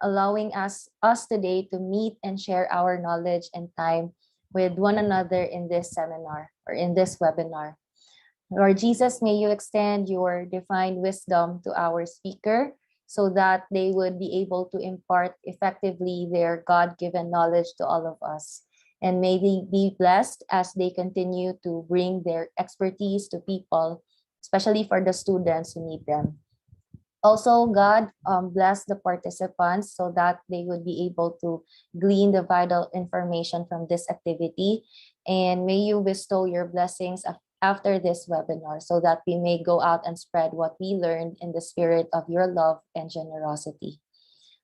allowing us today to meet and share our knowledge and time with one another in this seminar or in this webinar. Lord Jesus, may you extend your divine wisdom to our speaker so that they would be able to impart effectively their God-given knowledge to all of us. And may they be blessed as they continue to bring their expertise to people, especially for the students who need them. Also, God, bless the participants so that they would be able to glean the vital information from this activity. And may you bestow your blessings after this webinar so that we may go out and spread what we learned in the spirit of your love and generosity.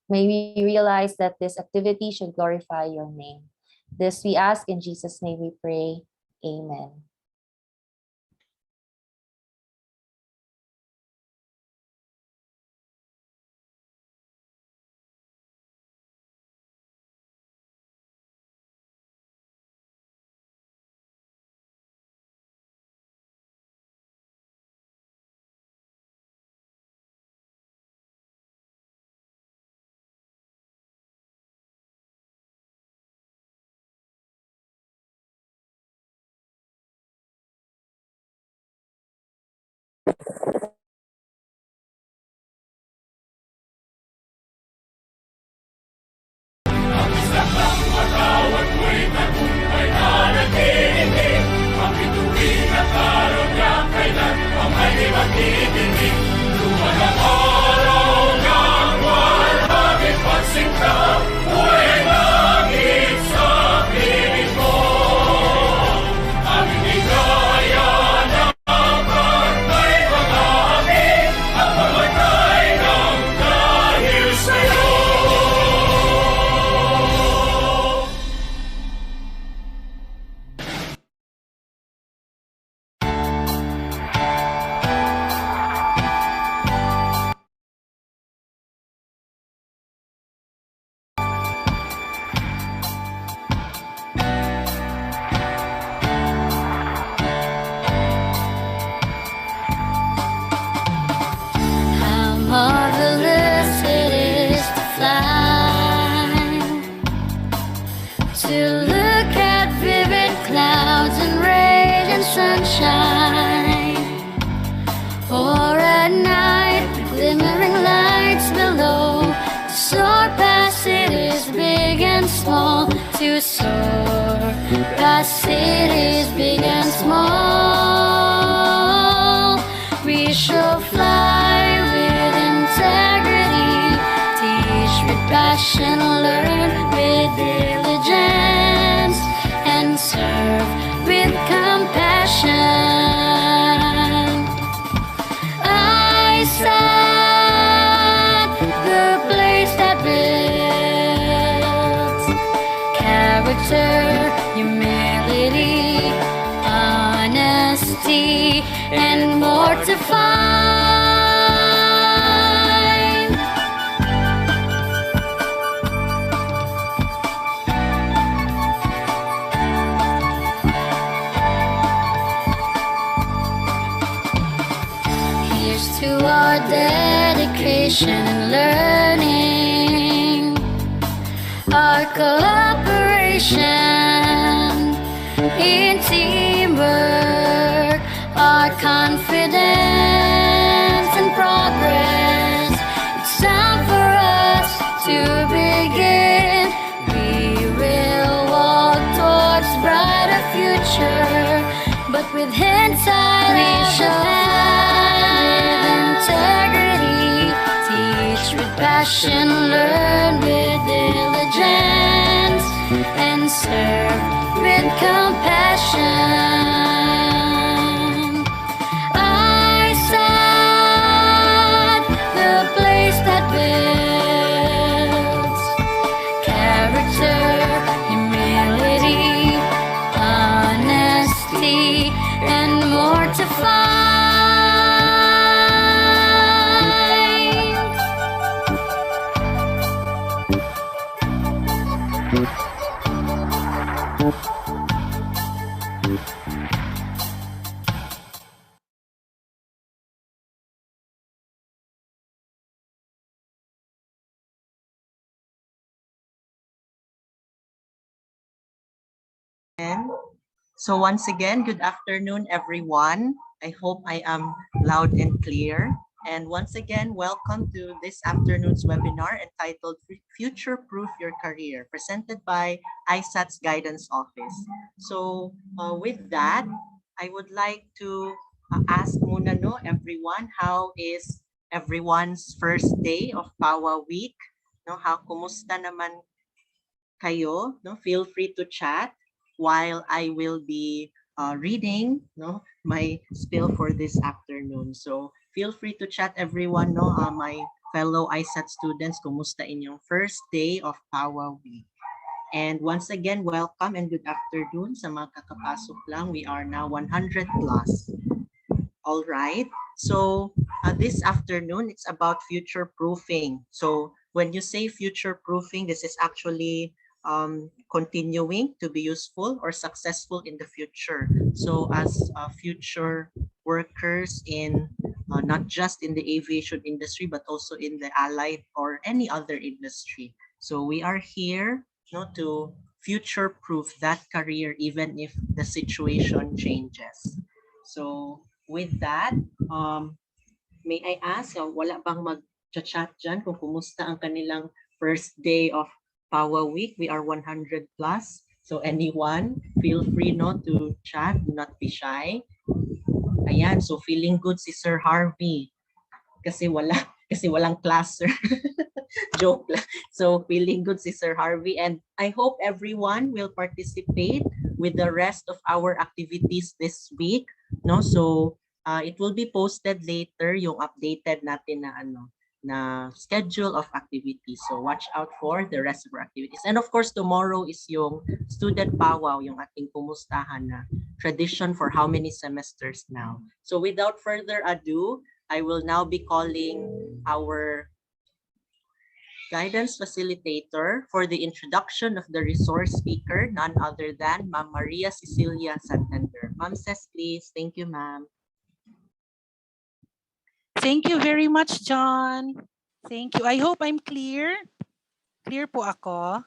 May we realize that this activity should glorify your name. This we ask in Jesus' name we pray. Amen. Marvelous it is to fly, to look at vivid clouds and radiant sunshine, or at night the glimmering lights below, to soar past cities big and small, to soar past cities big and small. We shall fly with integrity, teach with passion, learn with diligence, and serve with compassion. I sought the place that builds character, humility, honesty, and more to find. Here's to our dedication and learning, our cooperation in teamwork, our confidence and progress. It's time for us to begin. We will walk towards brighter future, but with hands high we shall with integrity, teach with passion, learn with diligence, and serve with compassion. I sought the place that builds character, humility, honesty, and more to find. And so once again, good afternoon, everyone. I hope I am loud and clear. And once again, welcome to this afternoon's webinar entitled Future Proof Your Career, presented by ISAT's Guidance Office. So with that, I would like to ask muna no, everyone, how is everyone's first day of PAWA week? No, how kumusta naman kayo? No, feel free to chat while I will be reading no my spiel for this afternoon. So feel free to chat everyone no my fellow ISAT students, kumusta inyong first day of PAWA week. And once again, welcome and good afternoon sa mga kakapasok lang. We are now 100 plus. All right. So this afternoon, it's about future proofing. So when you say future proofing, this is actually continuing to be useful or successful in the future. So as future workers in not just in the aviation industry, but also in the allied or any other industry. So we are here to future proof that career even if the situation changes. So with that, may I ask, wala bang mag-chat dyan kung kumusta ang kanilang first day of PAWA week? We are 100 plus. So anyone, feel free to chat, do not be shy. Ayan, so feeling good si Sir Harvey. Kasi walang class, sir. Joke lang. So feeling good si Sir Harvey, and I hope everyone will participate with the rest of our activities this week. No, so it will be posted later yung updated natin na schedule of activities. So watch out for the rest of our activities. And of course, tomorrow is yung student powwow, yung ating kumustahan na tradition for how many semesters now. So without further ado, I will now be calling our guidance facilitator for the introduction of the resource speaker, none other than Ma'am Maria Cecilia Santander. Ma'am says, please. Thank you, ma'am. Thank you very much, John. Thank you. I hope I'm clear. Clear po ako?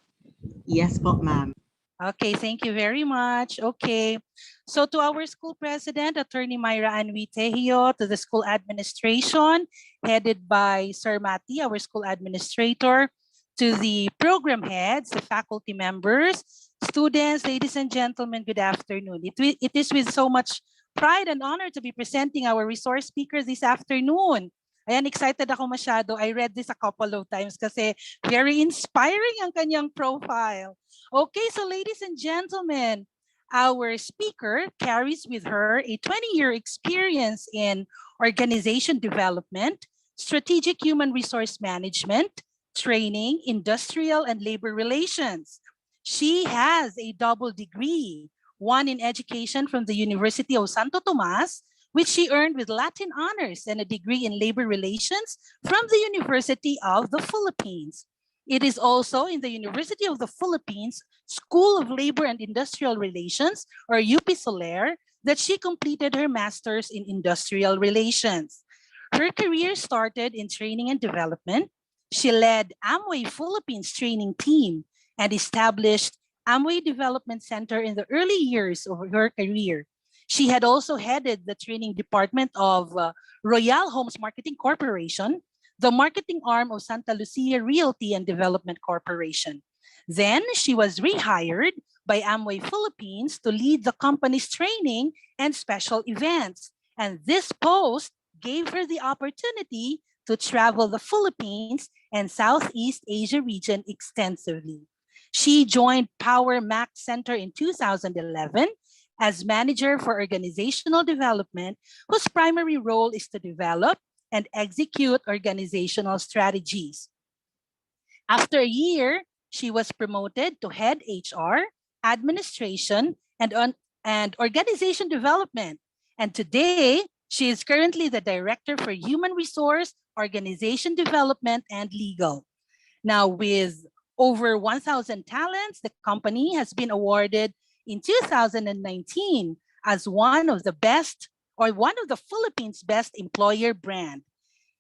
Yes po, ma'am. Okay, thank you very much. Okay, so to our school president, Attorney Myra Ann Tejio, to the school administration, headed by Sir Mati, our school administrator, to the program heads, the faculty members, students, ladies and gentlemen, good afternoon. It is with so much pride and honor to be presenting our resource speakers this afternoon. Ayan, excited ako masyado. I read this a couple of times kasi very inspiring ang kanyang profile. Okay, so ladies and gentlemen, our speaker carries with her a 20-year experience in organization development, strategic human resource management, training, industrial and labor relations. She has a double degree, one in education from the University of Santo Tomas, which she earned with Latin honors, and a degree in labor relations from the University of the Philippines. It is also in the University of the Philippines School of Labor and Industrial Relations, or UP Soler, that she completed her master's in industrial relations. Her career started in training and development. She led Amway Philippines training team and established Amway Development Center in the early years of her career. She had also headed the training department of Royal Homes Marketing Corporation, the marketing arm of Santa Lucia Realty and Development Corporation. Then she was rehired by Amway Philippines to lead the company's training and special events. And this post gave her the opportunity to travel the Philippines and Southeast Asia region extensively. She joined Power Mac Center in 2011 as manager for organizational development, whose primary role is to develop and execute organizational strategies. After a year, she was promoted to head HR, administration, and organization development. And today, she is currently the director for human resource, organization development, and legal. Now, with over 1,000 talents, the company has been awarded in 2019 as one of the best or one of the Philippines' best employer brand.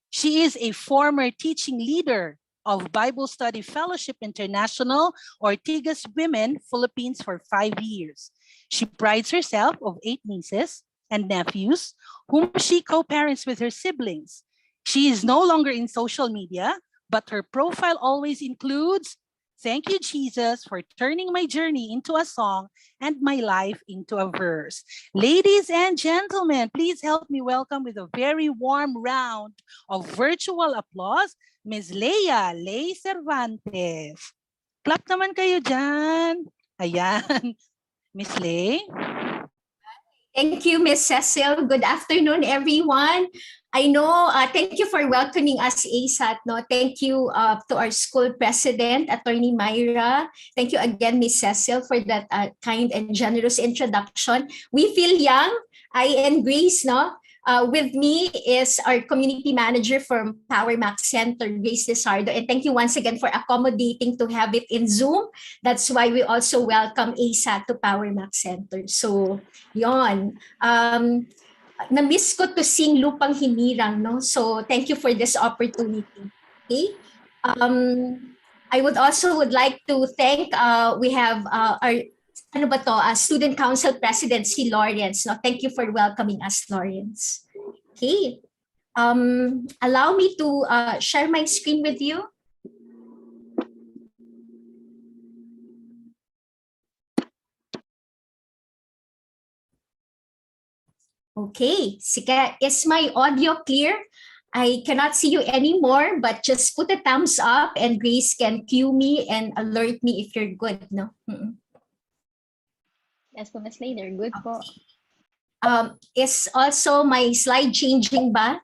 She is a former teaching leader of Bible Study Fellowship International, Ortigas Women, Philippines for 5 years. She prides herself of 8 nieces and nephews, whom she co-parents with her siblings. She is no longer in social media, but her profile always includes, "Thank you, Jesus, for turning my journey into a song and my life into a verse." Ladies and gentlemen, please help me welcome with a very warm round of virtual applause, Ms. Lea Cervantes. Clap naman kayo dyan. Ayan. Miss Lei. Thank you, Miss Cecil. Good afternoon, everyone. I know, thank you for welcoming us, ASAT. No? Thank you to our school president, Attorney Myra. Thank you again, Miss Cecil, for that kind and generous introduction. We feel young, I and Grace, no? With me is our community manager from Power Max Center, Grace Lizardo. And thank you once again for accommodating to have it in Zoom. That's why we also welcome ASAT to Power Max Center. So, yon. Na-miss ko to sing Lupang Hinirang, no? So, thank you for this opportunity. Okay? I would like to thank, we have our Student Council President, si Lawrence. No? Thank you for welcoming us, Lawrence. Okay. Allow me to share my screen with you. Okay, sige. Is my audio clear? I cannot see you anymore, but just put a thumbs up and Grace can cue me and alert me if you're good, no? Yes po, Ms. Lei, they're good po. Is also my slide changing ba?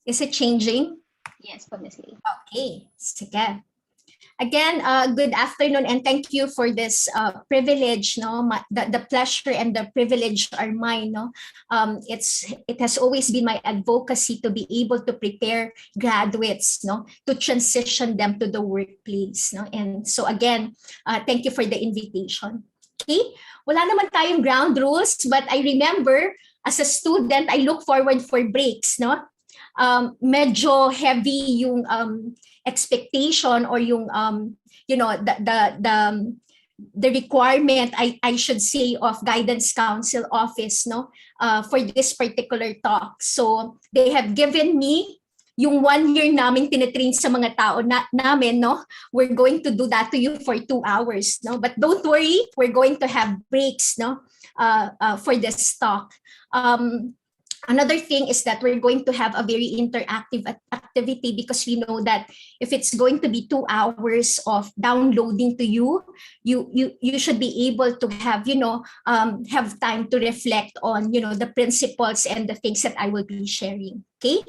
Is it changing? Yes po, Ms. Lei. Okay, sige. Again, good afternoon and thank you for this privilege. No, the pleasure and the privilege are mine. No, it has always been my advocacy to be able to prepare graduates, no, to transition them to the workplace. No, and so again, thank you for the invitation. Okay, wala naman tayong ground rules, but I remember as a student, I look forward for breaks. No, medyo heavy yung expectation or yung the requirement I should say of guidance council office, no, for this particular talk. So they have given me yung 1 year naming tinitrain sa mga tao namin, no, we're going to do that to you for 2 hours, no, but don't worry, we're going to have breaks, no, for this talk. Another thing is that we're going to have a very interactive activity because we know that if it's going to be 2 hours of downloading to you, you should be able to have, have time to reflect on, the principles and the things that I will be sharing. Okay.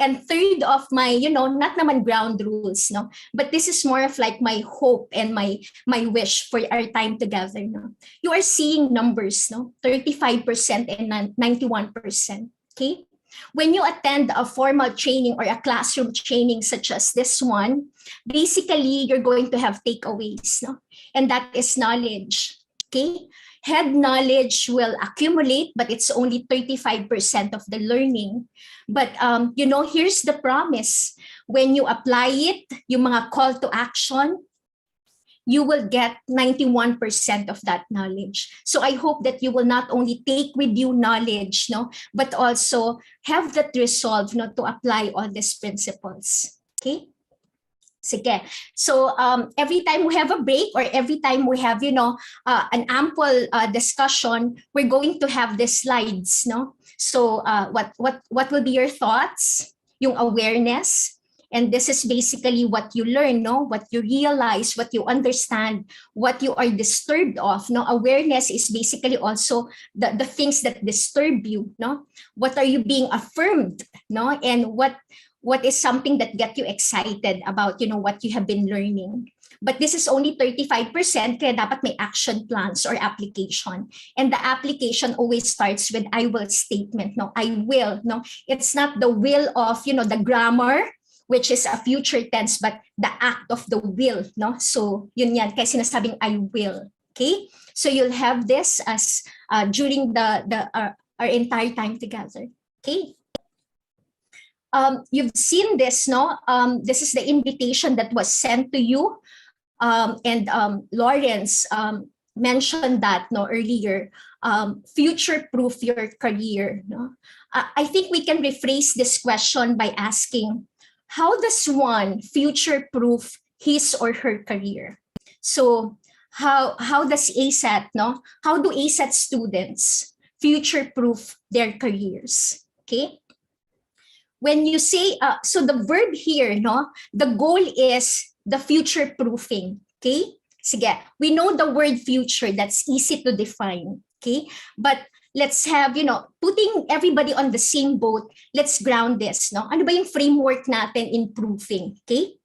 And third of my, not naman ground rules, no, but this is more of like my hope and my wish for our time together. No, you are seeing numbers, no, 35% and 91%. Okay, when you attend a formal training or a classroom training such as this one, basically you're going to have takeaways, no, and that is knowledge. Okay. Head knowledge will accumulate, but it's only 35% of the learning. But, here's the promise. When you apply it, yung mga call to action, you will get 91% of that knowledge. So I hope that you will not only take with you knowledge, no, but also have that resolve, no, to apply all these principles. Okay? Sige. So every time we have a break or every time we have, an ample discussion, we're going to have the slides, no? So what will be your thoughts? Yung awareness. And this is basically what you learn, no? What you realize, what you understand, what you are disturbed of. No, awareness is basically also the things that disturb you, no? What are you being affirmed, no? And what is something that get you excited about, what you have been learning. But this is only 35%, kaya dapat may action plans or application. And the application always starts with I will statement, no? I will, no? It's not the will of, the grammar, which is a future tense, but the act of the will, no? So yun yan, kaya sinasabing I will, okay? So you'll have this as during our entire time together, okay? You've seen this, no? This is the invitation that was sent to you. And Lawrence mentioned that, no, earlier. Future-proof your career. No? I think we can rephrase this question by asking, how does one future-proof his or her career? So how does ASAT, no? How do ASAT students future-proof their careers? Okay. When you say, so the verb here, no, the goal is the future proofing. Okay. Sige, we know the word future, that's easy to define. Okay. But let's have, putting everybody on the same boat, let's ground this. No? Ano ba yung framework natin in proofing? Okay.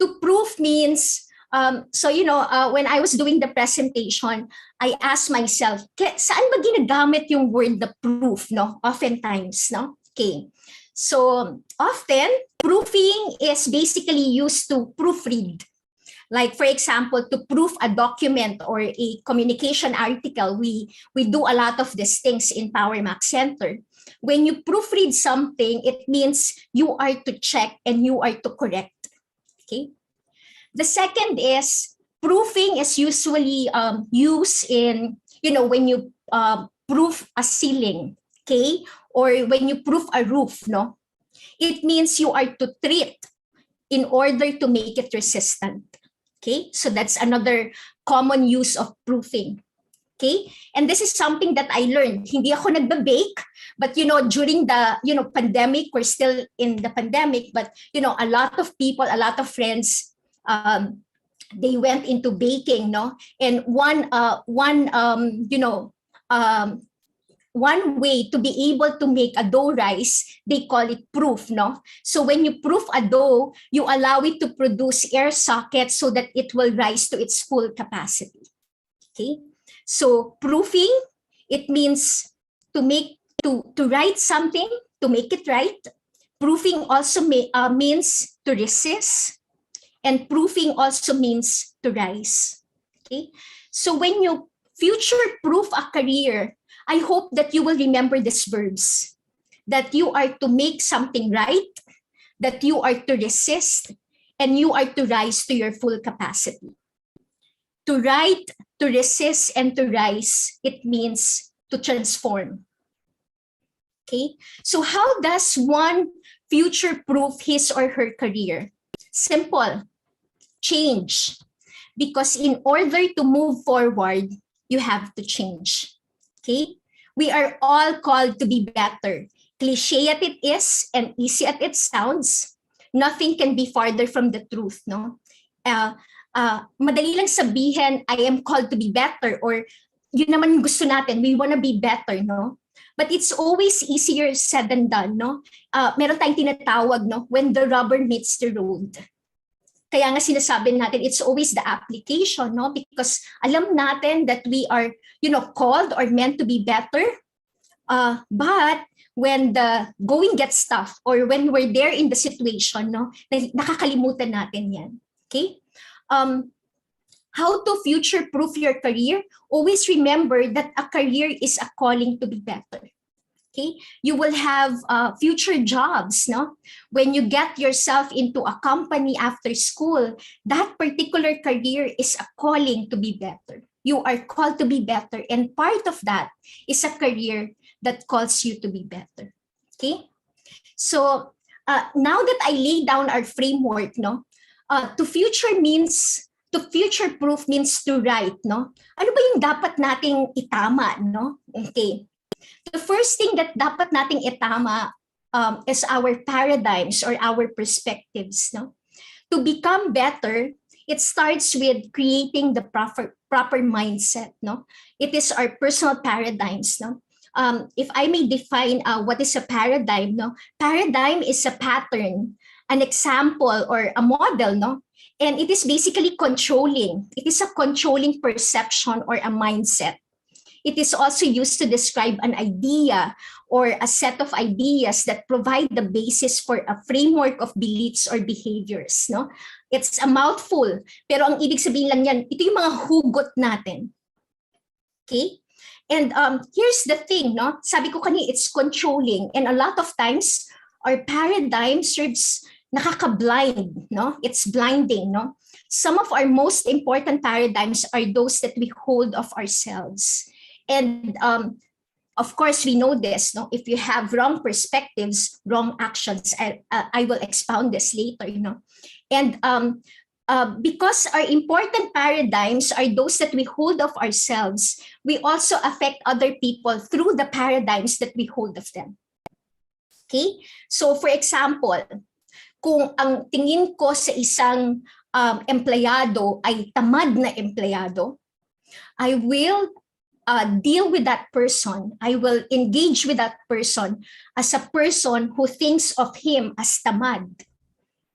To proof means, when I was doing the presentation, I asked myself, saan ba ginagamit yung word the proof, no? Oftentimes, no? Okay. So often, proofing is basically used to proofread. Like, for example, to proof a document or a communication article, we do a lot of these things in Power Mac Center. When you proofread something, it means you are to check and you are to correct. Okay. The second is proofing is usually used in, when you proof a ceiling, okay? Or when you proof a roof, no? It means you are to treat in order to make it resistant, okay? So that's another common use of proofing, okay? And this is something that I learned. Hindi ako nagbe-bake, but during the pandemic, we're still in the pandemic, but a lot of people, a lot of friends, they went into baking, no? And one way to be able to make a dough rise, they call it proof, no? So when you proof a dough, you allow it to produce air sockets so that it will rise to its full capacity. Okay, so proofing, it means to write something, to make it right. Proofing also means to resist. And proofing also means to rise. Okay, so when you future-proof a career, I hope that you will remember these verbs. That you are to make something right, that you are to resist, and you are to rise to your full capacity. To write, to resist, and to rise, it means to transform. Okay, so how does one future-proof his or her career? Simple. Change. Because in order to move forward, you have to change. Okay? We are all called to be better. Cliche as it is and easy as it sounds, nothing can be farther from the truth, no? Madali lang sabihin, I am called to be better, or yun naman gusto natin, we wanna be better, no? But it's always easier said than done, no? Meron tayong tinatawag, no? When the rubber meets the road. Kaya nga sinasabi natin, it's always the application, no? Because alam natin that we are, called or meant to be better. But when the going gets tough, or when we're there in the situation, no, nakakalimutan natin yan. Okay? How to future-proof your career? Always remember that a career is a calling to be better. Okay, you will have future jobs, no? When you get yourself into a company after school, that particular career is a calling to be better. You are called to be better, and part of that is a career that calls you to be better. Okay, so now that I lay down our framework, no, to future-proof means to write, no? Ano ba yung dapat nating itama, no? Okay. The first thing that dapat nating itama is our paradigms or our perspectives. No? To become better, it starts with creating the proper mindset. No? It is our personal paradigms. No? If I may define what is a paradigm, no? Paradigm is a pattern, an example, or a model. No? And it is basically controlling. It is a controlling perception or a mindset. It is also used to describe an idea or a set of ideas that provide the basis for a framework of beliefs or behaviors. No? It's a mouthful, pero ang ibig sabihin lang yan, ito yung mga hugot natin. Okay? And here's the thing, no? Sabi ko kanina, it's controlling. And a lot of times, our paradigm serves nakaka-blind, no? It's blinding, no? Some of our most important paradigms are those that we hold of ourselves. And of course, we know this, no? If you have wrong perspectives, wrong actions, I will expound this later, you know? And because our important paradigms are those that we hold of ourselves, we also affect other people through the paradigms that we hold of them. Okay? So for example, kung ang tingin ko sa isang empleyado ay tamad na empleyado, I will deal with that person. I will engage with that person as a person who thinks of him as tamad.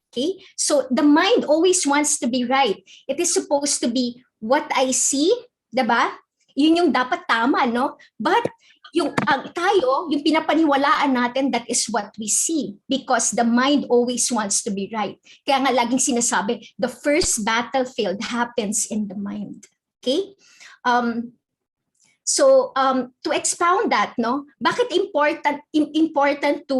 Okay? So the mind always wants to be right. It is supposed to be what I see, diba? Yun yung dapat tama, no? But yung tayo, yung pinapaniwalaan natin, that is what we see because the mind always wants to be right. Kaya nga laging sinasabi, the first battlefield happens in the mind. Okay? So to expound that, no, bakit important to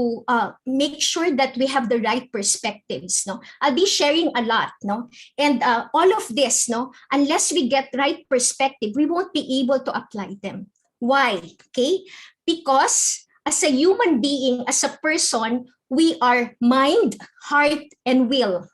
make sure that we have the right perspectives, no? I'll be sharing a lot, no, and all of this, no, unless we get right perspective, we won't be able to apply them. Why? Okay, because as a human being, as a person, we are mind, heart, and will.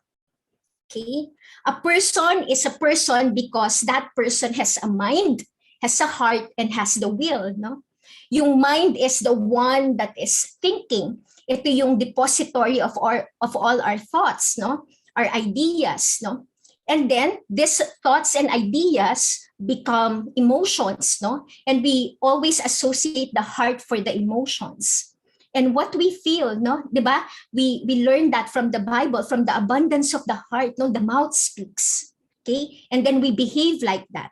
Okay, a person is a person because that person has a mind, has a heart, and has the will, no? Yung mind is the one that is thinking. Ito yung depository of all our thoughts, no? Our ideas, no? And then these thoughts and ideas become emotions, no? And we always associate the heart for the emotions. And what we feel, no? Diba? We learn that from the Bible, from the abundance of the heart, no? The mouth speaks, okay? And then we behave like that.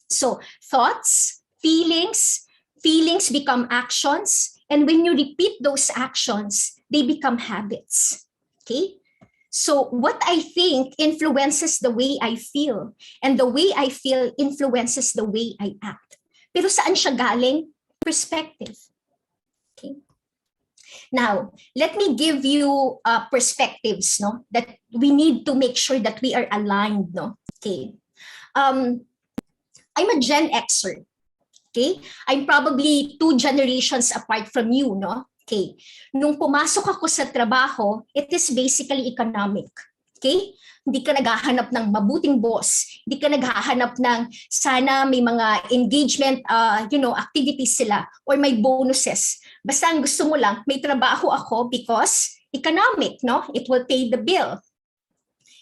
So thoughts, feelings become actions. And when you repeat those actions, they become habits. Okay? So what I think influences the way I feel. And the way I feel influences the way I act. Pero saan siya galing? Perspective. Okay? Now, let me give you perspectives, no? That we need to make sure that we are aligned, no? Okay. I'm a Gen Xer, okay? I'm probably 2 generations apart from you, no? Okay. Nung pumasok ako sa trabaho, it is basically economic, okay? Hindi ka naghahanap ng mabuting boss. Hindi ka naghahanap ng sana may mga engagement, activities sila or may bonuses. Basta ang gusto mo lang, may trabaho ako because economic, no? It will pay the bill.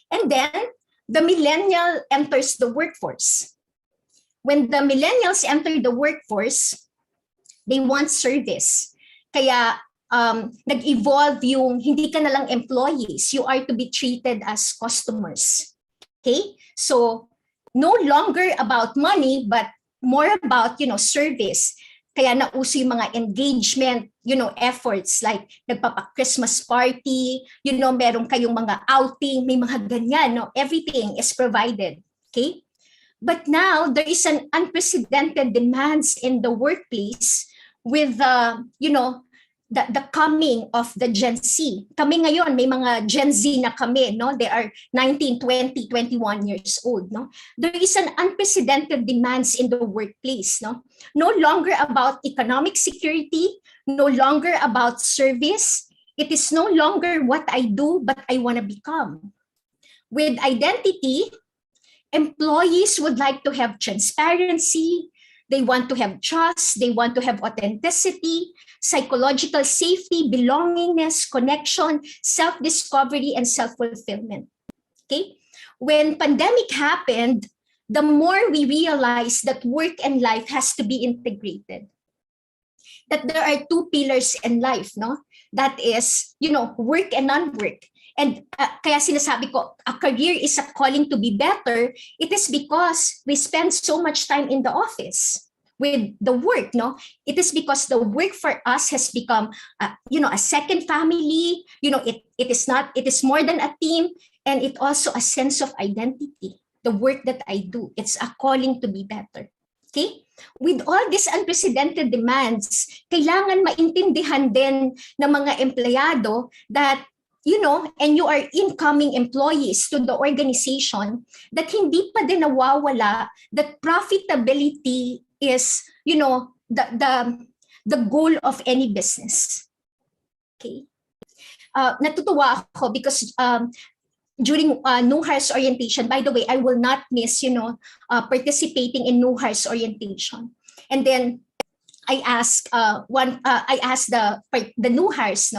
And then, the millennial enters the workforce. When the millennials enter the workforce, they want service. Kaya nag-evolve yung hindi ka na lang employees, you are to be treated as customers. Okay? So no longer about money, but more about, service. Kaya nauso yung mga engagement, efforts like nagpapa-Christmas party, meron kayong mga outing, may mga ganyan, no? Everything is provided. Okay? But now there is an unprecedented demands in the workplace with the coming of the Gen Z. Kami ngayon, may mga Gen Z na kami, no? They are 19, 20, 21 years old, no? There is an unprecedented demands in the workplace, no? No longer about economic security, no longer about service. It is no longer what I do, but I want to become. With identity, employees would like to have transparency, they want to have trust, they want to have authenticity, psychological safety, belongingness, connection, self-discovery, and self-fulfillment. Okay? When pandemic happened, the more we realize that work and life has to be integrated. That there are 2 pillars in life, no? That is, work and non-work. And kaya sinasabi ko, a career is a calling to be better. It is because we spend so much time in the office with the work, no? It is because the work for us has become, a second family. It is more than a team, and it also a sense of identity. The work that I do, it's a calling to be better. Okay? With all these unprecedented demands, kailangan maintindihan din ng mga empleyado that, and you are incoming employees to the organization, that hindi pa din nawawala that profitability is, the goal of any business. Okay. Natutuwa ako because during New Hires Orientation, by the way, I will not miss, participating in New Hires Orientation. And then I asked the new hires,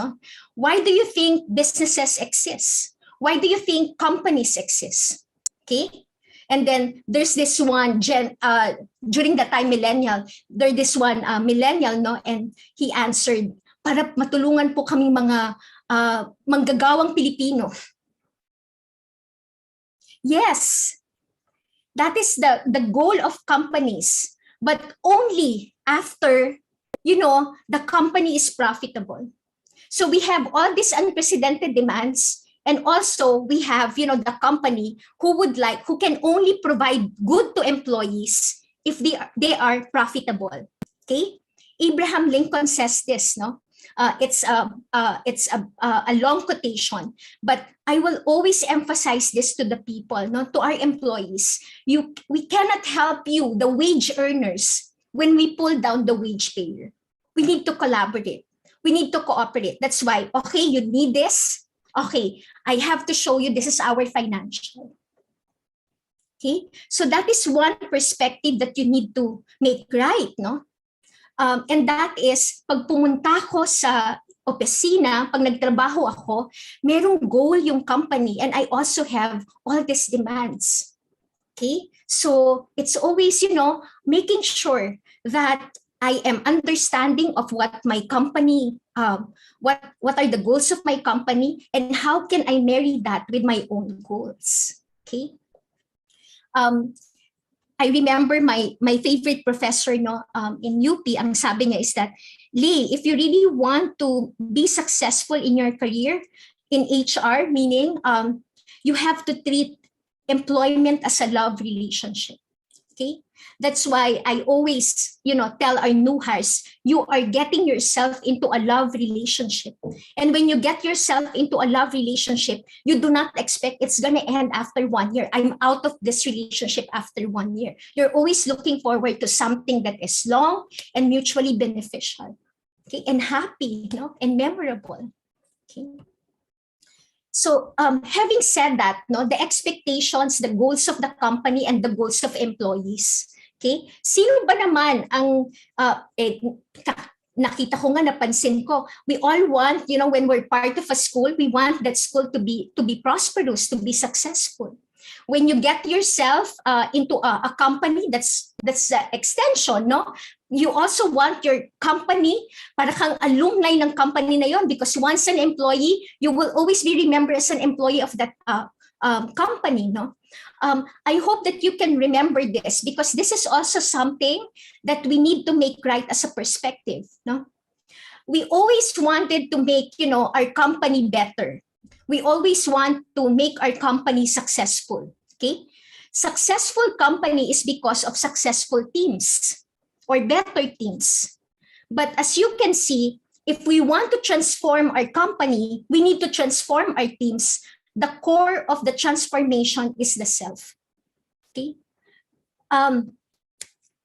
why do you think businesses exist? Why do you think companies exist? Okay. And then there's this one during the time millennial, there's this one millennial, and he answered, para matulungan po kaming mga manggagawang Pilipino. Yes, that is the goal of companies, but only after, the company is profitable. So we have all these unprecedented demands, and also we have, the company who can only provide good to employees if they are profitable. Okay, Abraham Lincoln says this, it's a long quotation, but I will always emphasize this to the people, to our employees. We cannot help you, the wage earners, when we pull down the wage payer. We need to collaborate. We need to cooperate. That's why, okay, you need this. Okay, I have to show you this is our financial. Okay, so that is one perspective that you need to make right, and that is, pag pumunta ko sa opisina, pag nagtrabaho ako, merong goal yung company, and I also have all these demands. Okay, so it's always, making sure that I am understanding of what my company, what are the goals of my company, and how can I marry that with my own goals. Okay. I remember my favorite professor in UP, ang sabi niya is that, Lee, if you really want to be successful in your career in HR, meaning you have to treat employment as a love relationship. Okay, that's why I always, tell our new hires, you are getting yourself into a love relationship. And when you get yourself into a love relationship, you do not expect it's going to end after 1 year. I'm out of this relationship after 1 year. You're always looking forward to something that is long and mutually beneficial. Okay, and happy, and memorable. Okay. So having said that, the expectations, the goals of the company, and the goals of employees. Okay, sino ba naman ang nakita ko nga, napansin ko, we all want, when we're part of a school, we want that school to be prosperous, to be successful. When you get yourself into a company, that's extension, you also want your company, para kang alumni ng company na yon, because once an employee, you will always be remembered as an employee of that company. I hope that you can remember this, because this is also something that we need to make right as a perspective. We always wanted to make, our company better. We always want to make our company successful. Okay, successful company is because of successful teams or better teams. But as you can see, if we want to transform our company, we need to transform our teams. The core of the transformation is the self. Okay,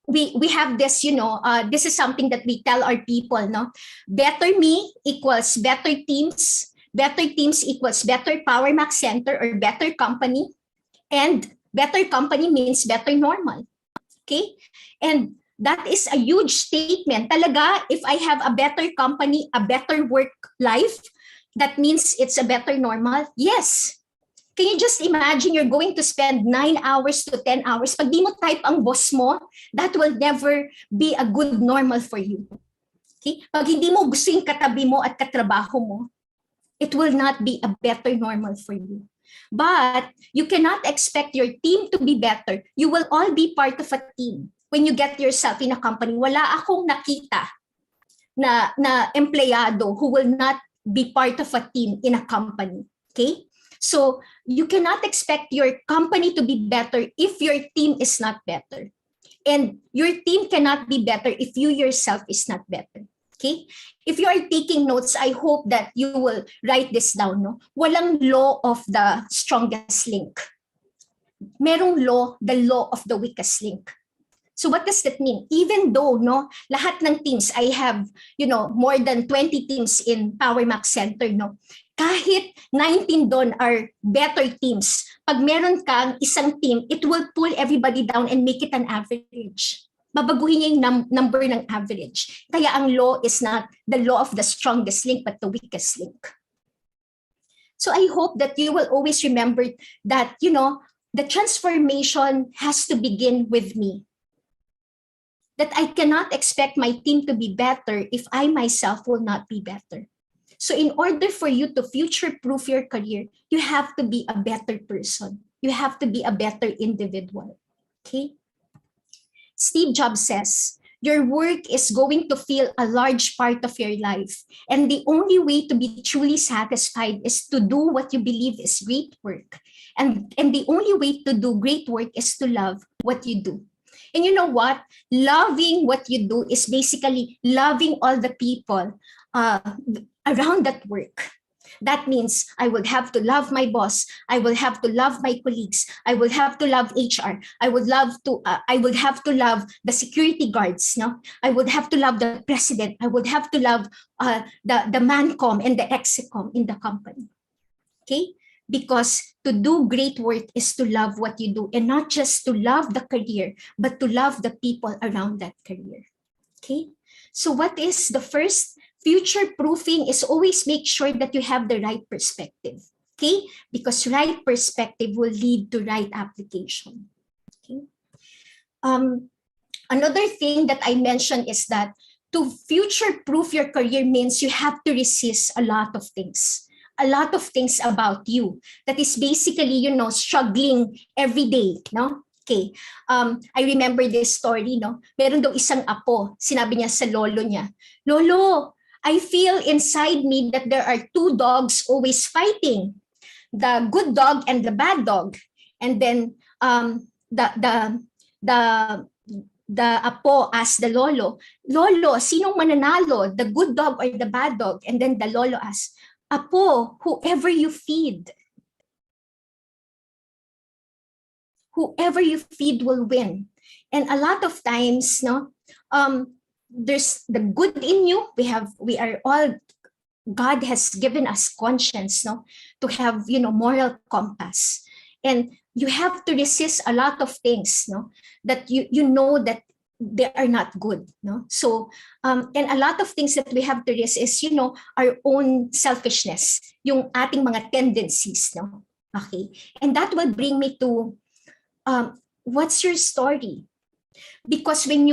we have this, this is something that we tell our people. Better me equals better teams. Better teams equals better Power Max Center or better company, and better company means better normal. Okay, and that is a huge statement. Talaga, if I have a better company, a better work life, that means it's a better normal. Yes. Can you just imagine you're going to spend 9 hours to 10 hours? Pag di mo type ang boss mo, that will never be a good normal for you. Okay? Pag hindi mo gusto yung katabi mo at katrabaho mo, it will not be a better normal for you. But you cannot expect your team to be better. You will all be part of a team. When you get yourself in a company, wala akong nakita na empleyado who will not be part of a team in a company. Okay? So you cannot expect your company to be better if your team is not better. And your team cannot be better if you yourself is not better. Okay? If you are taking notes, I hope that you will write this down. No? Walang law of the strongest link. Merong law, the law of the weakest link. So what does that mean? Even though no, lahat ng teams, I have, more than 20 teams in PowerMax Center, no? Kahit 19 doon are better teams, pag meron kang isang team, it will pull everybody down and make it an average. Babaguhin niya yung number ng average. Kaya ang law is not the law of the strongest link, but the weakest link. So I hope that you will always remember that, the transformation has to begin with me. That I cannot expect my team to be better if I myself will not be better. So in order for you to future-proof your career, you have to be a better person. You have to be a better individual. Okay? Steve Jobs says, your work is going to fill a large part of your life. And the only way to be truly satisfied is to do what you believe is great work. And the only way to do great work is to love what you do. And you know what? Loving what you do is basically loving all the people around that work. That means I will have to love my boss. I will have to love my colleagues. I will have to love HR. I would have to love the security guards. No, I would have to love the president. I would have to love the mancom and the execom in the company. Okay. Because to do great work is to love what you do, and not just to love the career, but to love the people around that career. Okay? So what is the first? Future proofing is always make sure that you have the right perspective. Okay? Because right perspective will lead to right application. Okay? Another thing that I mentioned is that to future proof your career means you have to resist a lot of things. A lot of things about you that is basically, struggling every day, no? Okay. I remember this story, no? Meron daw isang apo, sinabi niya sa lolo niya, Lolo, I feel inside me that there are two dogs always fighting, the good dog and the bad dog. And then the apo asked the lolo, sinong mananalo, the good dog or the bad dog? And then the lolo asked, Apo, whoever you feed will win. And a lot of times, there's the good in you. We are all, God has given us conscience, to have, moral compass. And you have to resist a lot of things, that you know that they are not good. So, and a lot of things that we have to resist is, our own selfishness, yung ating mga tendencies. Okay. And that will bring me to, what's your story? Because when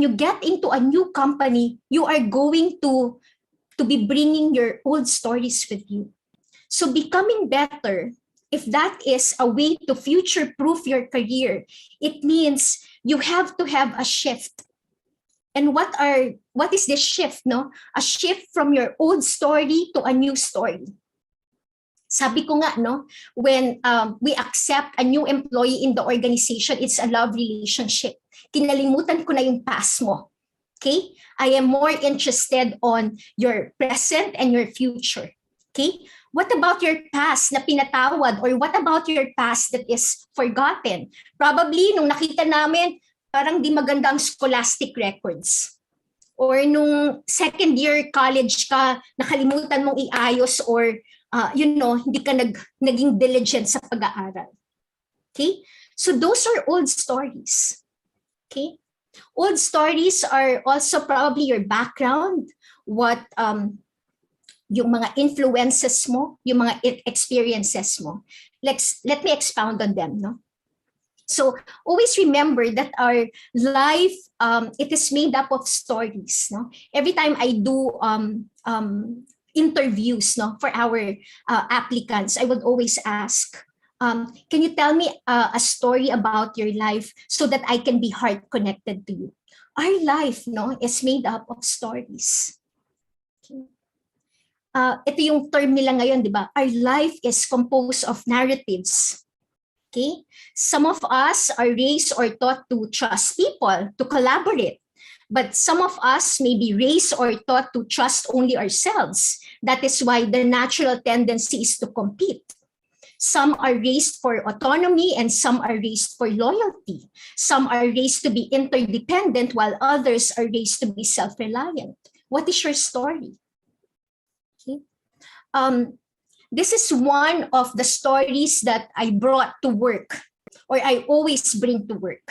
you get into a new company, you are going to be bringing your old stories with you. So becoming better, if that is a way to future-proof your career, it means you have to have a shift. And what is this shift? A shift from your old story to a new story. Sabi ko nga, when we accept a new employee in the organization, it's a love relationship. Kinalimutan ko na yung past mo. Okay? I am more interested on your present and your future. Okay? What about your past na pinatawad, or what about your past that is forgotten? Probably nung nakita namin, parang di maganda ang scholastic records. Or nung second year college ka, nakalimutan mong iayos, or hindi ka naging diligent sa pag-aaral. Okay? So those are old stories. Okay? Old stories are also probably your background, what yung mga influences mo, yung mga experiences mo. Let me expound on them. So always remember that our life, it is made up of stories. Every time I do interviews for our applicants, I would always ask, can you tell me a story about your life so that I can be heart connected to you? Our life is made up of stories. Okay. Ito yung term nila ngayon, di ba? Our life is composed of narratives. Okay? Some of us are raised or taught to trust people, to collaborate. But some of us may be raised or taught to trust only ourselves. That is why the natural tendency is to compete. Some are raised for autonomy and some are raised for loyalty. Some are raised to be interdependent while others are raised to be self-reliant. What is your story? Okay. This is one of the stories that I brought to work, or I always bring to work.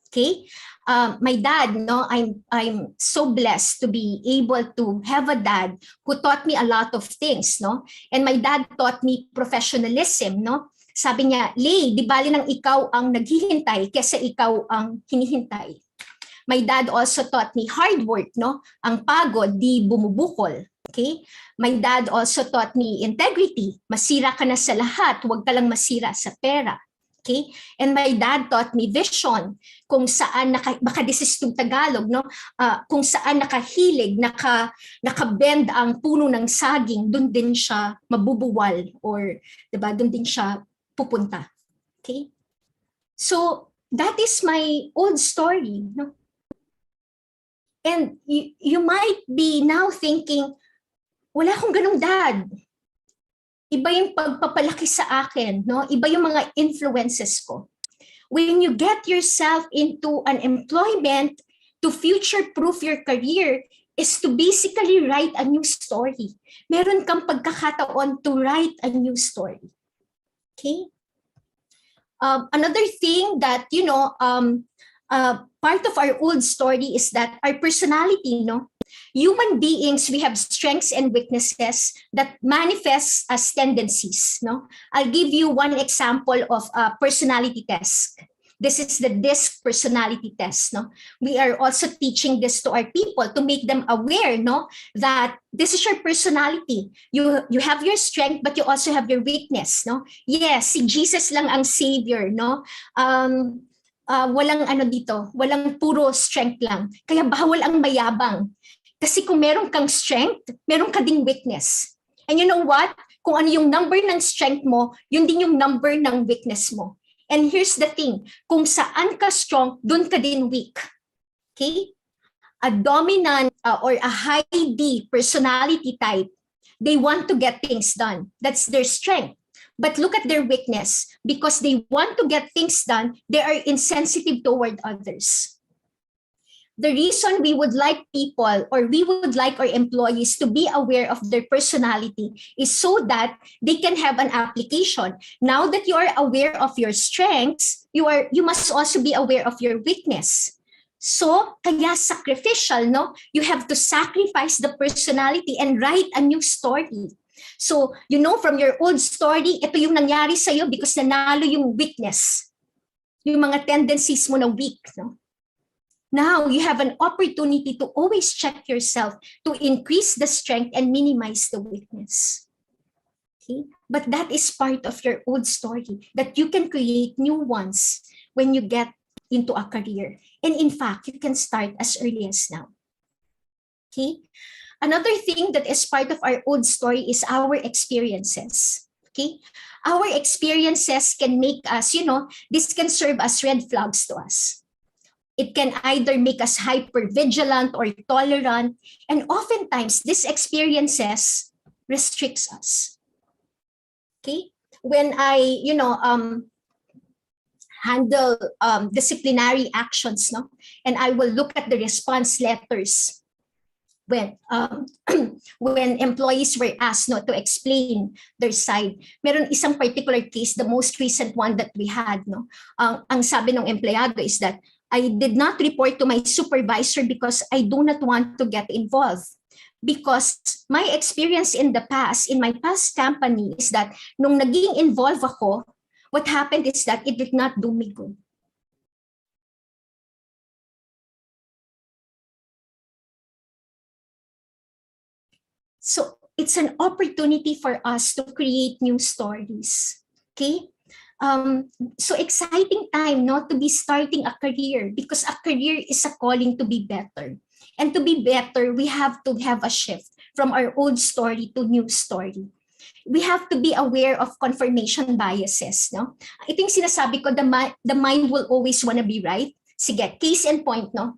Okay. My dad, no, I'm so blessed to be able to have a dad who taught me a lot of things, no? And my dad taught me professionalism, no? Sabi niya, Lay, di bali nang ikaw ang naghihintay kesa ikaw ang hinihintay. My dad also taught me hard work, no? Ang pagod di bumubukol. Okay? My dad also taught me integrity. Masira ka na sa lahat, huwag ka lang masira sa pera. Okay? And my dad taught me vision, kung saan baka this is to Tagalog, no? Kung saan nakahilig, nakabend ang puno ng saging, doon din siya mabubuwal or 'di ba, doon din siya pupunta. Okay? So that is my old story, no? And you might be now thinking, wala akong ganung dad. Iba yung pagpapalaki sa akin, no? Iba yung mga influences ko. When you get yourself into an employment to future-proof your career is to basically write a new story. Meron kang pagkakataon to write a new story. Okay? Another thing that, part of our old story is that our personality, no? Human beings, we have strengths and weaknesses that manifest as tendencies. No, I'll give you one example of a personality test. This is the DISC personality test. No, we are also teaching this to our people to make them aware, no, that this is your personality. You have your strength, but you also have your weakness. No, yes, si Jesus lang ang savior. No, walang dito, walang puro strength lang. Kaya bawal ang mayabang. Kasi kung meron kang strength, meron ka ding weakness. And you know what? Kung ano yung number ng strength mo, yun din yung number ng weakness mo. And here's the thing, kung saan ka strong, dun ka din weak. Okay? A dominant or a high D personality type, they want to get things done. That's their strength. But look at their weakness. Because they want to get things done, they are insensitive toward others. The reason we would like people or we would like our employees to be aware of their personality is so that they can have an application. Now that you are aware of your strengths, you must also be aware of your weakness. So, kaya sacrificial, no? You have to sacrifice the personality and write a new story. So, from your old story, ito yung nangyari sa'yo because nanalo yung weakness. Yung mga tendencies mo na weak, no? Now you have an opportunity to always check yourself to increase the strength and minimize the weakness. Okay? But that is part of your old story, that you can create new ones when you get into a career. And in fact, you can start as early as now. Okay? Another thing that is part of our old story is our experiences. Okay? Our experiences can make us, this can serve as red flags to us. It can either make us hyper-vigilant or tolerant, and oftentimes these experiences restricts us. Okay? When I, handle disciplinary actions, no, and I will look at the response letters when when employees were asked, no, to explain their side. Meron isang particular case, the most recent one that we had, no, ang sabi ng empleyado is that I did not report to my supervisor because I do not want to get involved. Because my experience in the past, in my past company, is that nung naging involved ako, what happened is that it did not do me good. So it's an opportunity for us to create new stories. Okay? So exciting time not to be starting a career, because a career is a calling to be better. And to be better, we have to have a shift from our old story to new story. we have to be aware of confirmation biases, no? Ito yung sinasabi ko, the mind will always wanna be right. Sige, case in point, no?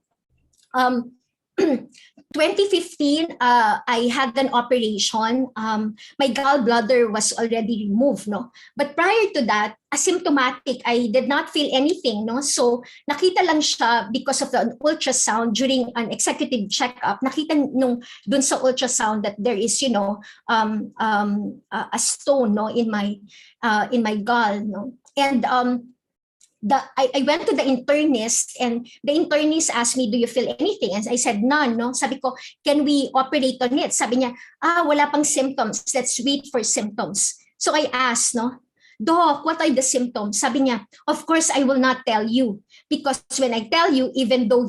2015, I had an operation. My gallbladder was already removed, no? But prior to that, asymptomatic, I did not feel anything, no? So nakita lang siya because of an ultrasound during an executive checkup. Nakita nung dun sa ultrasound that there is, a stone, no, in my gall, no? And I went to the internist, and the internist asked me, do you feel anything? And I said, none, no? Sabi ko, can we operate on it? Sabi niya, wala pang symptoms. Let's wait for symptoms. So I asked, no, Doc, what are the symptoms? Sabi niya, of course, I will not tell you. Because when I tell you, even though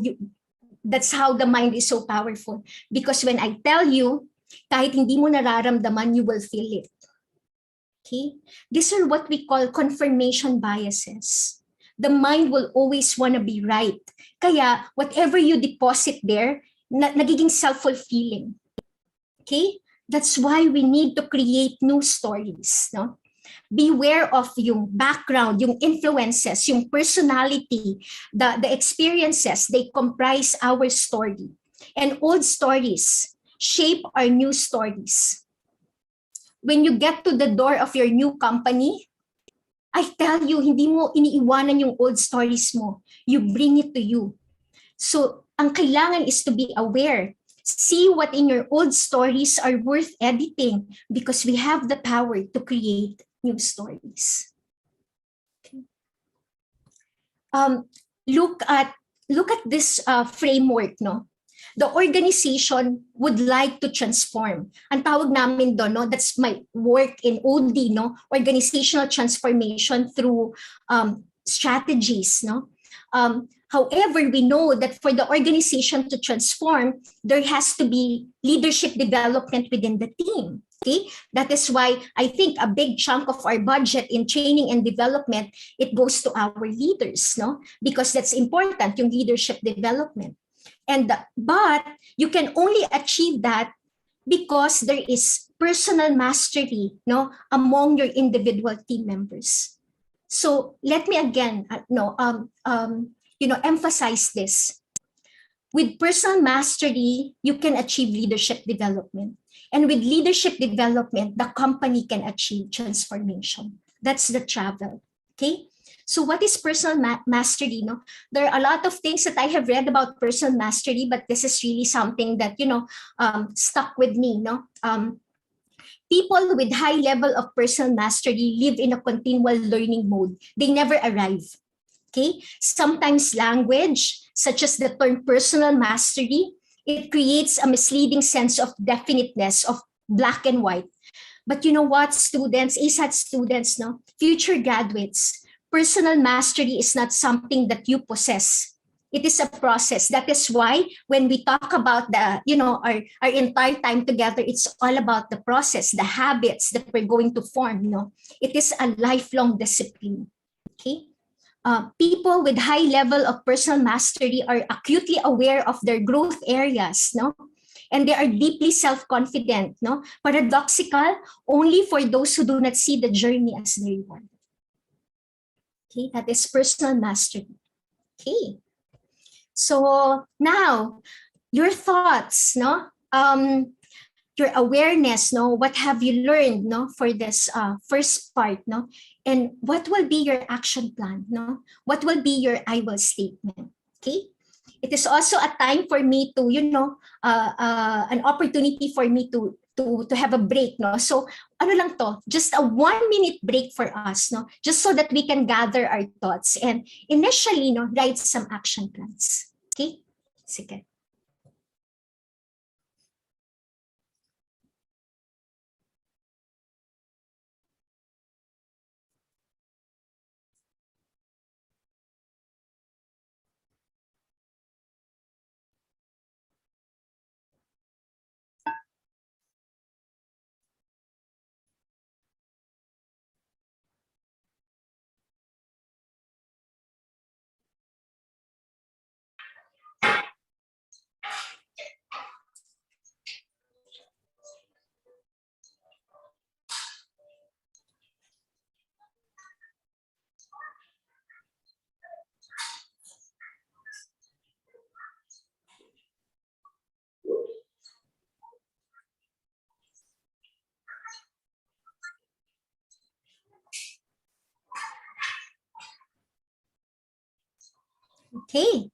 that's how the mind is so powerful. Because when I tell you, kahit hindi mo nararamdaman, you will feel it. Okay? These are what we call confirmation biases. The mind will always want to be right. Kaya whatever you deposit there, nagiging self-fulfilling. Okay? That's why we need to create new stories. No? Beware of yung background, yung influences, yung personality, the experiences, they comprise our story. And old stories shape our new stories. When you get to the door of your new company, I tell you, hindi mo iniiwanan yung old stories mo. You bring it to you. So, ang kailangan is to be aware. See what in your old stories are worth editing because we have the power to create new stories. Okay. Look at this framework, no? The organization would like to transform. Ang tawag namin doon, no, that's my work in OD, no, organizational transformation through strategies, no. However, we know that for the organization to transform, there has to be leadership development within the team. Okay, that is why I think a big chunk of our budget in training and development, it goes to our leaders, no, because that's important, yung leadership development. But you can only achieve that because there is personal mastery, no, among your individual team members. So let me again, emphasize this. With personal mastery, you can achieve leadership development, and with leadership development, the company can achieve transformation. That's the travel. Okay. So what is personal mastery? No, there are a lot of things that I have read about personal mastery, but this is really something that stuck with me. No, people with high level of personal mastery live in a continual learning mode. They never arrive. Okay, sometimes language, such as the term personal mastery, it creates a misleading sense of definiteness, of black and white. But you know what, students, ASAT students, no, future graduates. Personal mastery is not something that you possess. It is a process. That is why when we talk about our entire time together, it's all about the process, the habits that we're going to form. It is a lifelong discipline. Okay. People with high level of personal mastery are acutely aware of their growth areas. No. And they are deeply self-confident. No. Paradoxical only for those who do not see the journey as their reward. Okay, that is personal mastery. Okay. So now, your thoughts, no? Your awareness, no? What have you learned, no? For this first part, no? And what will be your action plan, no? What will be your I will statement? Okay. It is also a time for me to, an opportunity for me to have a break, no? So ano lang to, just a 1-minute break for us, no? Just so that we can gather our thoughts and initially, no, write some action plans. Okay? Sige. Okay.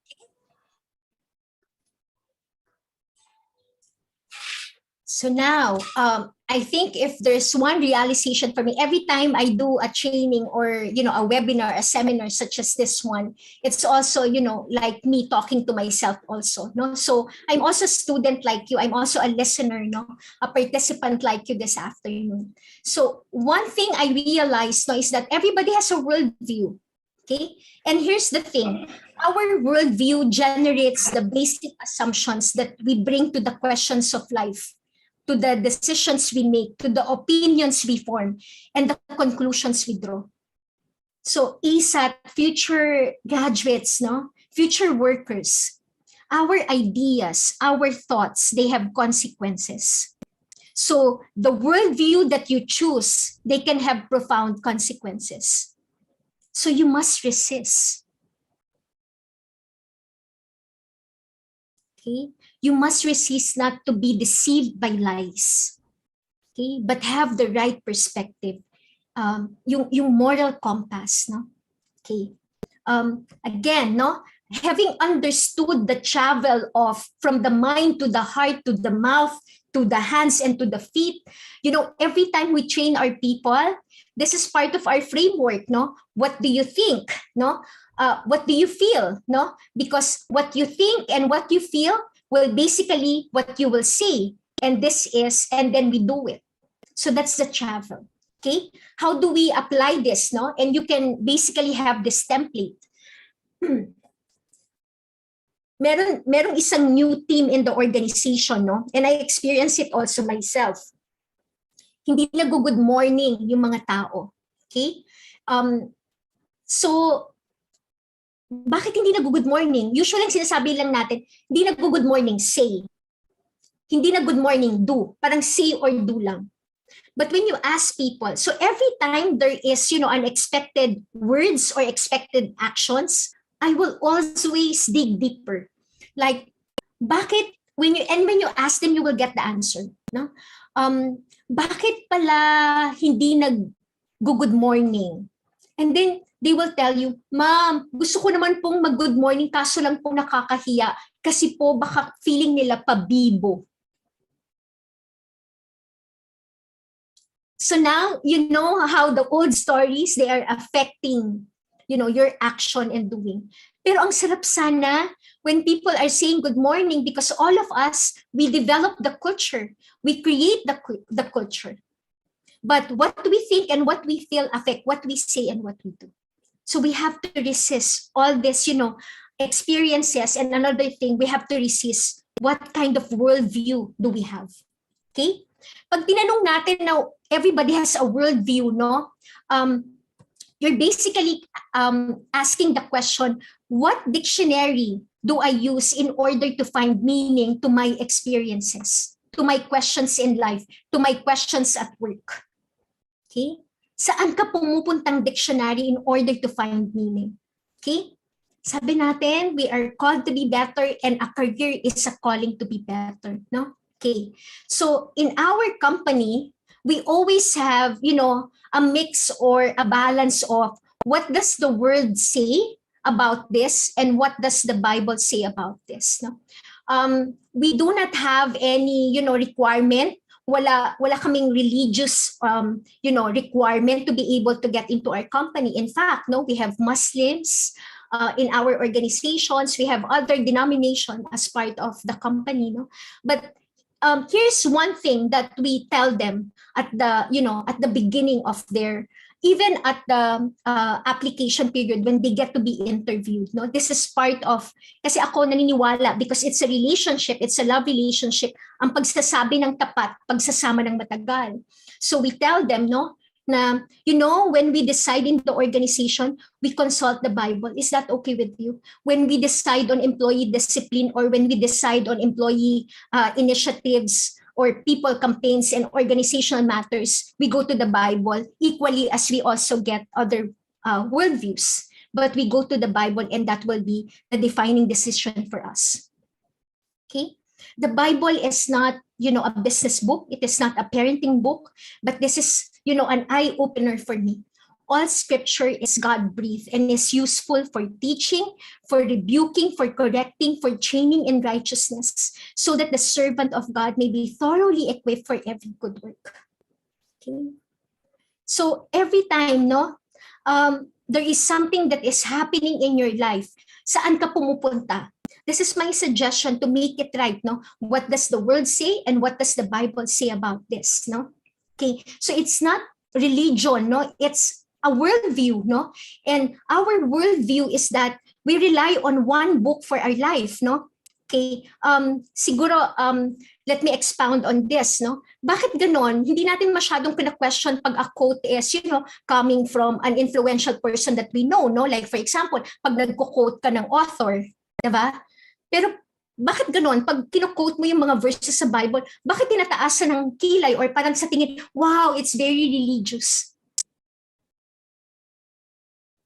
So now, I think if there's one realization for me, every time I do a training or, a webinar, a seminar such as this one, it's also, like me talking to myself also, no? So I'm also a student like you. I'm also a listener, no? A participant like you this afternoon. So one thing I realized, no, is that everybody has a worldview, okay? And here's the thing. Our worldview generates the basic assumptions that we bring to the questions of life, to the decisions we make, to the opinions we form, and the conclusions we draw. So ESAT, future graduates, no, future workers, our ideas, our thoughts, they have consequences. So the worldview that you choose, they can have profound consequences. So you must resist. Okay? You must resist not to be deceived by lies. Okay? But have the right perspective. Yung moral compass, no? Okay. Again, no? Having understood the travel of from the mind to the heart to the mouth to the hands and to the feet, every time we train our people, this is part of our framework, no? What do you think, no? What do you feel, no? Because what you think and what you feel will basically what you will say, and then we do it. So that's the travel. Okay, how do we apply this, no? And you can basically have this template. Merong isang new team in the organization, no? And I experienced it also myself. Hindi nag-good morning yung mga tao. Okay? So, bakit hindi nag-good morning? Usually, sinasabi lang natin, hindi nag-good morning, say. Hindi nag-good morning, do. Parang say or do lang. But when you ask people, so every time there is, unexpected words or expected actions, I will always dig deeper. Like, bakit, when you ask them, you will get the answer. No? Bakit pala hindi nag-good morning? And then, they will tell you, Ma'am, gusto ko naman pong mag-good morning, kaso lang pong nakakahiya, kasi po baka feeling nila pabibo. So now, you know how the old stories, they are affecting, your action and doing. Pero ang sarap sana when people are saying good morning, because all of us, we develop the culture. We create the culture. But what we think and what we feel affect what we say and what we do. So we have to resist all this, experiences. And another thing, we have to resist what kind of worldview do we have. Okay? Pag tinanong natin na everybody has a worldview, no? You're basically asking the question, what dictionary do I use in order to find meaning to my experiences, to my questions in life, to my questions at work? Okay? Saan ka pumupuntang dictionary in order to find meaning? Okay? Sabi natin, we are called to be better and a career is a calling to be better, no? Okay, so in our company, we always have, a mix or a balance of what does the world say about this and what does the Bible say about this. No? We do not have any, requirement. Wala kaming religious, requirement to be able to get into our company. In fact, no, we have Muslims in our organizations. We have other denomination as part of the company. No, but here's one thing that we tell them at the beginning of their, even at the application period when they get to be interviewed. No, this is part of, kasi ako naniniwala, because it's a relationship, it's a love relationship. Ang pagsasabi ng tapat, pagsasama ng matagal. So we tell them, no, na, when we decide in the organization, we consult the Bible. Is that okay with you? When we decide on employee discipline or when we decide on employee initiatives or people campaigns and organizational matters, we go to the Bible equally as we also get other worldviews. But we go to the Bible and that will be the defining decision for us. Okay? The Bible is not, a business book. It is not a parenting book, but this is, an eye-opener for me. all scripture is God-breathed and is useful for teaching, for rebuking, for correcting, for training in righteousness, so that the servant of God may be thoroughly equipped for every good work. Okay? So every time, no, there is something that is happening in your life, saan ka pumupunta? This is my suggestion to make it right, no? What does the world say and what does the Bible say about this, no? Okay, so it's not religion, no? It's a worldview, no? And our worldview is that we rely on one book for our life, no? Okay, siguro, let me expound on this, no? Bakit ganon? Hindi natin masyadong pina-question pag a quote is, coming from an influential person that we know, no? Like for example, pag nagko-quote ka ng author, diba? Pero bakit ganon? Pag kino-quote mo yung mga verses sa Bible, bakit tinataasan ng kilay or parang sa tingin, wow, it's very religious?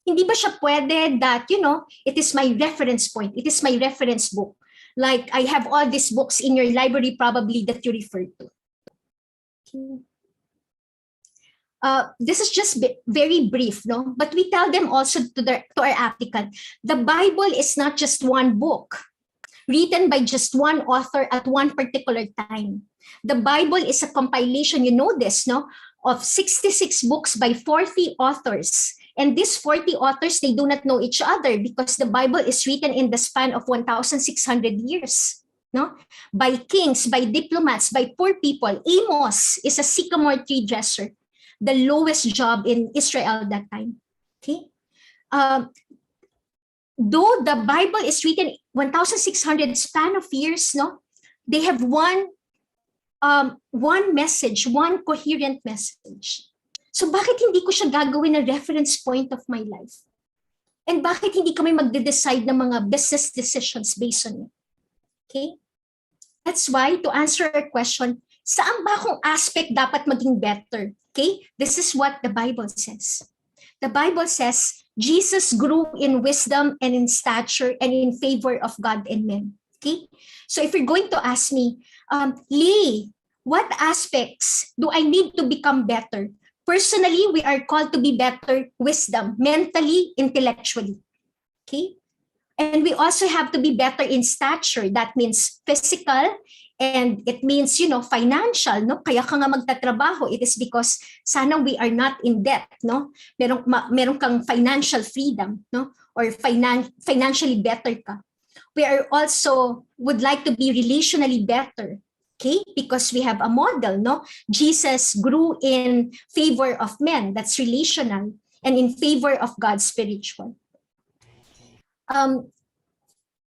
Hindi ba siya pwede that, it is my reference point, it is my reference book. Like I have all these books in your library probably that you refer to. This is just very brief, no? But we tell them also to our applicant, the Bible is not just one book written by just one author at one particular time. The Bible is a compilation, you know this, no? Of 66 books by 40 authors. And these 40 authors, they do not know each other because the Bible is written in the span of 1,600 years, no? By kings, by diplomats, by poor people. Amos is a sycamore tree dresser, the lowest job in Israel that time. Okay? Though the Bible is written 1,600 span of years, no? They have one message, one coherent message. So bakit hindi ko siya gagawin na reference point of my life? And bakit hindi kami magde-decide ng mga business decisions based on it? Okay? That's why, to answer our question, saan ba akong aspect dapat maging better? Okay? This is what the Bible says. The Bible says, Jesus grew in wisdom and in stature and in favor of God and men. Okay? So if you're going to ask me, Lee, what aspects do I need to become better? Personally, we are called to be better wisdom, mentally, intellectually. Okay? And we also have to be better in stature. That means physical, and it means, financial, no? Kaya ka nga magtatrabaho. It is because sana we are not in debt, no? Meron kang financial freedom, no? Or financially better ka. We are also would like to be relationally better. Okay, because we have a model, no? Jesus grew in favor of men, that's relational, and in favor of God, spiritual.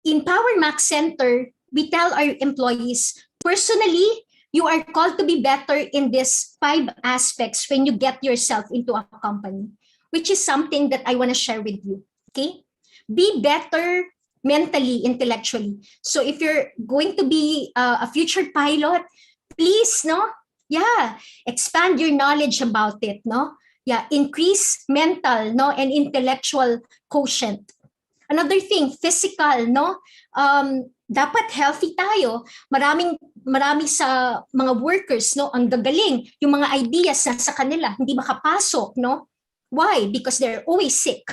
In Power Max Center, we tell our employees, personally, you are called to be better in these 5 aspects when you get yourself into a company, which is something that I want to share with you. Okay, be better mentally, intellectually. So if you're going to be a future pilot, please, no? Yeah, expand your knowledge about it, no? Yeah, increase mental, no, and intellectual quotient. Another thing, physical, no? Dapat healthy tayo. Marami sa mga workers, no, ang gagaling, yung mga ideas na sa kanila hindi makapasok, no? Why? Because they're always sick.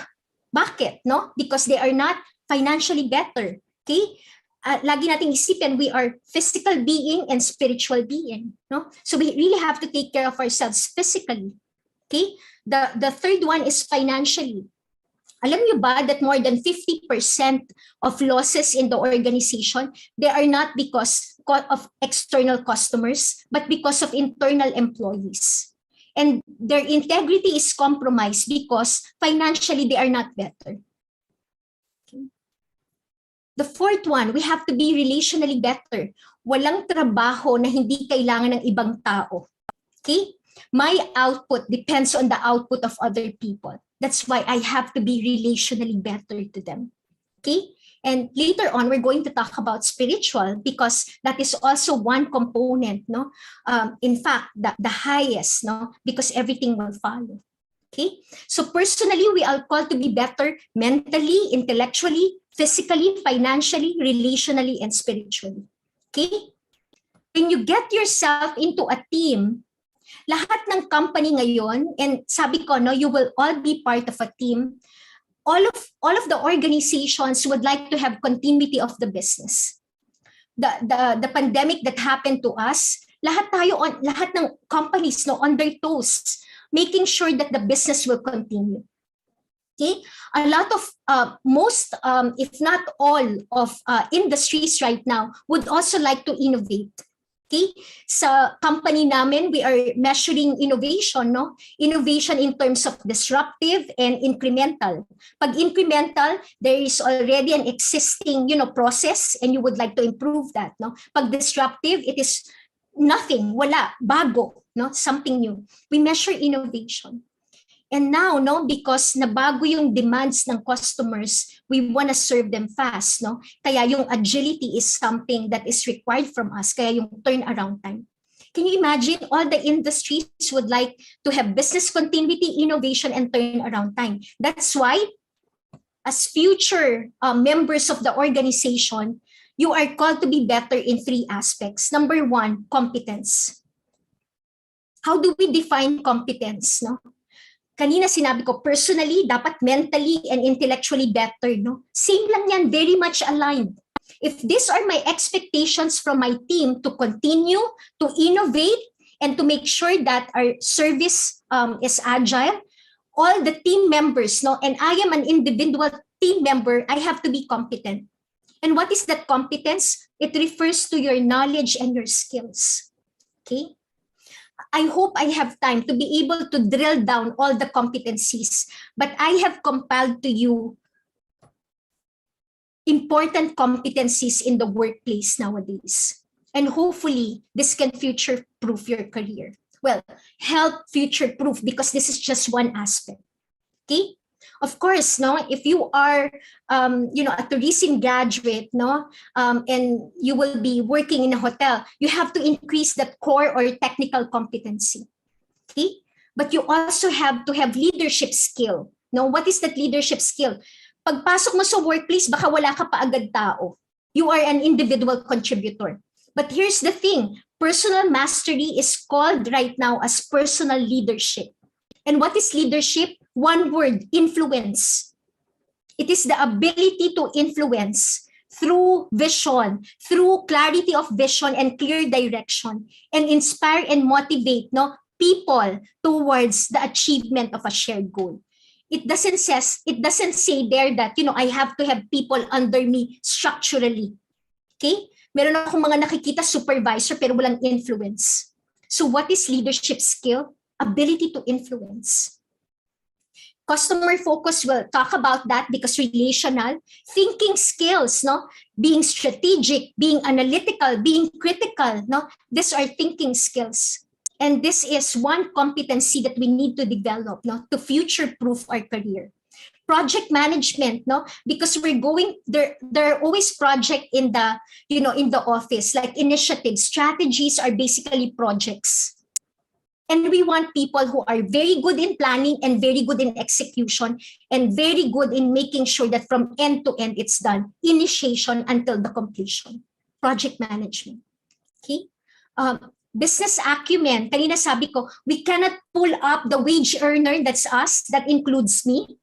Bakit, no? Because they are not financially better. Okay? Lagi nating isipin, we are physical being and spiritual being. No? So we really have to take care of ourselves physically. Okay? The third one is financially. Alam niyo ba that more than 50% of losses in the organization, they are not because of external customers, but because of internal employees. And their integrity is compromised because financially they are not better. The fourth one, we have to be relationally better. Walang trabaho na hindi kailangan ng ibang tao. Okay? My output depends on the output of other people. That's why I have to be relationally better to them. Okay? And later on, we're going to talk about spiritual because that is also one component, no? In fact, the highest, no? Because everything will follow. Okay? So personally, we are called to be better mentally, intellectually, physically, financially, relationally, and spiritually. Okay? When you get yourself into a team, Lahat ng company ngayon, and sabi ko, no, you will all be part of a team. All of the organizations would like to have continuity of the business. The pandemic that happened to us, lahat ng companies no on their toes, making sure that the business will continue. Okay, a lot of most, if not all of industries right now would also like to innovate. Okay, sa company namin, we are measuring innovation, no? Innovation in terms of disruptive and incremental. Pag incremental, there is already an existing, process, and you would like to improve that, no? Pag disruptive, it is nothing, wala, bago, no? Something new. We measure innovation. And now, no, because nabago yung demands ng customers, we want to serve them fast, no? Kaya yung agility is something that is required from us, kaya yung turnaround time. Can you imagine all the industries would like to have business continuity, innovation, and turnaround time? That's why, as future members of the organization, you are called to be better in 3 aspects. Number 1, competence. How do we define competence, no? Kanina sinabi ko, personally, dapat mentally and intellectually better, no? Same lang yan, very much aligned. If these are my expectations from my team to continue, to innovate, and to make sure that our service is agile, all the team members, no, and I am an individual team member, I have to be competent. And what is that competence? It refers to your knowledge and your skills. Okay? I hope I have time to be able to drill down all the competencies, but I have compiled to you important competencies in the workplace nowadays. And hopefully, this can future-proof your career. Well, help future-proof, because this is just one aspect. Okay? Of course, no, if you are, a tourism graduate, no, and you will be working in a hotel, you have to increase that core or technical competency. Okay? But you also have to have leadership skill. No, what is that leadership skill? Pagpasok mo sa workplace, baka wala ka pa agad tao. You are an individual contributor. But here's the thing, personal mastery is called right now as personal leadership. And what is leadership? One word, influence. It is the ability to influence through vision, through clarity of vision and clear direction, and inspire and motivate, no, people towards the achievement of a shared goal. It doesn't say there that, I have to have people under me structurally. Okay? Meron akong mga nakikita supervisor pero walang influence. So what is leadership skill? Ability to influence. Customer focus will talk about that because relational. Thinking skills, no? Being strategic, being analytical, being critical, no? These are thinking skills. And this is one competency that we need to develop, no? To future-proof our career. Project management, no? Because we're going, there are always projects in the, in the office, like initiatives, strategies are basically projects. And we want people who are very good in planning and very good in execution and very good in making sure that from end to end it's done, initiation until the completion. Project management. Okay? Business acumen. Kanina sabi ko, we cannot pull up the wage earner, that's us, that includes me,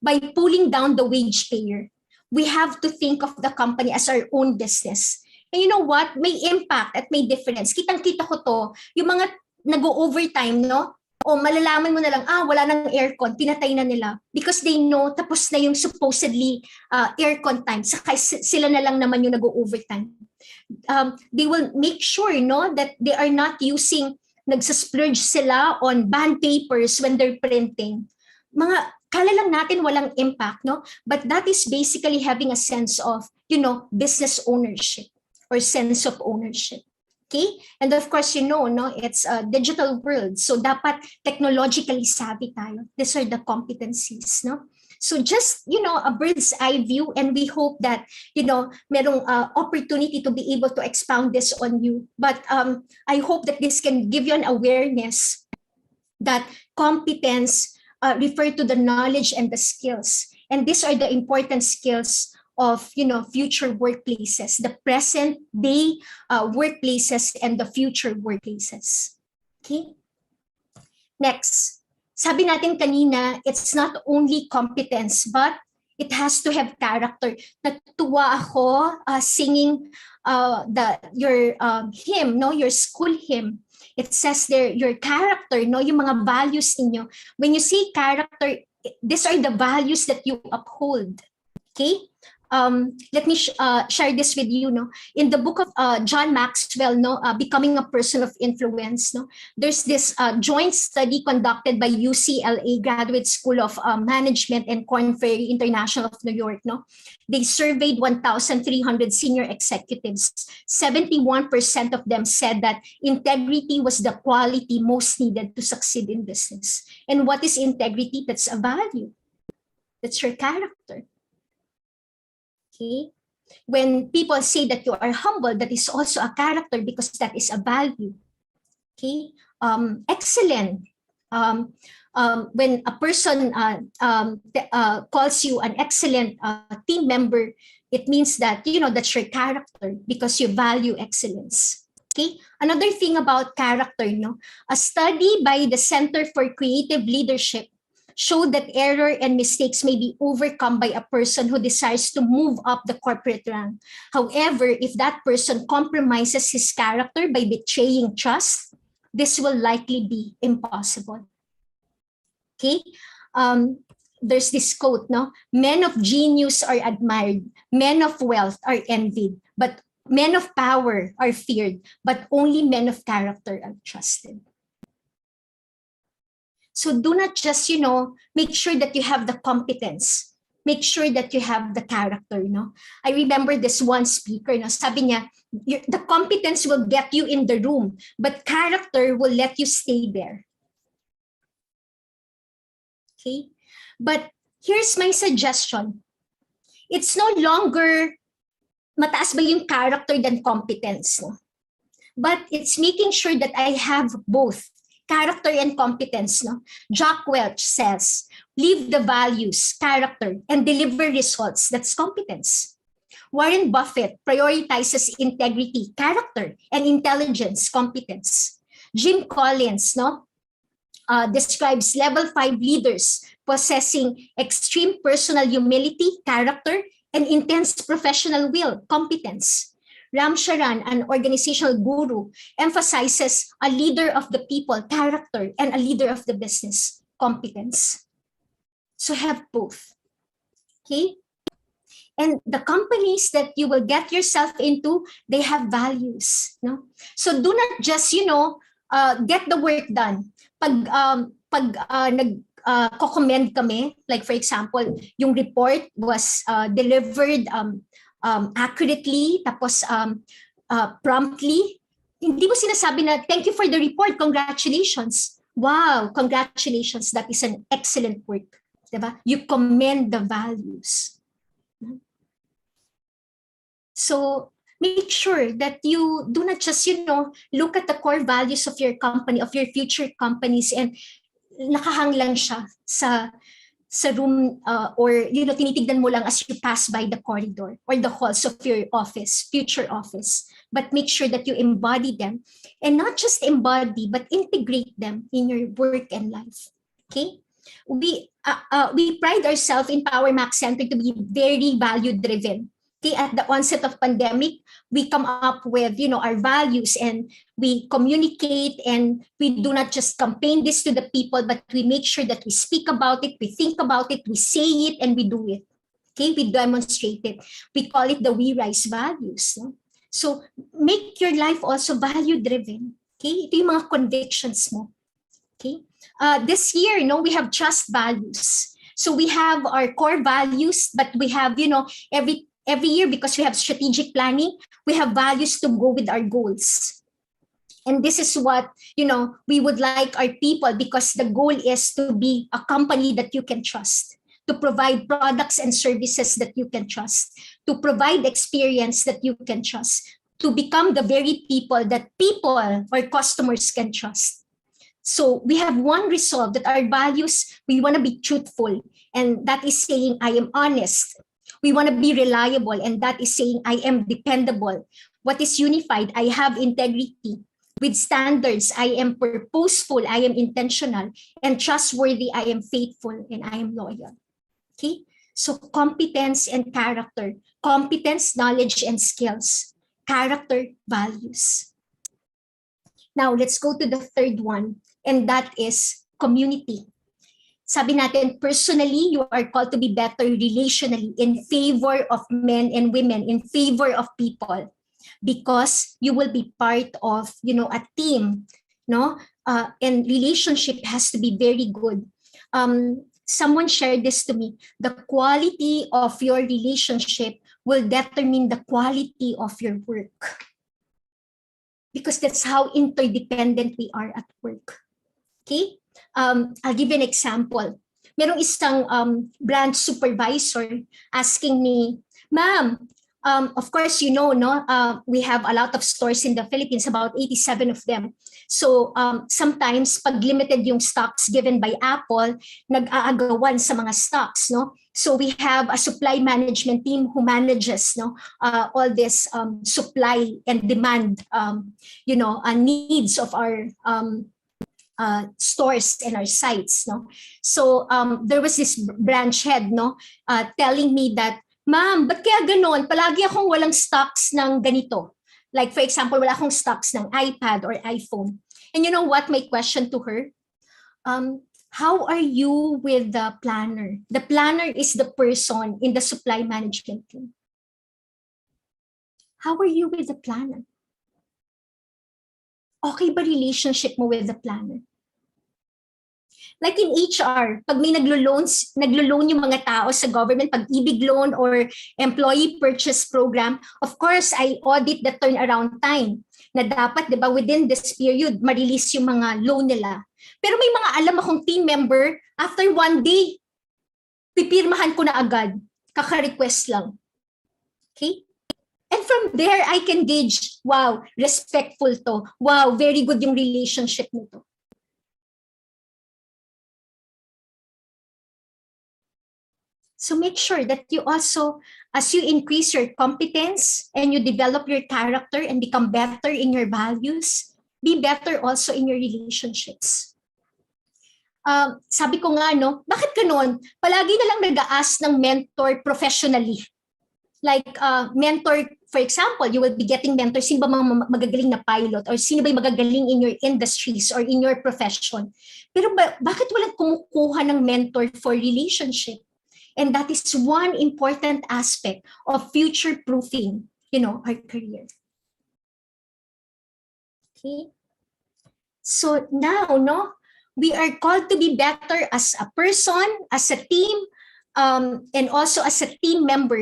by pulling down the wage payer. We have to think of the company as our own business. And you know what? May impact at may difference. Kitang-kita ko to, yung mga nag-overtime, no? O malalaman mo na lang, wala nang aircon, pinatay na nila. Because they know, tapos na yung supposedly aircon time, saka sila na lang naman yung nag-overtime. They will make sure, no, that they are not using, nagsasplurge sila on bond papers when they're printing. Kala lang natin walang impact, no? But that is basically having a sense of, business ownership or sense of ownership. Okay? And of course, no, it's a digital world. So dapat technologically savvy tayo. These are the competencies, no? So just, a bird's eye view, and we hope that, merong opportunity to be able to expound this on you. But I hope that this can give you an awareness that competence refer to the knowledge and the skills. And these are the important skills of, future workplaces, the present day workplaces and the future workplaces. Okay? Next, sabi natin kanina, it's not only competence, but it has to have character. Natutuwa ako singing your hymn, no, your school hymn. It says there, your character, no, yung mga values ninyo. When you say character, these are the values that you uphold. Okay? Let me share this with you. No, in the book of John Maxwell, no, Becoming a Person of Influence. No, there's this joint study conducted by UCLA Graduate School of Management and Korn Ferry International of New York. No, they surveyed 1,300 senior executives. 71% of them said that integrity was the quality most needed to succeed in business. And what is integrity? That's a value. That's your character. Okay. When people say that you are humble, that is also a character because that is a value. Okay. Excellent. When a person calls you an excellent team member, it means that, you know, that's your character because you value excellence. Okay. Another thing about character, no, a study by the Center for Creative Leadership showed that error and mistakes may be overcome by a person who desires to move up the corporate rank. However, if that person compromises his character by betraying trust, this will likely be impossible. Okay? There's this quote, no? Men of genius are admired, men of wealth are envied, but men of power are feared, but only men of character are trusted. So do not just, you know, make sure that you have the competence. Make sure that you have the character, no? I remember this one speaker, no? Sabi niya, the competence will get you in the room, but character will let you stay there. Okay? But here's my suggestion. It's no longer mataas ba yung character than competence, no? But it's making sure that I have both. Character and competence. No? Jack Welch says, live the values, character, and deliver results. That's competence. Warren Buffett prioritizes integrity, character, and intelligence, competence. Jim Collins, no, describes level 5 leaders possessing extreme personal humility, character, and intense professional will, competence. Ram Charan, an organizational guru, emphasizes a leader of the people, character, and a leader of the business, competence. So have both. Okay? And the companies that you will get yourself into, they have values. No? So do not just, you know, get the work done. Nag-commend kami, like for example, yung report was delivered accurately, tapos promptly, hindi mo sinasabi na, thank you for the report, congratulations. Wow, congratulations, that is an excellent work. Diba? You commend the values. So make sure that you do not just, you know, look at the core values of your company, of your future companies, and nakahang lang siya sa room or, you know, tinitignan mo lang as you pass by the corridor or the halls of your office, future office. But make sure that you embody them, and not just embody, but integrate them in your work and life. Okay? We pride ourselves in Power Max Center to be very value-driven. Okay, at the onset of pandemic, we come up with, you know, our values, and we communicate, and we do not just campaign this to the people, but we make sure that we speak about it, we think about it, we say it, and we do it. Okay, we demonstrate it. We call it the We Rise values. No? So make your life also value-driven. Okay, ito yung mga convictions mo. Okay, this year, you know, we have trust values. So we have our core values, but we have, you know, every year, because we have strategic planning, we have values to go with our goals. And this is what, you know, we would like our people, because the goal is to be a company that you can trust, to provide products and services that you can trust, to provide experience that you can trust, to become the very people that people or customers can trust. So we have one resolve, that our values, we want to be truthful, and that is saying I am honest. We want to be reliable, and that is saying I am dependable. What is unified? I have integrity. With standards, I am purposeful, I am intentional, and trustworthy, I am faithful, and I am loyal. Okay? So competence and character. Competence, knowledge, and skills. Character, values. Now, let's go to the third one, and that is community. Sabi natin, personally, you are called to be better relationally in favor of men and women, in favor of people. Because you will be part of, a team, no? And relationship has to be very good. Someone shared this to me. The quality of your relationship will determine the quality of your work. Because that's how interdependent we are at work. Okay? I'll give you an example. Merong isang branch supervisor asking me, "Ma'am, of course, no, we have a lot of stores in the Philippines, about 87 of them. So sometimes pag limited yung stocks given by Apple, nag-aagawan sa mga stocks, no? So we have a supply management team who manages, all this supply and demand, needs of our stores and our sites, no? So there was this branch head, telling me that, "Ma'am, ba't kaya ganon? Palagi akong walang stocks ng ganito." Like for example, wala akong stocks ng iPad or iPhone. And you know what my question to her? How are you with the planner? The planner is the person in the supply management team. How are you with the planner? Okay ba relationship mo with the planner? Like in HR, pag may naglo-loan yung mga tao sa government, pag-ibig loan or employee purchase program, of course, I audit the turnaround time na dapat, di ba, within this period, ma-release yung mga loan nila. Pero may mga alam akong team member, after 1 day, pipirmahan ko na agad, kaka-request lang. Okay? And from there, I can gauge, wow, respectful to. Wow, very good yung relationship nito. So make sure that you also, as you increase your competence and you develop your character and become better in your values, be better also in your relationships. Sabi ko nga, bakit ganon? Palagi na lang nag-a-ask ng mentor professionally. Like mentor, for example, you will be getting mentors. Sino ba mga magagaling na pilot or sino ba yung magagaling in your industries or in your profession? Pero bakit walang kumukuha ng mentor for relationship? And that is one important aspect of future-proofing, our career. Okay. So now, we are called to be better as a person, as a team, and also as a team member,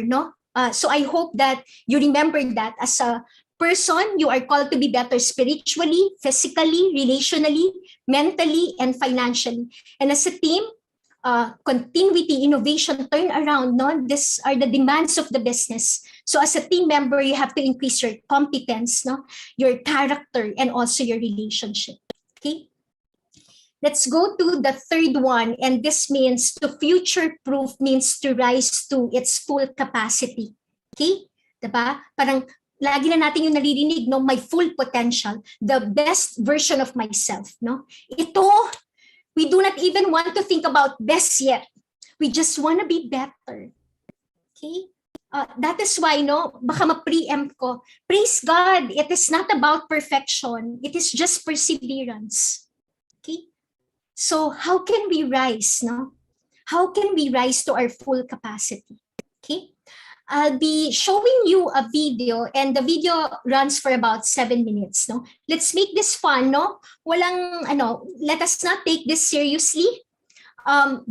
so I hope that you remember that as a person, you are called to be better spiritually, physically, relationally, mentally, and financially. And as a team, continuity, innovation, turnaround, these are the demands of the business. So as a team member, you have to increase your competence, your character, and also your relationship. Okay. Let's go to the third one, and this means to future-proof means to rise to its full capacity. Okay? Diba? Parang lagi na natin yung naririnig, my full potential, the best version of myself. Ito, we do not even want to think about best yet. We just want to be better. Okay? That is why, baka ma-preempt ko, praise God, it is not about perfection. It is just perseverance. Okay? So how can we rise, How can we rise to our full capacity? Okay? I'll be showing you a video, and the video runs for about 7 minutes, Let's make this fun, Walang, let us not take this seriously,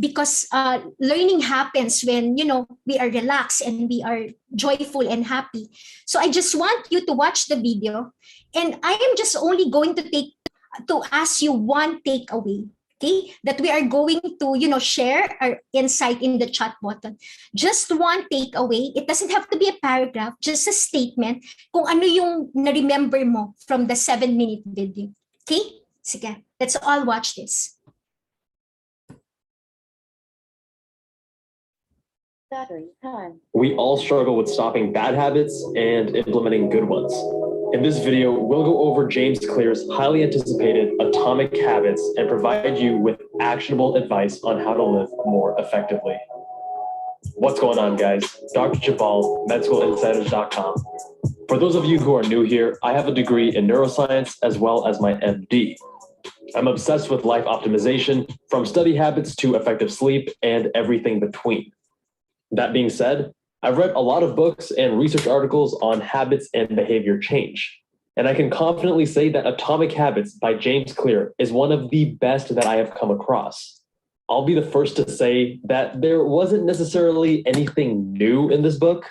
because learning happens when, we are relaxed and we are joyful and happy. So I just want you to watch the video, and I am just only going to ask you one takeaway. Okay, that we are going to, share our insight in the chat button. Just one takeaway. It doesn't have to be a paragraph, just a statement kung ano yung na-remember mo from the 7-minute video. Okay? Sige, let's all watch this. We all struggle with stopping bad habits and implementing good ones. In this video, we'll go over James Clear's highly anticipated Atomic Habits and provide you with actionable advice on how to live more effectively. What's going on, guys? Dr. Jabal, MedSchoolInsiders.com. For those of you who are new here, I have a degree in neuroscience as well as my MD. I'm obsessed with life optimization, from study habits to effective sleep and everything between. That being said, I've read a lot of books and research articles on habits and behavior change, and I can confidently say that Atomic Habits by James Clear is one of the best that I have come across. I'll be the first to say that there wasn't necessarily anything new in this book,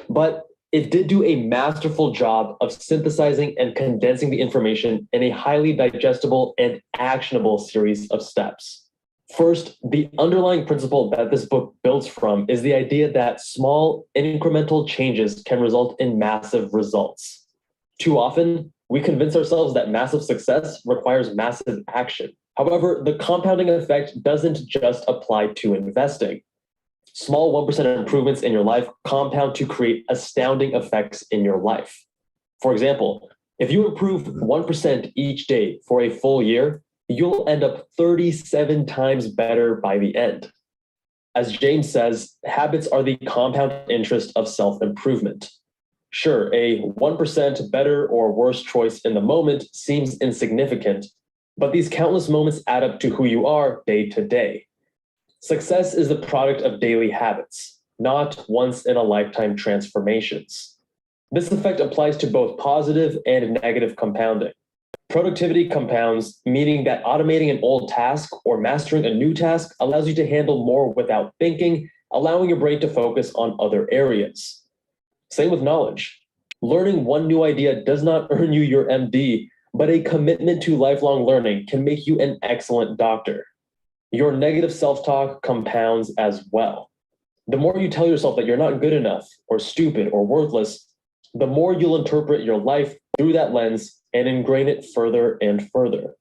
but it did do a masterful job of synthesizing and condensing the information in a highly digestible and actionable series of steps. First, the underlying principle that this book builds from is the idea that small incremental changes can result in massive results. Too often, we convince ourselves that massive success requires massive action. However, the compounding effect doesn't just apply to investing. Small 1% improvements in your life compound to create astounding effects in your life. For example, if you improve 1% each day for a full year, you'll end up 37 times better by the end. As James says, habits are the compound interest of self-improvement. Sure, a 1% better or worse choice in the moment seems insignificant, but these countless moments add up to who you are day to day. Success is the product of daily habits, not once-in-a-lifetime transformations. This effect applies to both positive and negative compounding. Productivity compounds, meaning that automating an old task or mastering a new task allows you to handle more without thinking, allowing your brain to focus on other areas. Same with knowledge. Learning one new idea does not earn you your MD, but a commitment to lifelong learning can make you an excellent doctor. Your negative self-talk compounds as well. The more you tell yourself that you're not good enough or stupid or worthless, the more you'll interpret your life through that lens and ingrain it further and further.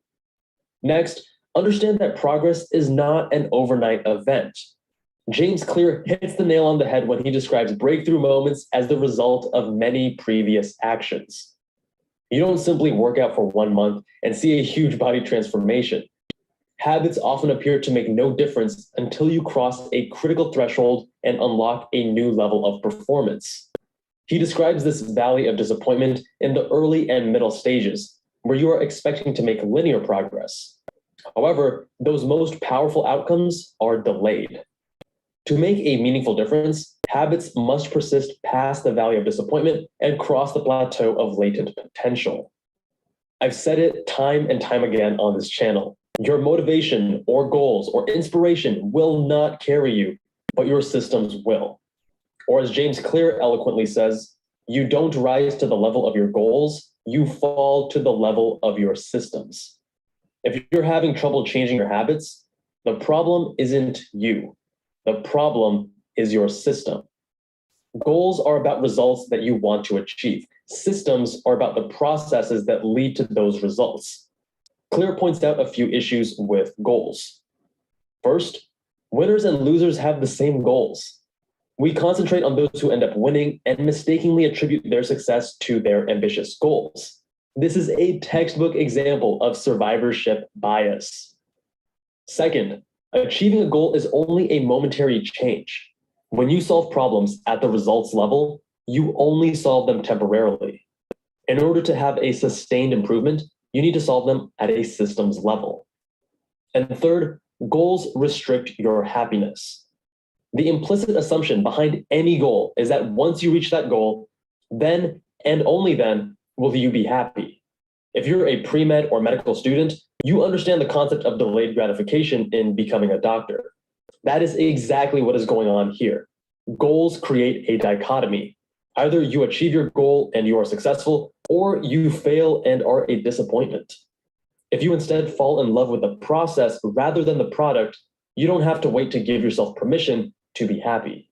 Next, understand that progress is not an overnight event. James Clear hits the nail on the head when he describes breakthrough moments as the result of many previous actions. You don't simply work out for 1 month and see a huge body transformation. Habits often appear to make no difference until you cross a critical threshold and unlock a new level of performance. He describes this valley of disappointment in the early and middle stages, where you are expecting to make linear progress. However, those most powerful outcomes are delayed. To make a meaningful difference, habits must persist past the valley of disappointment and cross the plateau of latent potential. I've said it time and time again on this channel. Your motivation or goals or inspiration will not carry you, but your systems will. Or as James Clear eloquently says, you don't rise to the level of your goals, you fall to the level of your systems. If you're having trouble changing your habits, the problem isn't you. The problem is your system. Goals are about results that you want to achieve. Systems are about the processes that lead to those results. Clear points out a few issues with goals. First, winners and losers have the same goals. We concentrate on those who end up winning and mistakenly attribute their success to their ambitious goals. This is a textbook example of survivorship bias. Second, achieving a goal is only a momentary change. When you solve problems at the results level, you only solve them temporarily. In order to have a sustained improvement, you need to solve them at a systems level. And third, goals restrict your happiness. The implicit assumption behind any goal is that once you reach that goal, then and only then will you be happy. If you're a pre-med or medical student, you understand the concept of delayed gratification in becoming a doctor. That is exactly what is going on here. Goals create a dichotomy. Either you achieve your goal and you are successful, or you fail and are a disappointment. If you instead fall in love with the process rather than the product, you don't have to wait to give yourself permission to be happy.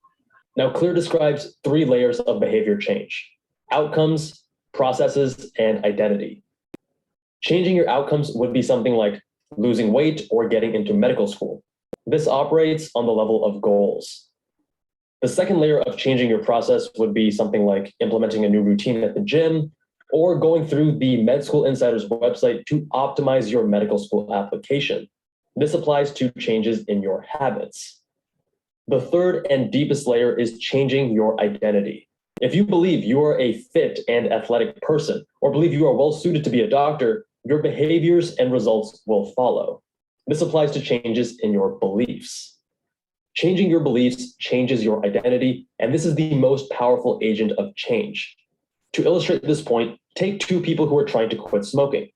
Now, Clear describes 3 layers of behavior change: outcomes, processes, and identity. Changing your outcomes would be something like losing weight or getting into medical school. This operates on the level of goals. The second layer of changing your process would be something like implementing a new routine at the gym or going through the Med School Insider's website to optimize your medical school application. This applies to changes in your habits. The third and deepest layer is changing your identity. If you believe you are a fit and athletic person, or believe you are well suited to be a doctor, your behaviors and results will follow. This applies to changes in your beliefs. Changing your beliefs changes your identity, and this is the most powerful agent of change. To illustrate this point, take two people who are trying to quit smoking.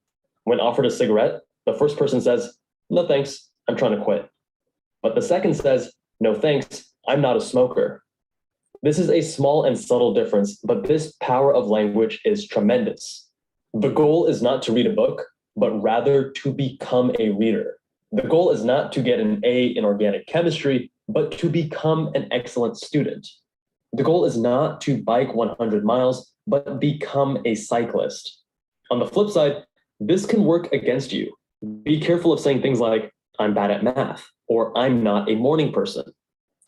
When offered a cigarette, the first person says, "No thanks, I'm trying to quit." But the second says, "No thanks, I'm not a smoker." This is a small and subtle difference, but this power of language is tremendous. The goal is not to read a book, but rather to become a reader. The goal is not to get an A in organic chemistry, but to become an excellent student. The goal is not to bike 100 miles, but become a cyclist. On the flip side, this can work against you. Be careful of saying things like, "I'm bad at math," or "I'm not a morning person."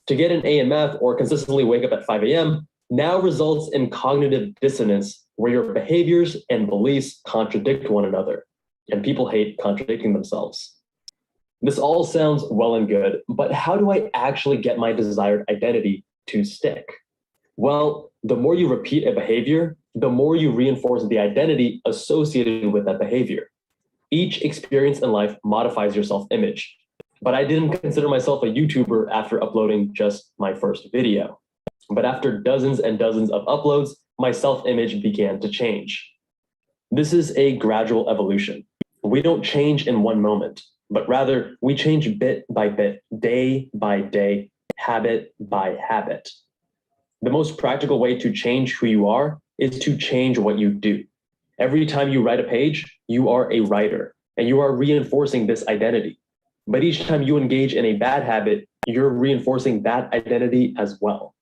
To get an A in math or consistently wake up at 5 a.m. now results in cognitive dissonance where your behaviors and beliefs contradict one another, and people hate contradicting themselves. This all sounds well and good, but how do I actually get my desired identity to stick? Well, the more you repeat a behavior, the more you reinforce the identity associated with that behavior. Each experience in life modifies your self-image, but I didn't consider myself a YouTuber after uploading just my first video. But after dozens and dozens of uploads, my self-image began to change. This is a gradual evolution. We don't change in one moment, but rather we change bit by bit, day by day, habit by habit. The most practical way to change who you are is to change what you do. Every time you write a page, you are a writer, and you are reinforcing this identity. But each time you engage in a bad habit, you're reinforcing that identity as well.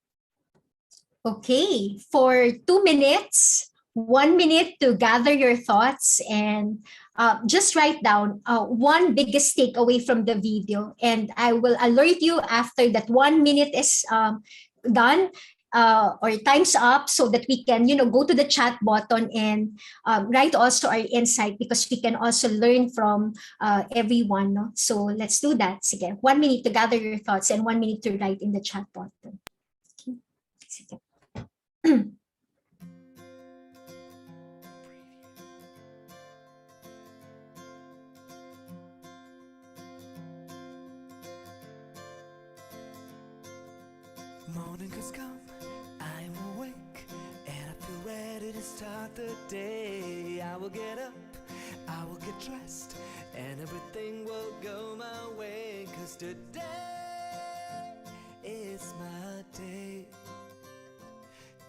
Okay, for 2 minutes, 1 minute to gather your thoughts and just write down one biggest takeaway from the video. And I will alert you after that 1 minute is done or time's up so that we can, go to the chat button and write also our insight because we can also learn from everyone. No? So let's do that. Sige, 1 minute to gather your thoughts and 1 minute to write in the chat button. Okay. Sige. Morning has come, I'm awake, and I feel ready to start the day. I will get up, I will get dressed, and everything will go my way. 'Cause today is my day.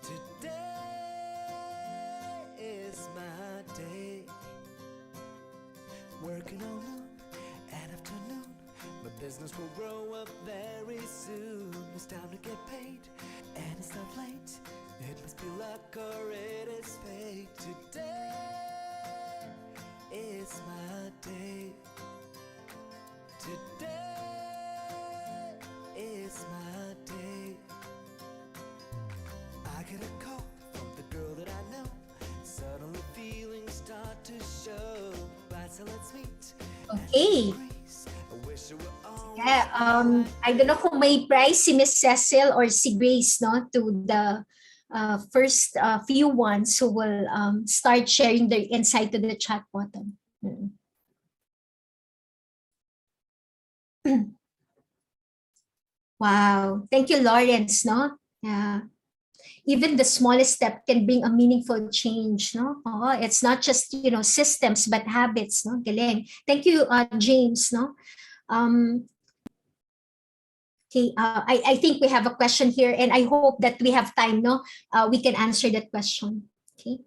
Today is my day. Working all noon and afternoon, my business will grow up very soon. It's time to get paid, and it's not late. It must be luck or it is fate. Today is my day. Today is my day. I get a call from the girl that I know. Suddenly feelings start to show. Right, so let's meet. Okay. Yeah, I don't know kung may prize si Miss Cecil or si Grace, no, to the first few ones who will start sharing their insight to the chat button. Wow, thank you, Lawrence, no? Yeah. Even the smallest step can bring a meaningful change, no? Oh, it's not just, systems, but habits, no? Galing. Thank you, James, no? Okay, I think we have a question here, and I hope that we have time, no? We can answer that question. Okay.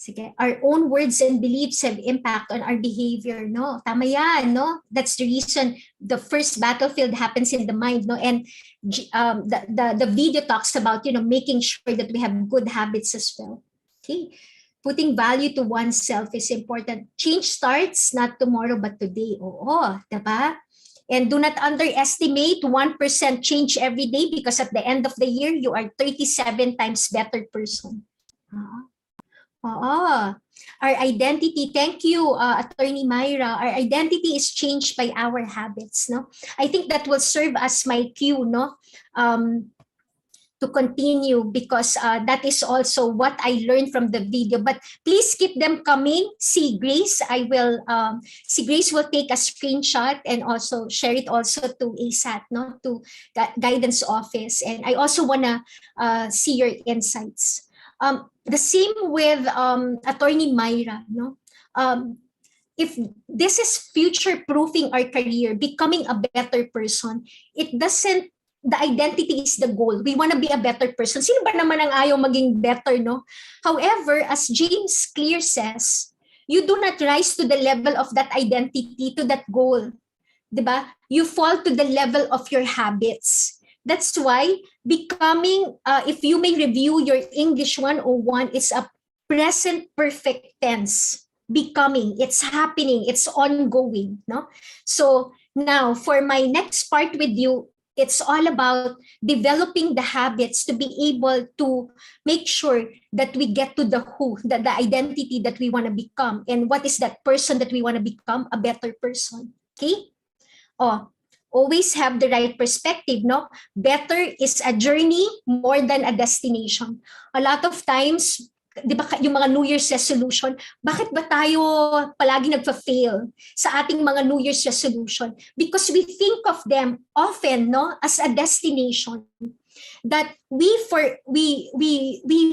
Sige. Our own words and beliefs have impact on our behavior, no? Tama yan, no? That's the reason the first battlefield happens in the mind, no? And the video talks about, making sure that we have good habits as well. Okay. Putting value to oneself is important. Change starts not tomorrow, but today. Oo, diba? And do not underestimate 1% change every day because at the end of the year, you are 37 times better person. Our identity, thank you, Attorney Myra. Our identity is changed by our habits, no? I think that will serve as my cue, no? To continue, because that is also what I learned from the video. But please keep them coming. See Grace, Grace will take a screenshot and also share it also to ASAT, no, to guidance office. And I also wanna see your insights. The same with Attorney Myra, no. If this is future proofing our career, becoming a better person, it doesn't, the identity is the goal. We want to be a better person. Sino ba naman ang ayaw maging better, no? However, as James Clear says, you do not rise to the level of that identity, to that goal. Diba? You fall to the level of your habits. That's why becoming, if you may review your English 101, it's a present perfect tense. Becoming, it's happening, it's ongoing, no? So now for my next part with you, it's all about developing the habits to be able to make sure that we get to the who, the identity that we want to become, and what is that person that we want to become, a better person. Okay? Always have the right perspective, no? Better is a journey more than a destination. A lot of times, di ba, yung mga New Year's resolution, bakit ba tayo palagi nagfa-fail sa ating mga New Year's resolution? Because we think of them often, no, as a destination. That we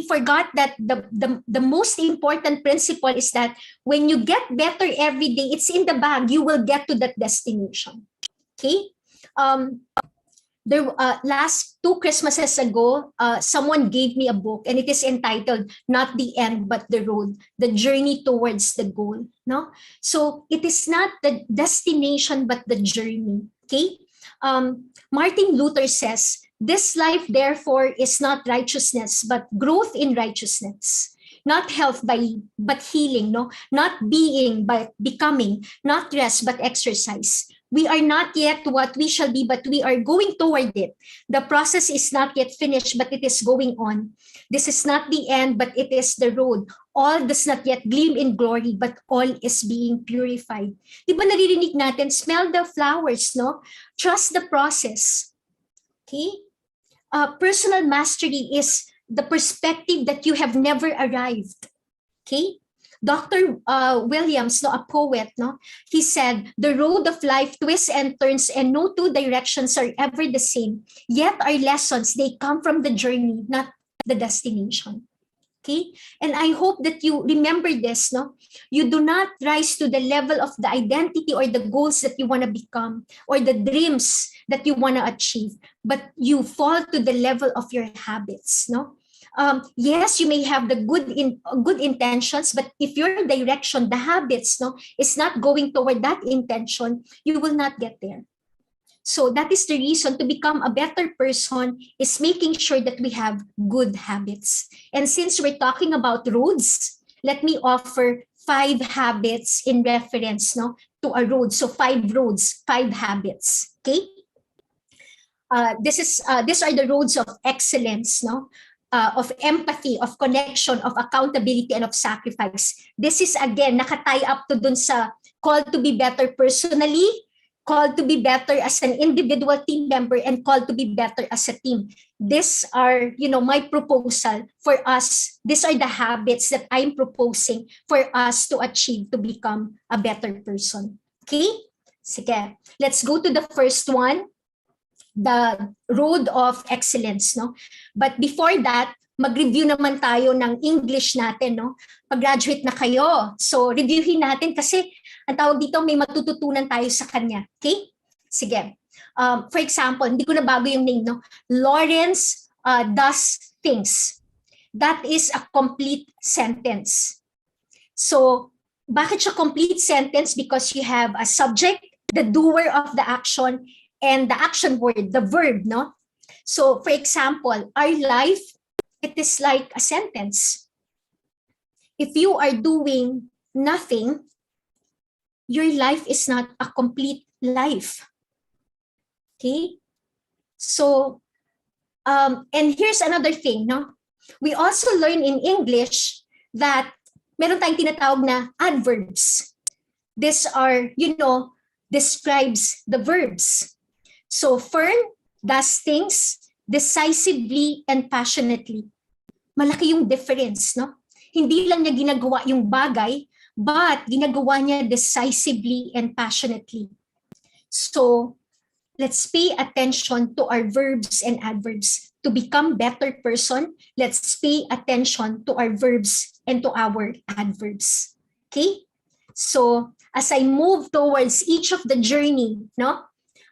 forgot that the most important principle is that when you get better every day, it's in the bag, you will get to that destination. Okay? Last 2 Christmases ago, someone gave me a book, and it is entitled Not the End but the Road, the Journey Towards the Goal. No? So it is not the destination but the journey. Okay? Martin Luther says, this life therefore is not righteousness but growth in righteousness. Not health but healing, no? Not being but becoming, not rest but exercise. We are not yet what we shall be, but we are going toward it. The process is not yet finished, but it is going on. This is not the end, but it is the road. All does not yet gleam in glory, but all is being purified. Di ba naririnig natin, smell the flowers, no? Trust the process. Okay? Personal mastery is the perspective that you have never arrived. Okay? Dr. Williams, no, a poet, no, he said, the road of life twists and turns and no two directions are ever the same. Yet our lessons, they come from the journey, not the destination. Okay? And I hope that you remember this, no? You do not rise to the level of the identity or the goals that you want to become or the dreams that you want to achieve, but you fall to the level of your habits, no? Yes, you may have the good intentions, but if your direction, the habits, no, is not going toward that intention, you will not get there. So that is the reason to become a better person is making sure that we have good habits. And since we're talking about roads, let me offer 5 habits in reference, no, to a road. So 5 roads, 5 habits. Okay. These are the roads of excellence, no? Of empathy, of connection, of accountability, and of sacrifice. This is again, nakatie up to dun sa call to be better personally, call to be better as an individual team member, and call to be better as a team. These are, my proposal for us. These are the habits that I'm proposing for us to achieve to become a better person. Okay? Sige. Let's go to the first one. The road of excellence, no? But before that, mag-review naman tayo ng English natin, no? Pag-graduate na kayo. So, reviewin natin kasi ang tawag dito, may matututunan tayo sa kanya. Okay? Sige. For example, hindi ko na bago yung name, no? Lawrence does things. That is a complete sentence. So, bakit siya complete sentence? Because you have a subject, the doer of the action, and the action word, the verb, no? So, for example, our life, it is like a sentence. If you are doing nothing, your life is not a complete life. Okay? So, and here's another thing, no? We also learn in English that meron tayong tinatawag na adverbs. These are, describes the verbs. So Fern does things decisively and passionately. Malaki yung difference, no? Hindi lang niya ginagawa yung bagay, but ginagawa niya decisively and passionately. So let's pay attention to our verbs and adverbs. To become better person, let's pay attention to our verbs and to our adverbs. Okay? So as I move towards each of the journey,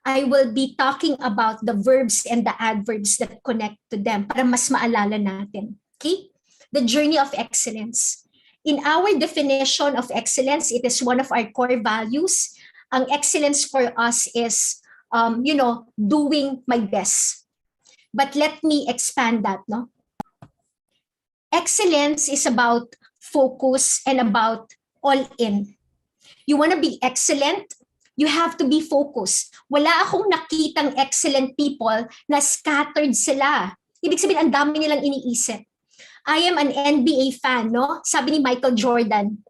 I will be talking about the verbs and the adverbs that connect to them para mas maalala natin. Okay? The journey of excellence. In our definition of excellence, it is one of our core values. Ang excellence for us is, doing my best. But let me expand that, no? Excellence is about focus and about all in. You want to be excellent, you have to be focused. Wala akong nakitang excellent people na scattered sila. Ibig sabihin, ang dami nilang iniisip. I am an NBA fan, no? Sabi ni Michael Jordan,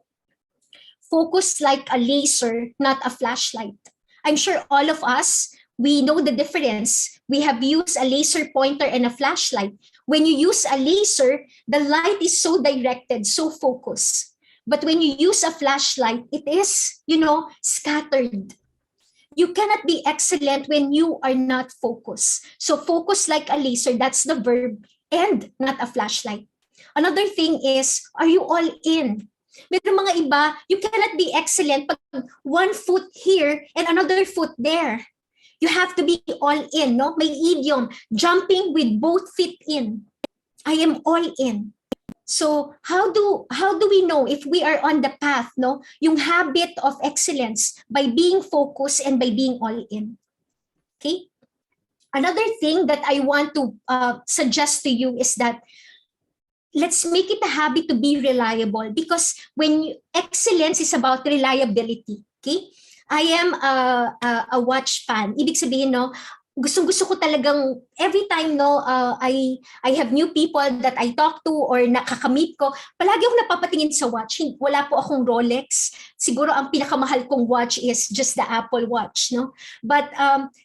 focus like a laser, not a flashlight. I'm sure all of us, we know the difference. We have used a laser pointer and a flashlight. When you use a laser, the light is so directed, so focused. But when you use a flashlight, it is, scattered. You cannot be excellent when you are not focused. So focus like a laser, that's the verb, and not a flashlight. Another thing is, are you all in? Meron mga iba, you cannot be excellent pag one foot here and another foot there. You have to be all in, no? May idiom, jumping with both feet in. I am all in. So how do we know if we are on the path, no? Yung habit of excellence by being focused and by being all in. Okay? Another thing that I want to suggest to you is that let's make it a habit to be reliable, because excellence is about reliability. Okay? I am a watch fan. Ibig sabihin, no, gustong-gusto ko talagang every time, no, I have new people that I talk to or nakakamit ko, palagi akong napapatingin sa watch. Wala po akong Rolex. Siguro ang pinakamahal kong watch is just the Apple Watch, no? But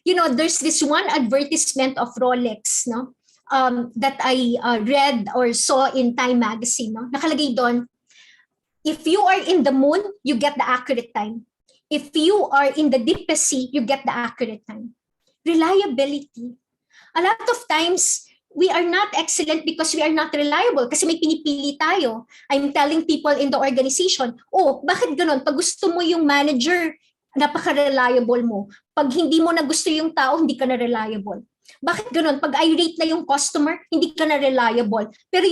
there's this one advertisement of Rolex, no, that I read or saw in Time magazine, no? Nakalagay doon, if you are in the moon, you get the accurate time. If you are in the deepest sea, you get the accurate time. Reliability. A lot of times, we are not excellent because we are not reliable kasi may pinipili tayo. I'm telling people in the organization, bakit ganun? Pag gusto mo yung manager, napaka-reliable mo. Pag hindi mo na gusto yung tao, hindi ka na reliable. Bakit ganun? Pag irate na yung customer, hindi ka na reliable. Pero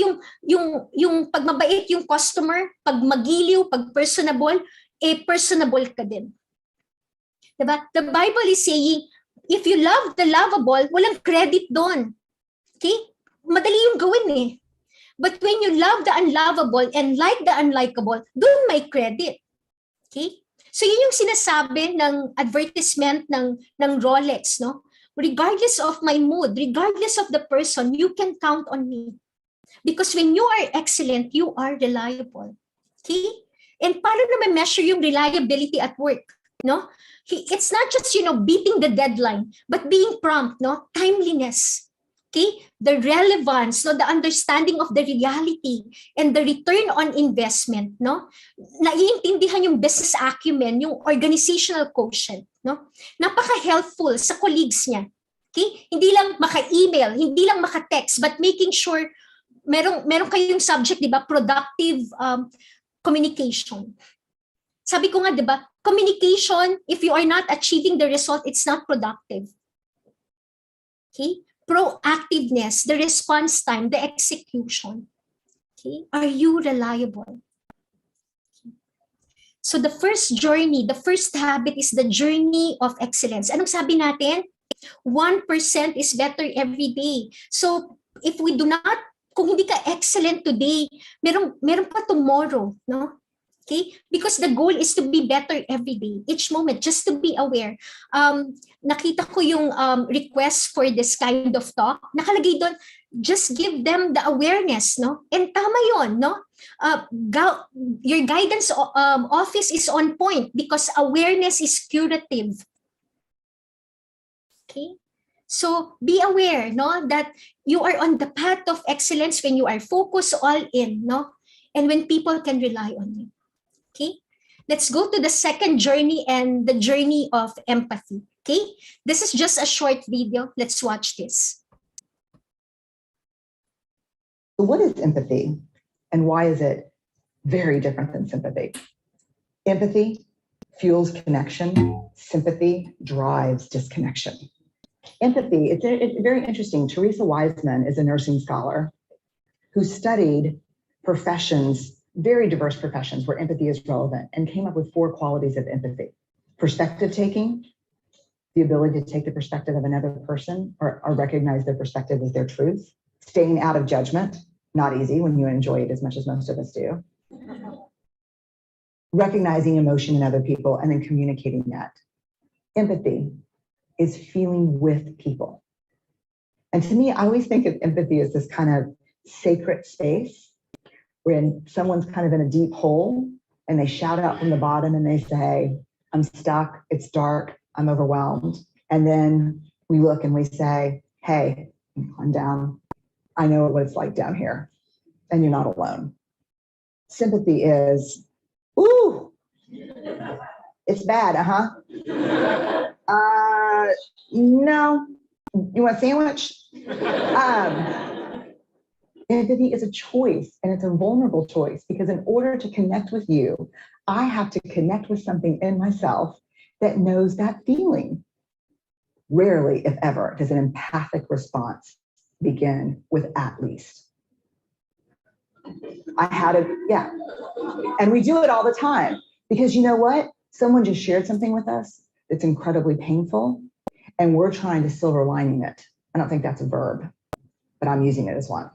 yung pag mabait yung customer, pag magiliw, pag personable, personable ka din. Diba? The Bible is saying, if you love the lovable, walang credit doon. Okay? Madali yung gawin eh. But when you love the unlovable and like the unlikable, doon may credit. Okay? So yun yung sinasabi ng advertisement ng Rolex, no? Regardless of my mood, regardless of the person, you can count on me. Because when you are excellent, you are reliable. Okay? And paano naman measure yung reliability at work? No? It's not just, beating the deadline, but being prompt, no? Timeliness. Okay? The relevance, no? The understanding of the reality and the return on investment, no? Naiintindihan yung business acumen, yung organizational quotient, no? Napaka-helpful sa colleagues niya. Okay? Hindi lang maka-email, hindi lang maka-text, but making sure meron kayong subject, di ba? Productive communication. Sabi ko nga, di ba? Communication, if you are not achieving the result, it's not productive. Okay? Proactiveness, the response time, the execution. Okay? Are you reliable? Okay. So the first journey, the first habit is the journey of excellence. Anong sabi natin? 1% is better every day. So if we do not, kung hindi ka excellent today, meron pa tomorrow, no? Okay? Because the goal is to be better every day, each moment, just to be aware. Nakita ko yung request for this kind of talk. Nakalagay doon, just give them the awareness, no? And tama yun, no? Your guidance office is on point because awareness is curative. Okay, so be aware, no, that you are on the path of excellence when you are focused all in, no, and when people can rely on you. Okay, let's go to the second journey and the journey of empathy. Okay, this is just a short video. Let's watch this. So what is empathy and why is it very different than sympathy? Empathy fuels connection. Sympathy drives disconnection. Empathy, it's very interesting. Teresa Wiseman is a nursing scholar who studied professions, very diverse professions where empathy is relevant, and came up with 4 qualities of empathy. Perspective taking, the ability to take the perspective of another person or recognize their perspective as their truth. Staying out of judgment, not easy when you enjoy it as much as most of us do. Recognizing emotion in other people and then communicating that. Empathy is feeling with people. And to me, I always think of empathy as this kind of sacred space when someone's kind of in a deep hole and they shout out from the bottom and they say, I'm stuck, it's dark, I'm overwhelmed. And then we look and we say, hey, I'm down. I know what it's like down here and you're not alone. Sympathy is, ooh, it's bad, no, you want a sandwich? Empathy is a choice, and it's a vulnerable choice, because in order to connect with you, I have to connect with something in myself that knows that feeling. Rarely, if ever, does an empathic response begin with at least. I had it, yeah. And we do it all the time, because you know what? Someone just shared something with us that's incredibly painful, and we're trying to silver lining it. I don't think that's a verb, but I'm using it as one.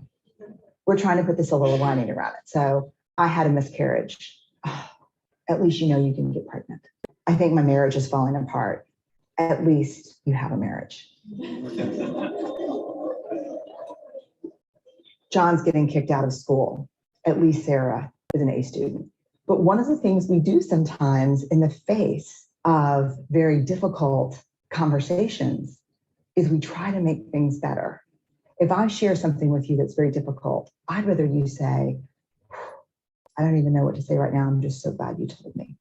We're trying to put the silver lining around it. So I had a miscarriage. Oh, at least you know you can get pregnant. I think my marriage is falling apart. At least you have a marriage. John's getting kicked out of school. At least Sarah is an A student. But one of the things we do sometimes in the face of very difficult conversations is we try to make things better. If I share something with you that's very difficult, I'd rather you say, I don't even know what to say right now. I'm just so glad you told me.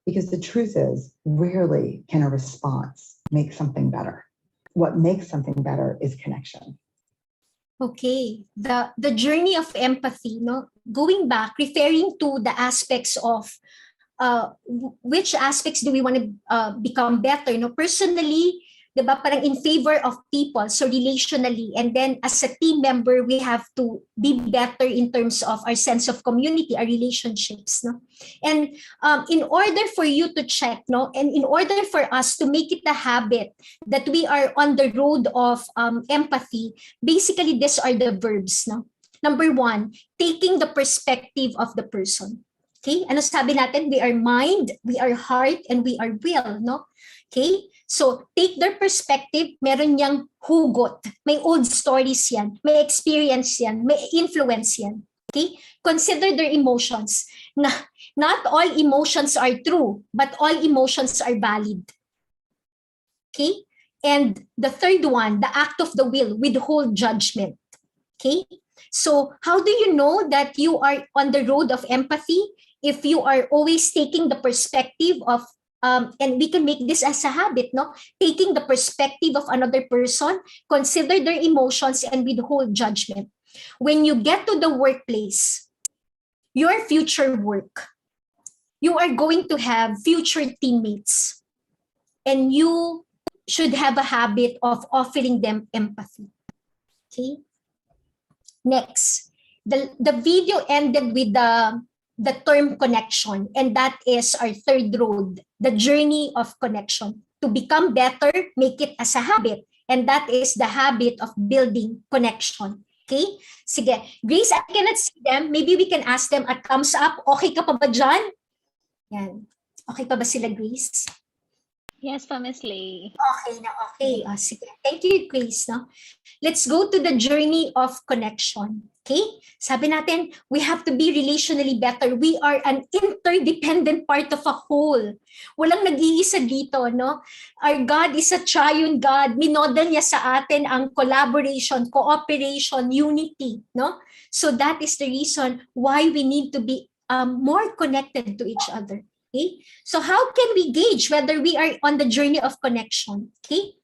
Because the truth is, rarely can a response make something better. What makes something better is connection. Okay, the journey of empathy, no, going back, referring to the aspects of which aspects do we want to become better, no? Personally, diba, parang in favor of people, so relationally, and then as a team member, we have to be better in terms of our sense of community, our relationships, no? And in order for you to check, no, and in order for us to make it a habit that we are on the road of empathy, basically these are the verbs, no? Number 1, taking the perspective of the person. Okay, ano sabi natin? We are mind, we are heart, and we are will, no? Okay, so take their perspective, meron niyang hugot, may old stories yan, may experience yan, may influence yan. Okay, consider their emotions. Not all emotions are true, but all emotions are valid. Okay, and the third one, the act of the will, withhold judgment. Okay, so how do you know that you are on the road of empathy? If you are always taking the perspective of, and we can make this as a habit, no? Taking the perspective of another person, consider their emotions, and withhold judgment. When you get to the workplace, your future work, you are going to have future teammates, and you should have a habit of offering them empathy. Okay. Next, the video ended with the term connection, and that is our third road, the journey of connection. To become better, make it as a habit, and that is the habit of building connection. Okay? Sige. Grace, I cannot see them. Maybe we can ask them a thumbs up. Okay ka pa ba dyan? Yan. Okay pa ba sila, Grace? Yes po, Miss Lay. Okay na, okay. O, sige. Thank you, Grace. No? Let's go to the journey of connection. Okay? Sabi natin, we have to be relationally better. We are an interdependent part of a whole. Walang nag-iisa dito, no? Our God is a triune God. Minodel niya sa atin ang collaboration, cooperation, unity, no? So that is the reason why we need to be more connected to each other. Okay? So how can we gauge whether we are on the journey of connection? Okay?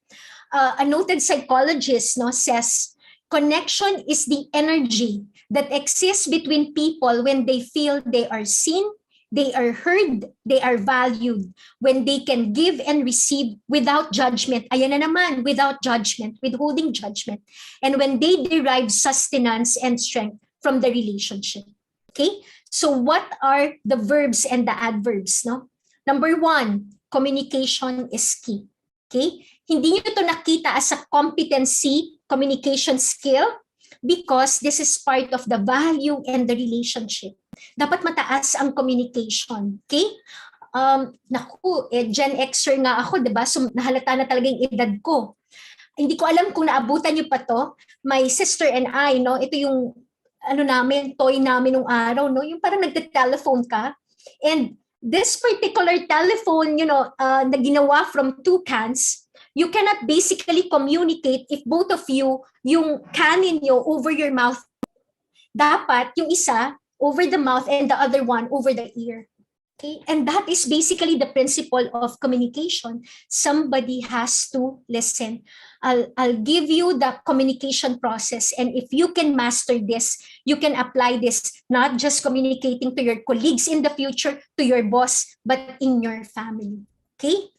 A noted psychologist says, connection is the energy that exists between people when they feel they are seen, they are heard, they are valued, when they can give and receive without judgment. Ayan na naman, without judgment, withholding judgment. And when they derive sustenance and strength from the relationship. Okay? So what are the verbs and the adverbs? No? Number 1, communication is key. Okay? Hindi nyo ito nakita as a competency, communication skill, because this is part of the value and the relationship. Dapat mataas ang communication. Okay? Gen Xer nga ako, diba? So nahalata na talaga yung edad ko. Hindi ko alam kung naabutan nyo pa to. My sister and I, no, ito yung toy namin nung araw, no? Yung parang nagte-telephone ka. And this particular telephone, na ginawa from 2 cans, you cannot basically communicate if both of you, yung can ninyo over your mouth. Dapat yung isa over the mouth and the other one over the ear. Okay? And that is basically the principle of communication. Somebody has to listen. I'll give you the communication process. And if you can master this, you can apply this, not just communicating to your colleagues in the future, to your boss, but in your family. Okay?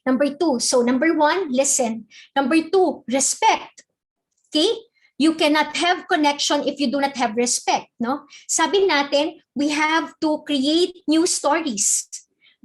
Number 2. So number 1, listen. Number 2, respect. Okay? You cannot have connection if you do not have respect, no? Sabi natin, we have to create new stories.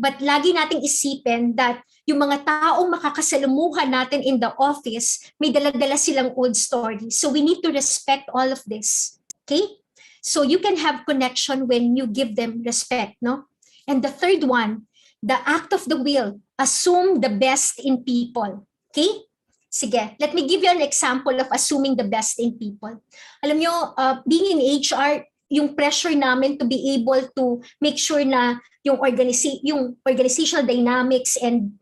But lagi nating isipin that yung mga taong makakasalumuhan natin in the office, may dala-dala silang old stories. So we need to respect all of this. Okay? So you can have connection when you give them respect, no? And the third one, the act of the will. Assume the best in people. Okay? Sige, let me give you an example of assuming the best in people. Alam nyo, being in HR, yung pressure namin to be able to make sure na yung organizational dynamics and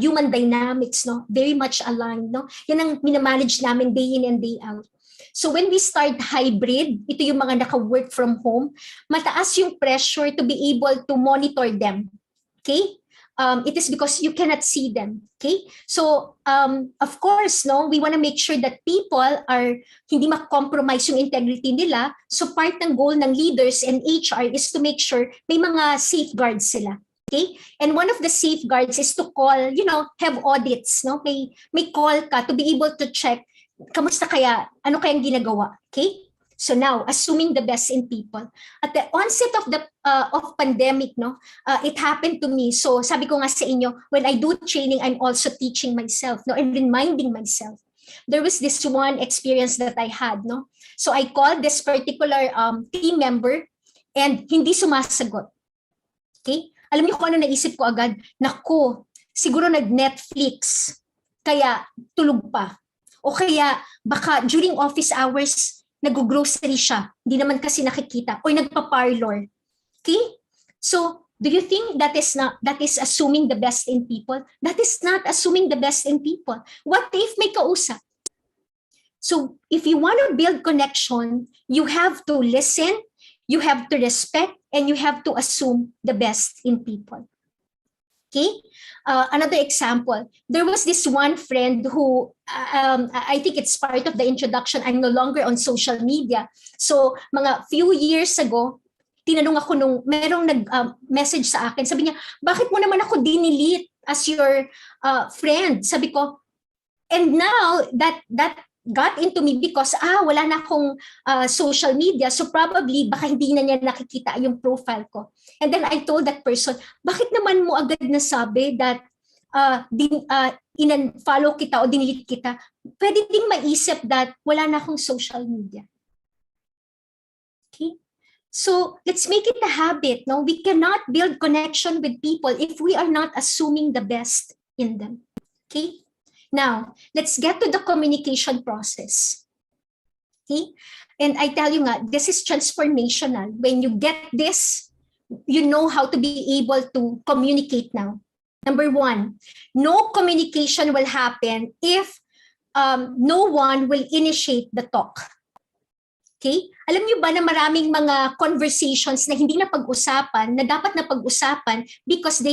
human dynamics, no, very much aligned, no? Yan ang minamanage namin day in and day out. So when we start hybrid, ito yung mga naka-work from home, mataas yung pressure to be able to monitor them. Okay? It is because you cannot see them. Okay? So, of course, no, we want to make sure that people are hindi ma-compromise yung integrity nila. So, part ng goal ng leaders and HR is to make sure may mga safeguards sila. Okay? And one of the safeguards is to call, have audits. No? May call ka to be able to check, kamusta kaya, ano kayang ginagawa. Okay? So now, assuming the best in people. At the onset of the pandemic, no, it happened to me. So sabi ko nga sa inyo, when I do training, I'm also teaching myself, no, and reminding myself. There was this one experience that I had, no. So I called this particular team member and hindi sumasagot. Okay? Alam niyo kung ano naisip ko agad? Naku, siguro nag-Netflix, kaya tulog pa. O kaya baka during office hours, nag-grocery siya, hindi naman kasi nakikita, or nagpa-parlor. Okay? So, do you think that is assuming the best in people? That is not assuming the best in people. What if may kausap? So, if you want to build connection, you have to listen, you have to respect, and you have to assume the best in people. Okay? Another example, there was this one friend who, I think it's part of the introduction, I'm no longer on social media. So, mga few years ago, tinanong ako merong nag-message sa akin. Sabi niya, bakit mo naman ako dinilit as your friend? Sabi ko, and now that got into me because wala na akong social media, so probably baka hindi na niya nakikita yung profile ko. And then I told that person, bakit naman mo agad nasabi that follow kita o dinilit kita? Pwede ding maisip that wala na akong social media. Okay? So let's make it a habit. No, we cannot build connection with people if we are not assuming the best in them. Okay? Now, let's get to the communication process. Okay? And I tell you nga, this is transformational. When you get this, you know how to be able to communicate now. Number one, no communication will happen if no one will initiate the talk. Okay? Alam niyo ba na maraming mga conversations na hindi na pag-usapan, na dapat na pag-usapan because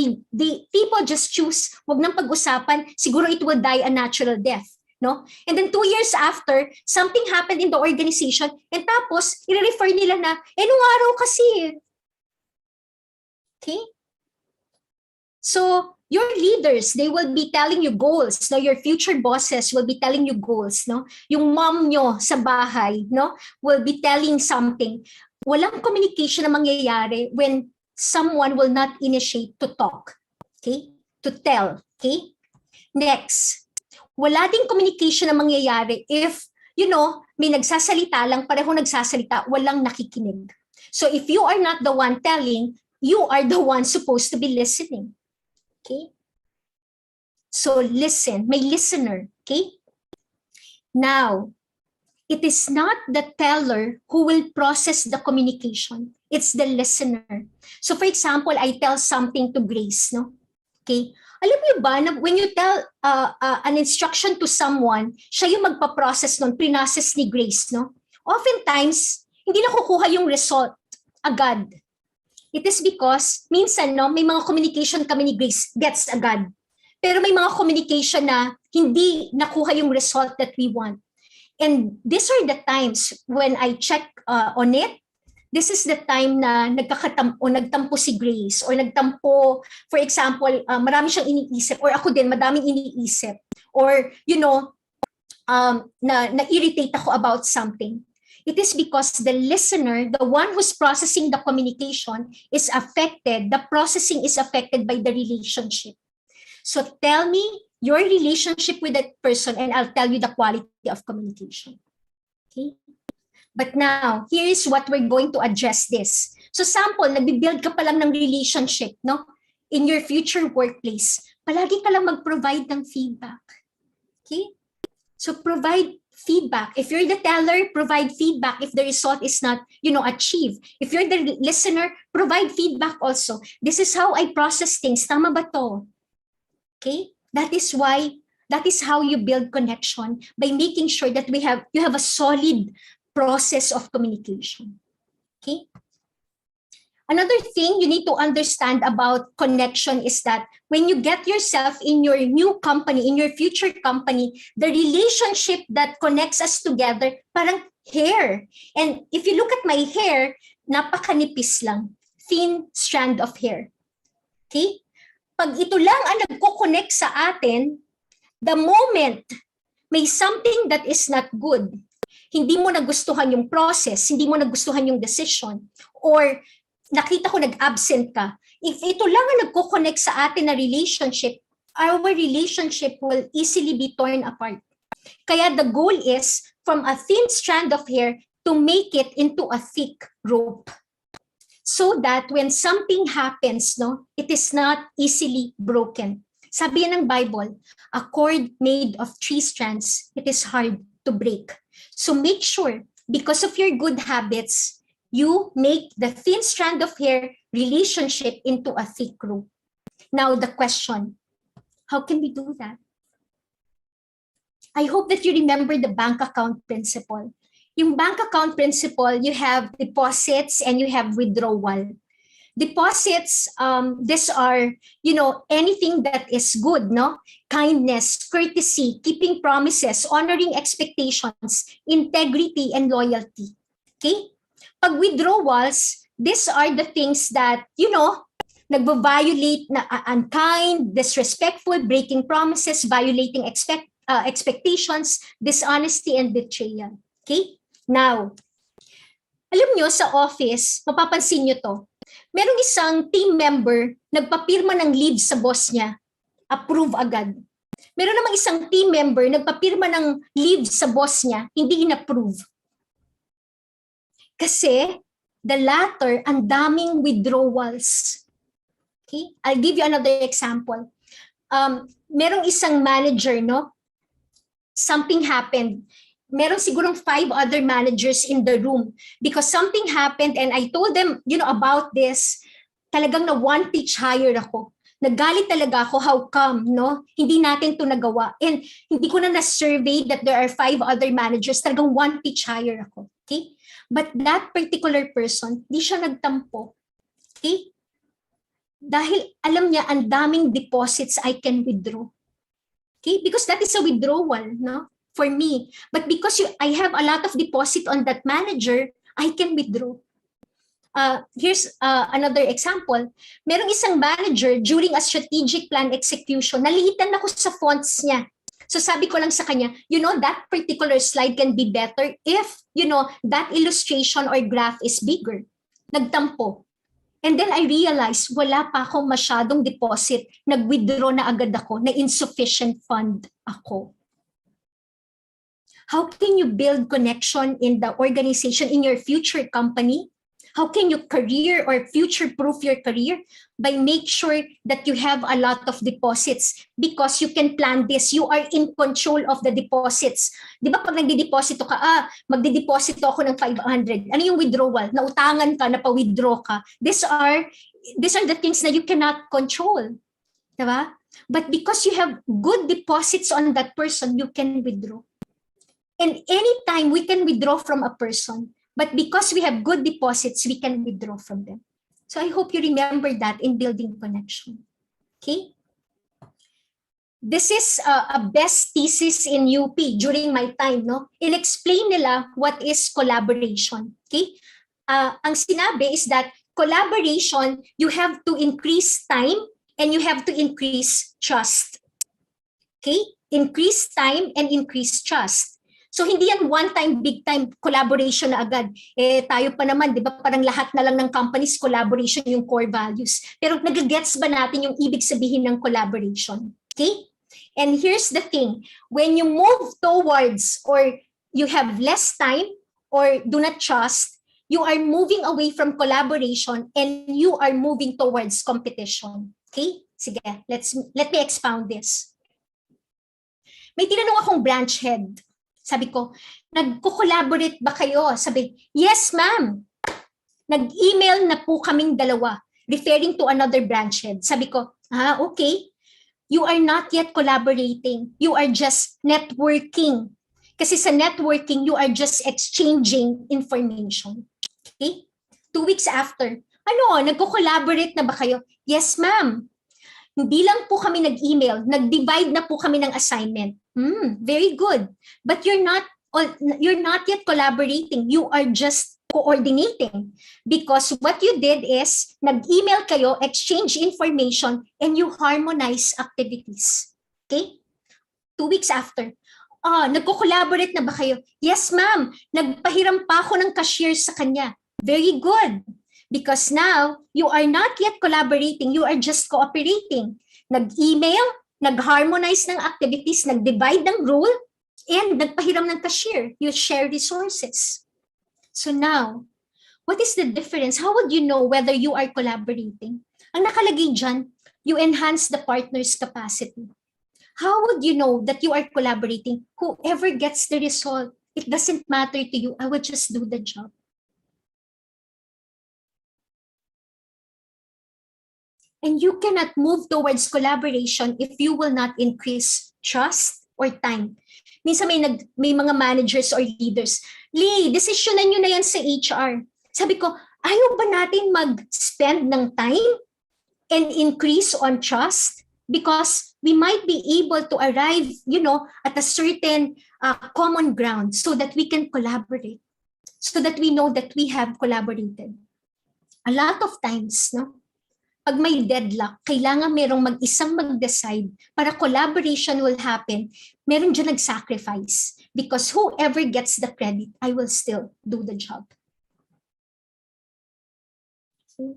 people just choose, wag nang pag-usapan, siguro it will die a natural death. No? And then 2 years after, something happened in the organization and tapos, i-refer nila na, nung araw kasi. Okay? So, your leaders, they will be telling you goals. No? Your future bosses will be telling you goals. No? Yung mom nyo sa bahay, no? Will be telling something. Walang communication na mangyayari when someone will not initiate to talk. Okay? To tell. Okay? Next, wala ding communication na mangyayari if, may nagsasalita lang, pareho nagsasalita, walang nakikinig. So if you are not the one telling, you are the one supposed to be listening. Okay? So listen, may listener, okay? Now, it is not the teller who will process the communication. It's the listener. So for example, I tell something to Grace, no? Okay? Alam niyo ba na when you tell an instruction to someone, siya yung magpa-process nun, pre-process ni Grace, no? Oftentimes, hindi nakukuha yung result agad. It is because minsan may mga communication kami ni Grace gets agad. Pero may mga communication na hindi nakuha yung result that we want. And these are the times when I check on it. This is the time na nagtampo si Grace or nagtampo, for example, marami siyang iniisip or ako din, madaming iniisip. Or, na-irritate ako about something. It is because the listener, the one who's processing the communication is affected, the processing is affected by the relationship. So tell me your relationship with that person and I'll tell you the quality of communication. Okay? But now, here is what we're going to address this. So sample, nagbi-build ka pa lang ng relationship, no? In your future workplace, palagi ka lang mag-provide ng feedback. Okay? So provide feedback. If you're the teller, provide feedback if the result is not, achieved. If you're the listener, provide feedback also. This is how I process things. Tama ba to? Okay? That is how you build connection, by making sure that you have a solid process of communication. Okay? Another thing you need to understand about connection is that when you get yourself in your new company, in your future company, the relationship that connects us together, parang hair. And if you look at my hair, napakanipis lang. Thin strand of hair. Okay? Pag ito lang ang nagko-connect sa atin, the moment may something that is not good, hindi mo nagustuhan yung process, hindi mo nagustuhan yung decision, or nakita ko nag-absent ka, if ito lang ang nagko-connect sa atin na relationship, our relationship will easily be torn apart. Kaya the goal is from a thin strand of hair to make it into a thick rope. So that when something happens, it is not easily broken. Sabi ng Bible, a cord made of 3 strands, it is hard to break. So make sure, because of your good habits, you make the thin strand of hair relationship into a thick rope. Now the question, how can we do that? I hope that you remember the bank account principle. Yung bank account principle, you have deposits and you have withdrawal. Deposits, these are, anything that is good, no? Kindness, courtesy, keeping promises, honoring expectations, integrity, and loyalty. Okay? Pag withdrawals, these are the things that, nagbo-violate na unkind, disrespectful, breaking promises, violating expectations, dishonesty, and betrayal. Okay? Now, alam nyo, sa office, mapapansin nyo to, merong isang team member nagpapirma ng leave sa boss niya, approve agad. Meron namang isang team member nagpapirma ng leave sa boss niya, hindi in-approve. Kasi the latter, ang daming withdrawals. Okay? I'll give you another example. merong isang manager, no? Something happened. Meron sigurong 5 other managers in the room because something happened and I told them, about this. Talagang na one pitch higher ako. Nagalit talaga ako, how come, no? Hindi natin to nagawa. And hindi ko na na-survey that there are 5 other managers. Talagang one pitch higher ako. Okay? But that particular person, di siya nagtampo. Okay? Dahil alam niya, ang daming deposits I can withdraw. Okay? Because that is a withdrawal, no? For me. But because I have a lot of deposit on that manager, I can withdraw. Here's another example. Merong isang manager during a strategic plan execution, naliitan ako sa fonts niya. So sabi ko lang sa kanya, that particular slide can be better if, that illustration or graph is bigger. Nagtampo. And then I realized, wala pa akong masyadong deposit. Nag-withdraw na agad ako, na insufficient fund ako. How can you build connection in the organization, in your future company? How can you career or future-proof your career? By make sure that you have a lot of deposits because you can plan this. You are in control of the deposits. Di ba pag nagdi-deposito ka, magdi-deposito ako ng 500. Ano yung withdrawal? Nautangan ka, napa-withdraw ka. These are the things that you cannot control. Di ba? But because you have good deposits on that person, you can withdraw. And anytime we can withdraw from a person, but because we have good deposits, we can withdraw from them. So I hope you remember that in building connection. Okay? This is a best thesis in UP during my time, no? In-explain nila what is collaboration. Okay? Ang sinabi is that collaboration, you have to increase time and you have to increase trust. Okay? Increase time and increase trust. So hindi yan one-time, big-time collaboration na agad. Tayo pa naman, di ba, parang lahat na lang ng companies, collaboration yung core values. Pero nag-gets ba natin yung ibig sabihin ng collaboration? Okay? And here's the thing. When you move towards or you have less time or do not trust, you are moving away from collaboration and you are moving towards competition. Okay? Sige, let me expound this. May tinanong akong branch head. Sabi ko, nagko-collaborate ba kayo? Sabi, yes ma'am. Nag-email na po kaming dalawa, referring to another branch head. Sabi ko, okay. You are not yet collaborating. You are just networking. Kasi sa networking, you are just exchanging information. Okay? 2 weeks after, nagko-collaborate na ba kayo? Yes ma'am. Hindi lang po kami nag-email, nag-divide na po kami ng assignment. Very good. But you're not yet collaborating. You are just coordinating. Because what you did is, nag-email kayo, exchange information, and you harmonize activities. Okay? 2 weeks after. Nagko-collaborate na ba kayo? Yes, ma'am. Nagpahiram pa ako ng cashier sa kanya. Very good. Because now, you are not yet collaborating, you are just cooperating. Nag-email, nag-harmonize ng activities, nag-divide ng role, and nagpahiram ng cashier. You share resources. So now, what is the difference? How would you know whether you are collaborating? Ang nakalagay dyan, you enhance the partner's capacity. How would you know that you are collaborating? Whoever gets the result, it doesn't matter to you. I will just do the job. And you cannot move towards collaboration if you will not increase trust or time. Minsan may mga managers or leaders, Lee, desisyonan nyo na yan sa HR. Sabi ko, ayaw ba natin mag-spend ng time and increase on trust? Because we might be able to arrive, at a certain common ground so that we can collaborate, so that we know that we have collaborated. A lot of times, pag may deadlock, kailangan merong mag-isang mag-decide para collaboration will happen. Meron dyan nag-sacrifice. Because whoever gets the credit, I will still do the job. Okay?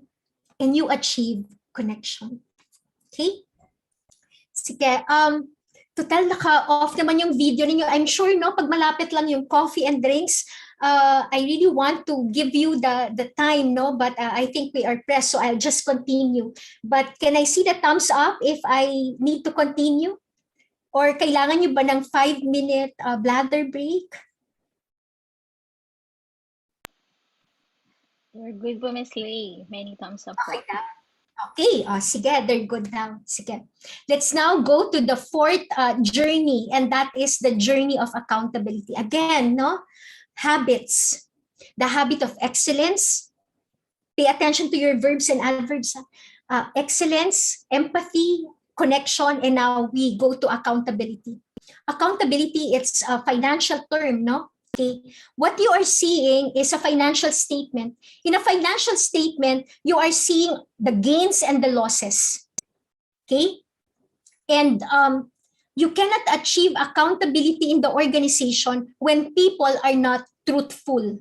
And you achieve connection. Okay? Sige, total naka-off naman yung video ninyo. I'm sure, pag malapit lang yung coffee and drinks, I really want to give you the time, but I think we are pressed, so I'll just continue. But can I see the thumbs up if I need to continue? Or kailangan nyo ba ng 5-minute bladder break? We're good po, Miss Lay. Many thumbs up po. Okay na? Okay, sige, they're good now. Sige. Let's now go to the fourth journey, and that is the journey of accountability. Again, no? Habits. The habit of excellence. Pay attention to your verbs and adverbs. Excellence, empathy, connection, and now we go to accountability. Accountability, it's a financial term, no? Okay. What you are seeing is a financial statement. In a financial statement, you are seeing the gains and the losses. Okay? And you cannot achieve accountability in the organization when people are not truthful.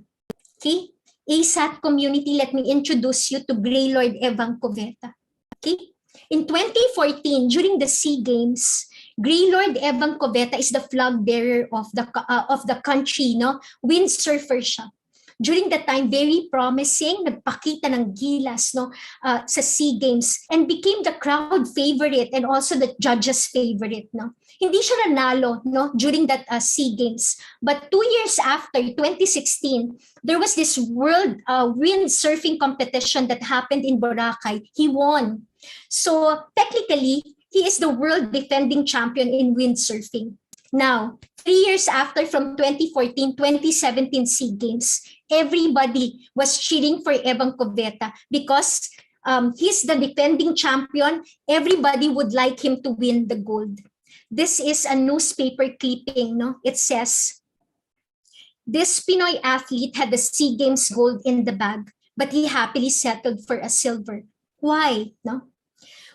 Okay? ASAT community, let me introduce you to Greylord Evang Coveta. Okay? In 2014, during the SEA Games, Greylord Evang Coveta is the flag bearer of the country, no? Windsurfer siya. During that time, very promising, nagpakita ng gilas, no, sa SEA Games, and became the crowd favorite and also the judges' favorite, no. Hindi siya nanalo, no, during that SEA Games. But 2 years after, 2016, there was this world windsurfing competition that happened in Boracay. He won. So technically, he is the world defending champion in windsurfing. Now, 3 years after, from 2014, 2017 SEA Games, everybody was cheering for Evang Coveta because he's the defending champion. Everybody would like him to win the gold. This is a newspaper clipping, no? It says, this Pinoy athlete had the SEA Games gold in the bag, but he happily settled for a silver. Why? No?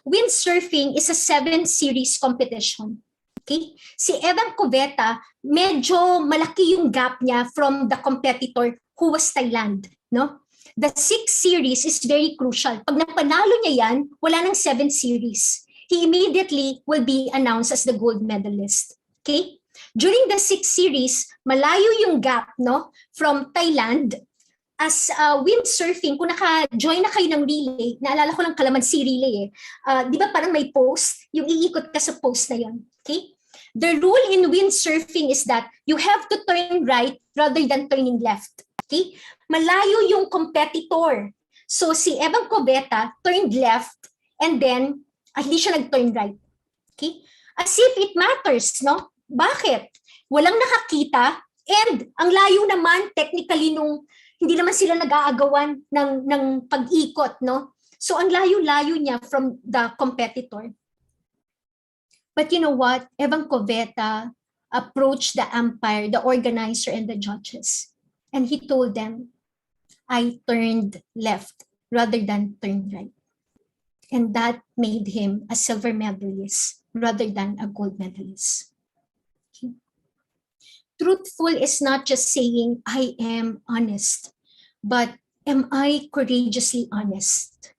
Windsurfing is a 7-series competition. Okay? Si Evang Coveta, medyo malaki yung gap niya from the competitor who was Thailand. No? The 6 series is very crucial. Pag napanalo niya yan, wala nang 7 series. He immediately will be announced as the gold medalist. Okay? During the 6 series, malayo yung gap, no, from Thailand. As windsurfing, kung naka-join na kayo ng relay, naalala ko lang Kalamansi relay di ba parang may post, yung iikot ka sa post na yun. Okay? The rule in windsurfing is that you have to turn right rather than turning left. Okay? Malayo yung competitor. So si Evang Coveta turned left and then hindi siya nag-turn right. Okay? As if it matters, no? Bakit? Walang nakakita and ang layo naman technically nung hindi naman sila nag-aagawan ng pag-ikot, no? So ang layo-layo niya from the competitor. But you know what? Evang Coveta approached the umpire, the organizer, and the judges. And he told them, I turned left rather than turn right. And that made him a silver medalist rather than a gold medalist. Okay. Truthful is not just saying, I am honest, but am I courageously honest?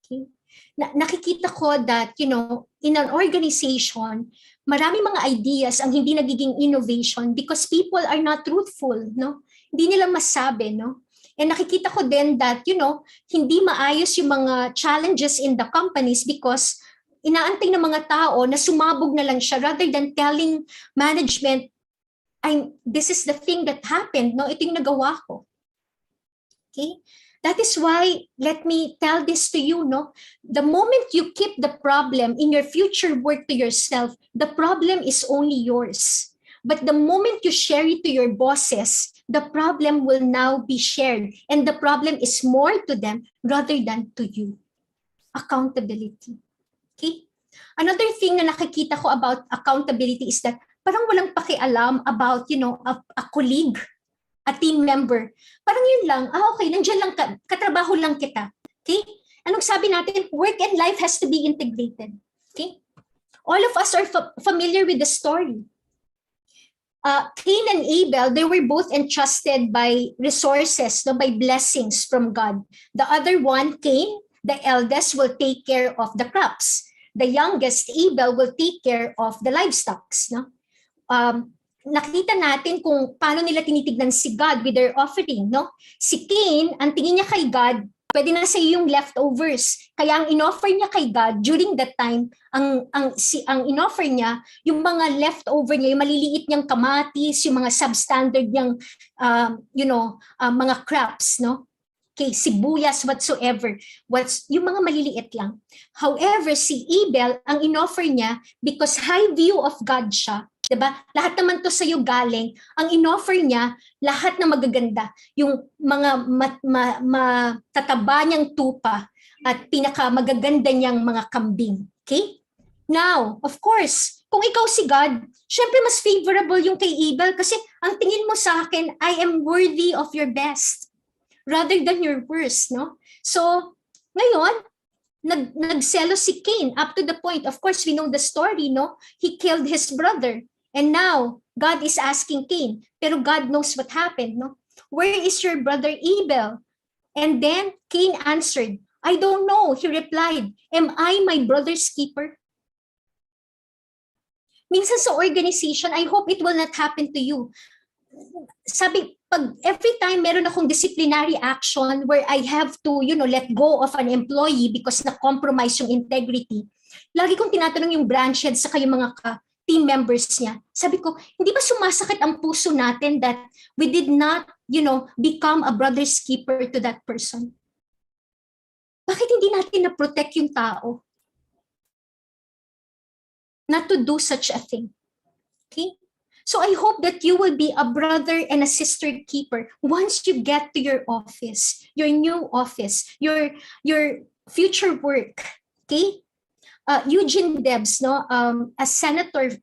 Okay. Nakikita ko that, you know, in an organization, marami mga ideas ang hindi nagiging innovation because people are not truthful, no? Hindi nila masabi, no? And nakikita ko din that, you know, hindi maayos yung mga challenges in the companies because inaantay ng mga tao na sumabog na lang siya rather than telling management, this is the thing that happened, no? Ito yung nagawa ko. Okay? That is why, let me tell this to you, no? The moment you keep the problem in your future work to yourself, the problem is only yours. But the moment you share it to your bosses, the problem will now be shared. And the problem is more to them rather than to you. Accountability. Okay? Another thing na nakikita ko about accountability is that parang walang pakialam about, you know, a colleague, a team member. Parang yun lang, okay, nandiyan lang katrabaho lang kita. Okay? Anong sabi natin? Work and life has to be integrated. Okay? All of us are familiar with the story. Cain and Abel, they were both entrusted by resources, no, by blessings from God. The other one, Cain, the eldest, will take care of the crops. The youngest, Abel, will take care of the livestock. No? Nakita natin kung paano nila tinitignan si God with their offering. No? Si Cain, ang tingin niya kay God, Pwede na sa iyo yung leftovers. Kaya ang inoffer niya kay God during that time, ang inoffer niya, yung mga leftover niya, yung maliliit niyang kamatis, yung mga substandard niyang, mga crops, no? Okay, sibuyas, whatsoever. Yung mga maliliit lang. However, si Abel, ang inoffer niya, because high view of God siya, diba? Lahat naman to sa'yo galing. Ang inoffer niya, lahat na magaganda. Yung mga matataba niyang tupa at pinakamagaganda niyang mga kambing. Okay? Now, of course, kung ikaw si God, syempre mas favorable yung kay Abel kasi ang tingin mo sa akin, I am worthy of your best rather than your worst, no? So, ngayon, nagselos si Cain up to the point, of course, we know the story, no? He killed his brother. And now, God is asking Cain, pero God knows what happened, no? Where is your brother Abel? And then Cain answered, I don't know. He replied, am I my brother's keeper? Minsan sa organization, I hope it will not happen to you. Sabi, every time meron akong disciplinary action where I have to, let go of an employee because na-compromise yung integrity, lagi kong tinatanong yung branch head sa yung mga team members niya. Sabi ko, hindi ba sumasakit ang puso natin that we did not, become a brother's keeper to that person? Bakit hindi natin na-protect yung tao? Not to do such a thing. Okay? So I hope that you will be a brother and a sister keeper once you get to your office, your new office, your future work. Okay? Eugene Debs, no, a senator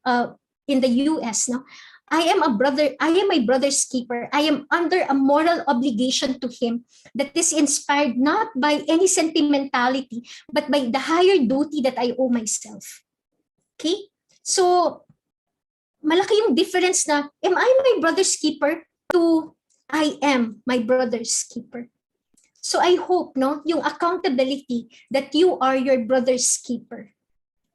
in the US, no, I am my brother's keeper. I am under a moral obligation to him that is inspired not by any sentimentality, but by the higher duty that I owe myself. Okay? So, malaki yung difference na, am I my brother's keeper to I am my brother's keeper. So I hope, no, yung accountability that you are your brother's keeper,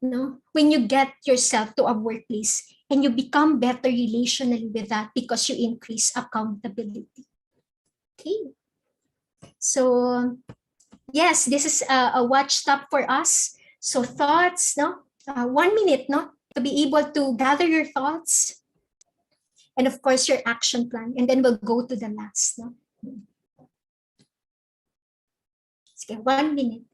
no, when you get yourself to a workplace and you become better relationally with that because you increase accountability. Okay. So yes, this is a watch stop for us. So thoughts, no, 1 minute, no, to be able to gather your thoughts and of course your action plan, and then we'll go to the last, no. Okay, 1 minute.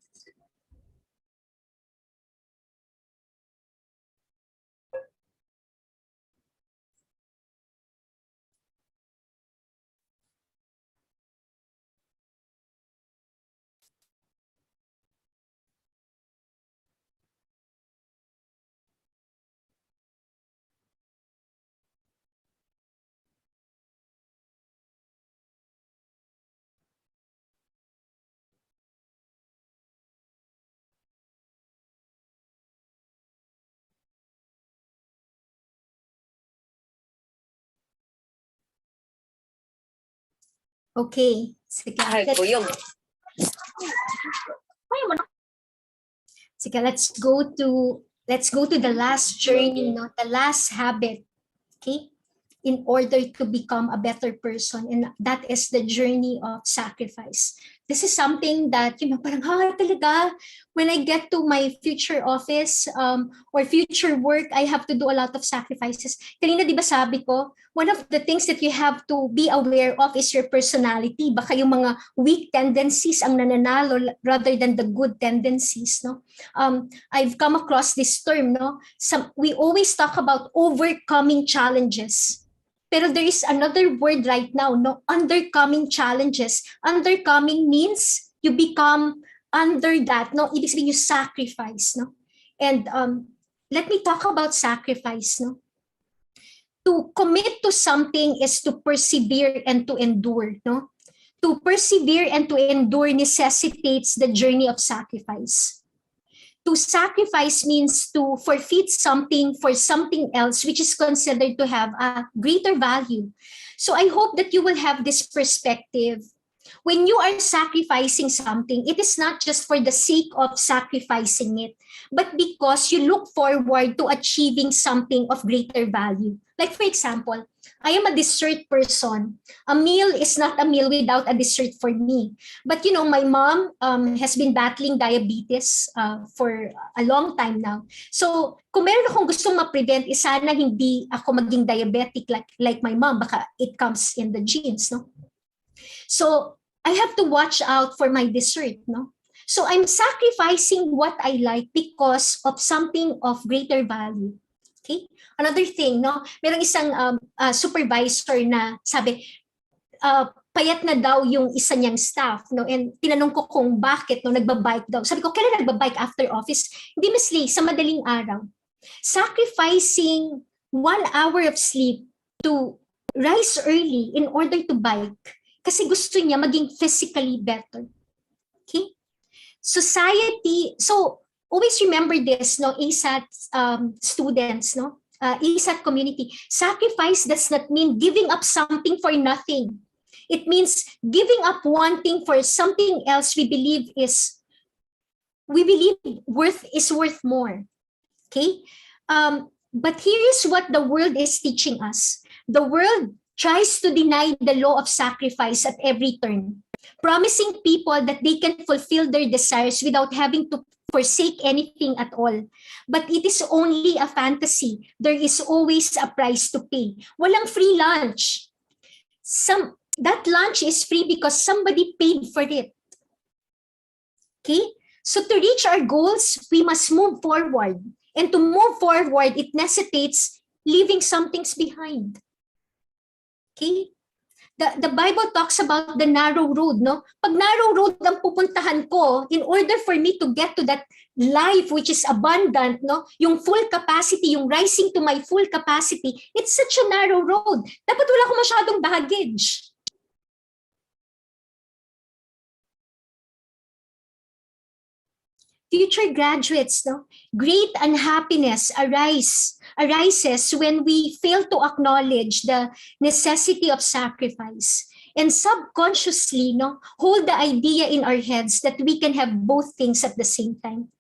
Okay. Sige, let's go to the last journey, no? The last habit, okay? In order to become a better person, and that is the journey of sacrifice. This is something that, parang, talaga, when I get to my future office or future work, I have to do a lot of sacrifices. Kanina, di ba sabi ko, one of the things that you have to be aware of is your personality. Baka yung mga weak tendencies ang nananalo rather than the good tendencies, no? I've come across this term, no? We always talk about overcoming challenges. Pero there is another word right now, no? Undercoming challenges. Undercoming means you become under that, no? Ibig sabihin you sacrifice, no? And let me talk about sacrifice, no? To commit to something is to persevere and to endure, no? To persevere and to endure necessitates the journey of sacrifice. To sacrifice means to forfeit something for something else which is considered to have a greater value. So I hope that you will have this perspective. When you are sacrificing something, it is not just for the sake of sacrificing it, but because you look forward to achieving something of greater value. Like for example, I am a dessert person. A meal is not a meal without a dessert for me. But you know, my mom has been battling diabetes for a long time now. So kung meron akong gustong ma-prevent, is sana hindi ako maging diabetic like my mom. Baka it comes in the genes, no? So I have to watch out for my dessert, no? So I'm sacrificing what I like because of something of greater value. Okay? Another thing, no? Merong isang supervisor na sabi, payat na daw yung isa niyang staff, no? And tinanong ko kung bakit, no? Nagbabike daw. Sabi ko, kailan nagbabike after office? Hindi, Miss Lee, sa madaling araw. Sacrificing 1 hour of sleep to rise early in order to bike kasi gusto niya maging physically better. Okay? Society, so always remember this, no, ASAT students, no, ASAT community. Sacrifice does not mean giving up something for nothing. It means giving up one thing for something else we believe worth more. Okay, but here is what the world is teaching us. The world tries to deny the law of sacrifice at every turn, promising people that they can fulfill their desires without having to forsake anything at all. But it is only a fantasy. There is always a price to pay. Walang free lunch. That lunch is free because somebody paid for it. Okay? So to reach our goals, we must move forward. And to move forward, it necessitates leaving some things behind. Okay? The Bible talks about the narrow road, no? Pag narrow road ang pupuntahan ko, in order for me to get to that life which is abundant, no? Yung full capacity, yung rising to my full capacity, it's such a narrow road. Dapat wala ko masyadong baggage. Future graduates, no? Great unhappiness arises when we fail to acknowledge the necessity of sacrifice and subconsciously, no, hold the idea in our heads that we can have both things at the same time.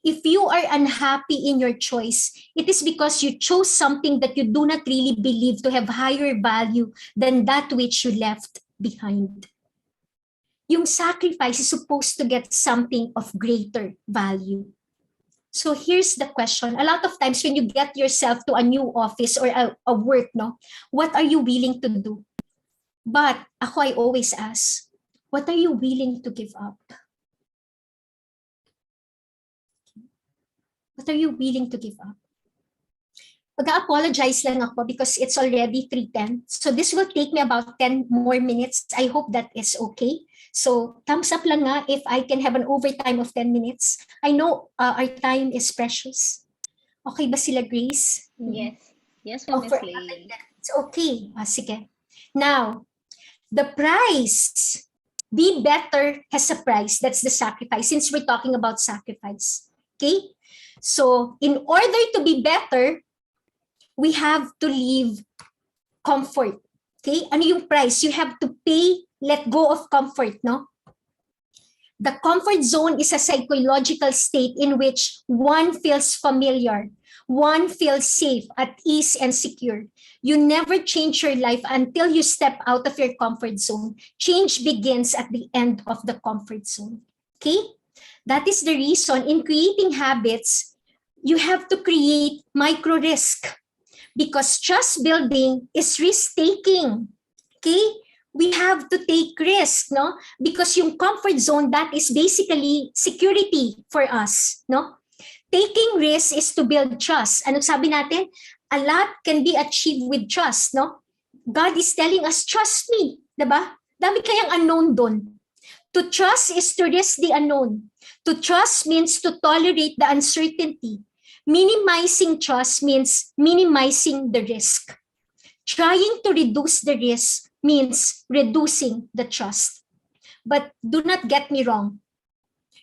If you are unhappy in your choice, it is because you chose something that you do not really believe to have higher value than that which you left behind. Yung sacrifice is supposed to get something of greater value. So here's the question. A lot of times when you get yourself to a new office or a work, no, what are you willing to do? But I always ask, what are you willing to give up? What are you willing to give up? Mag-apologize lang ako because it's already 3:10. So this will take me about 10 more minutes. I hope that is okay. So thumbs up lang nga if I can have an overtime of 10 minutes. I know our time is precious. Okay ba sila, Grace? Yes. Yes, Oh, Miss for Lee. it's okay. Sige. Now, the price, be better has a price. That's the sacrifice, since we're talking about sacrifice. Okay? So in order to be better, we have to leave comfort. Okay? Ano yung price? You have to pay, let go of comfort, no? The comfort zone is a psychological state in which one feels familiar, one feels safe, at ease, and secure. You never change your life until you step out of your comfort zone. Change begins at the end of the comfort zone. Okay? That is the reason in creating habits, you have to create micro risk. Because trust building is risk taking. Okay? We have to take risk, no? Because yung comfort zone, that is basically security for us, no? Taking risk is to build trust. Ano sabi natin? A lot can be achieved with trust, no? God is telling us, trust me, diba? Dami kayang unknown doon. To trust is to risk the unknown. To trust means to tolerate the uncertainty. Minimizing trust means minimizing the risk. Trying to reduce the risk means reducing the trust. But do not get me wrong.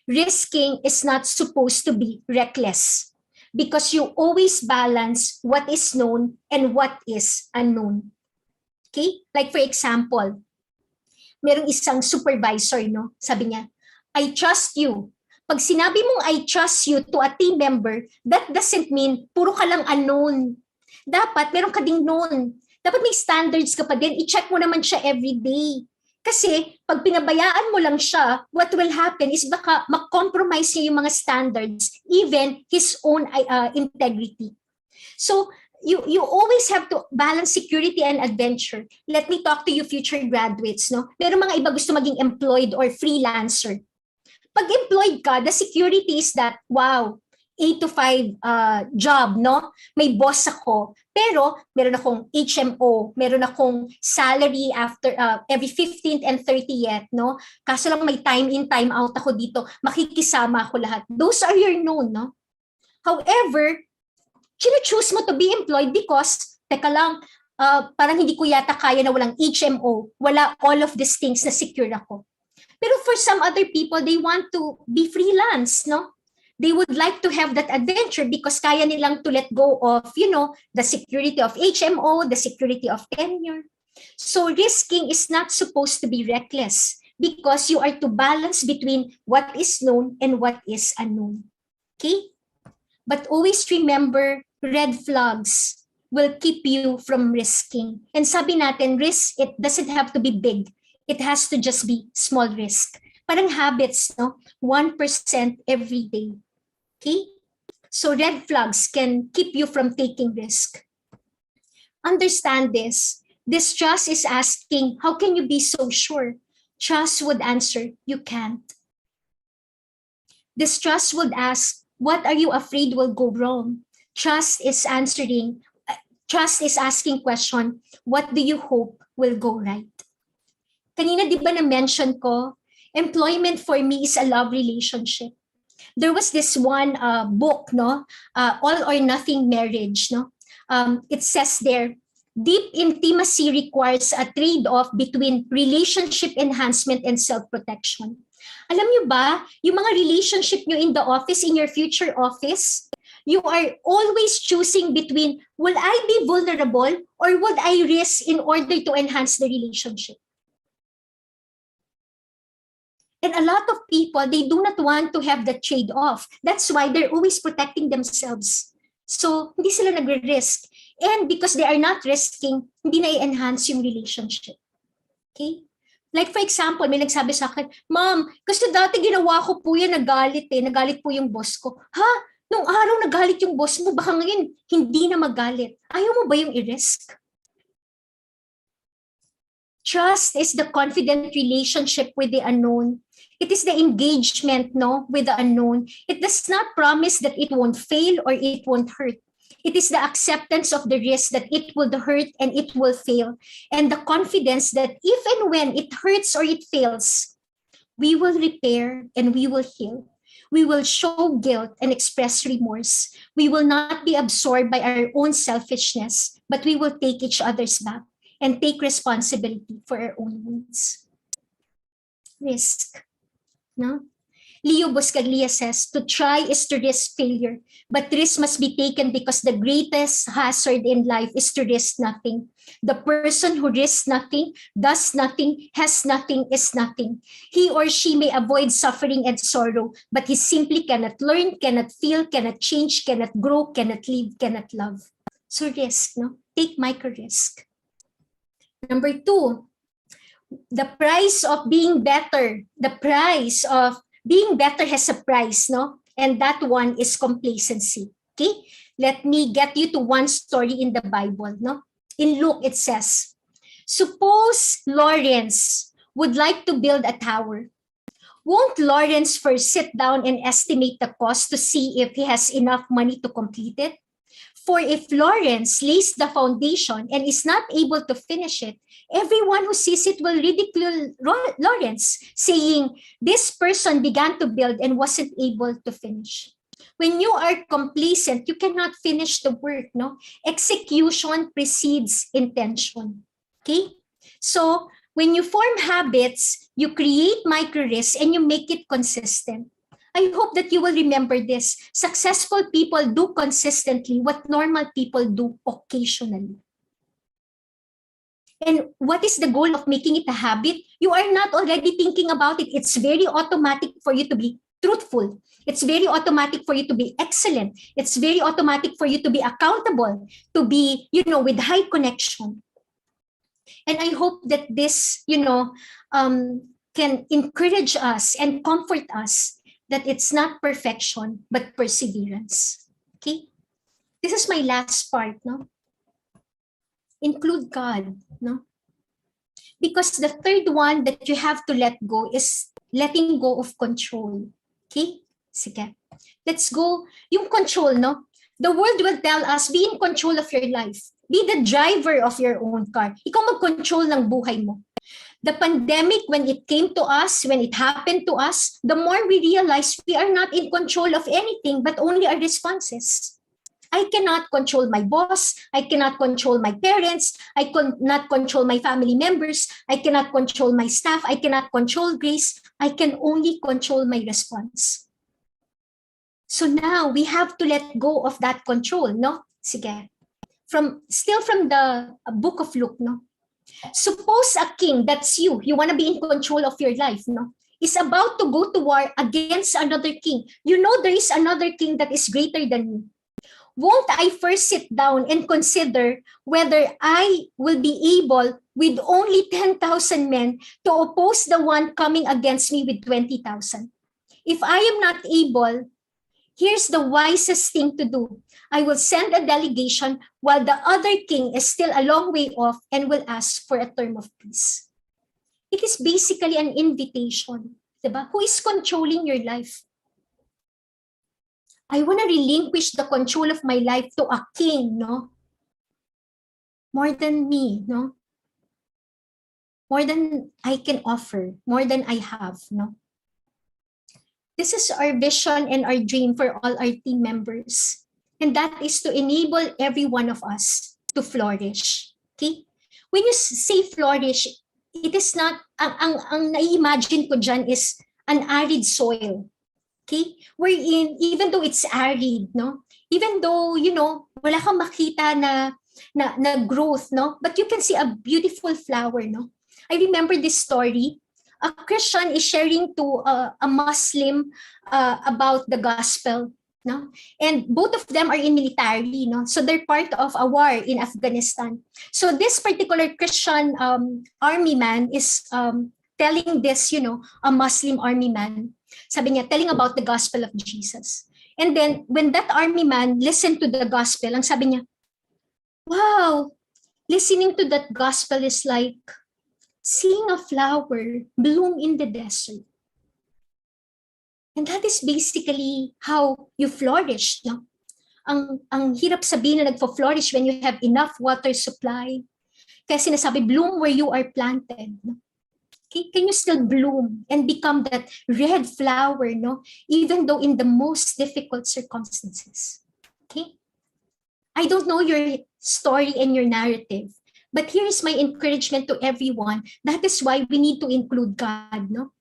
Risking is not supposed to be reckless because you always balance what is known and what is unknown. Okay? Like for example, merong isang supervisor, no? Sabi niya, I trust you. Pag sinabi mong I trust you to a team member, that doesn't mean puro ka lang unknown. Dapat meron ka ding known. Dapat may standards ka pa din. I-check mo naman siya every day. Kasi pag pinabayaan mo lang siya, what will happen is baka mag-compromise niya yung mga standards, even his own integrity. So you always have to balance security and adventure. Let me talk to you future graduates, no? Pero mga iba gusto maging employed or freelancer. Pag employed ka, the security is that, wow, 8 to 5 job, no? May boss ako. Pero meron akong HMO, meron akong salary after every 15th and 30th, no? Kaso lang may time in, time out ako dito. Makikisama ako lahat. Those are your known, no? However, choose mo to be employed because, teka lang, parang hindi ko yata kaya na walang HMO, wala all of these things na secure ako. Pero for some other people, they want to be freelance, no? They would like to have that adventure because kaya nilang to let go of, the security of HMO, the security of tenure. So risking is not supposed to be reckless because you are to balance between what is known and what is unknown. Okay? But always remember, red flags will keep you from risking. And sabi natin, risk, it doesn't have to be big. It has to just be small risk. Parang habits, no? 1% every day. Okay? So red flags can keep you from taking risk. Understand this. Distrust is asking, how can you be so sure? Trust would answer, you can't. Distrust would ask, what are you afraid will go wrong? Trust is asking question, what do you hope will go right? Kanina di ba na-mention ko, employment for me is a love relationship. There was this one book, no, All or Nothing Marriage, no. It says there, deep intimacy requires a trade-off between relationship enhancement and self-protection. Alam niyo ba, yung mga relationship niyo in the office, in your future office, you are always choosing between, will I be vulnerable or would I risk in order to enhance the relationship? And a lot of people, they do not want to have the trade-off. That's why they're always protecting themselves. So, hindi sila nagre-risk. And because they are not risking, hindi na i-enhance yung relationship. Okay? Like for example, may nagsabi sa akin, Ma'am, kasi dati ginawa ko po yan, nagalit po yung boss ko. Ha? Nung araw nagalit yung boss mo, baka ngayon hindi na magalit. Ayaw mo ba yung i-risk? Trust is the confident relationship with the unknown. It is the engagement, no, with the unknown. It does not promise that it won't fail or it won't hurt. It is the acceptance of the risk that it will hurt and it will fail. And the confidence that if and when it hurts or it fails, we will repair and we will heal. We will show guilt and express remorse. We will not be absorbed by our own selfishness, but we will take each other's back and take responsibility for our own wounds. Risk. No? Leo Buscaglia says, to try is to risk failure, but risk must be taken because the greatest hazard in life is to risk nothing. The person who risks nothing, does nothing, has nothing, is nothing. He or she may avoid suffering and sorrow, but he simply cannot learn, cannot feel, cannot change, cannot grow, cannot live, cannot love. So risk, no? Take micro risk. Number 2, the price of being better. The price of being better has a price, no? And that one is complacency. Okay? Let me get you to one story in the Bible, no? In Luke, it says, suppose Lawrence would like to build a tower. Won't Lawrence first sit down and estimate the cost to see if he has enough money to complete it? For if Lawrence lays the foundation and is not able to finish it, everyone who sees it will ridicule Lawrence, saying, this person began to build and wasn't able to finish. When you are complacent, you cannot finish the work, no? Execution precedes intention, okay? So when you form habits, you create micro risks and you make it consistent. I hope that you will remember this. Successful people do consistently what normal people do occasionally. And what is the goal of making it a habit? You are not already thinking about it. It's very automatic for you to be truthful. It's very automatic for you to be excellent. It's very automatic for you to be accountable, to be, with high connection. And I hope that this, can encourage us and comfort us that it's not perfection, but perseverance. Okay? This is my last part, no? Include God, no? Because the third one that you have to let go is letting go of control. Okay? Sige. Let's go. Yung control, no? The world will tell us, be in control of your life. Be the driver of your own car. Ikaw mag-control ng buhay mo. The pandemic, when it came to us, when it happened to us, the more we realize we are not in control of anything, but only our responses. I cannot control my boss. I cannot control my parents. I cannot control my family members. I cannot control my staff. I cannot control Grace. I can only control my response. So now we have to let go of that control, no? Sige. Still from the book of Luke, no? Suppose a king, that's you want to be in control of your life, no? Is about to go to war against another king. You know there is another king that is greater than you. Won't I first sit down and consider whether I will be able with only 10,000 men to oppose the one coming against me with 20,000? If I am not able, here's the wisest thing to do. I will send a delegation while the other king is still a long way off and will ask for a term of peace. It is basically an invitation. Diba? Who is controlling your life? I want to relinquish the control of my life to a king, no? More than me, no? More than I can offer, more than I have, no? This is our vision and our dream for all our team members. And that is to enable every one of us to flourish. Okay? When you say flourish, it is not, ang nai-imagine ko dyan is an arid soil. Okay? Wherein, even though it's arid, no? Even though, wala kang makita na growth, no? But you can see a beautiful flower, no? I remember this story. A Christian is sharing to a Muslim about the gospel, no? And both of them are in military, no? So they're part of a war in Afghanistan. So this particular Christian army man is telling this, a Muslim army man, sabi niya, telling about the gospel of Jesus. And then when that army man listened to the gospel, ang sabi niya, wow, listening to that gospel is like seeing a flower bloom in the desert. And that is basically how you flourish. No? Ang hirap sabihin na nagfo-flourish when you have enough water supply. Kaya sinasabi, bloom where you are planted. No? Okay? Can you still bloom and become that red flower, no? Even though in the most difficult circumstances. Okay? I don't know your story and your narrative, but here is my encouragement to everyone. That is why we need to include God, no?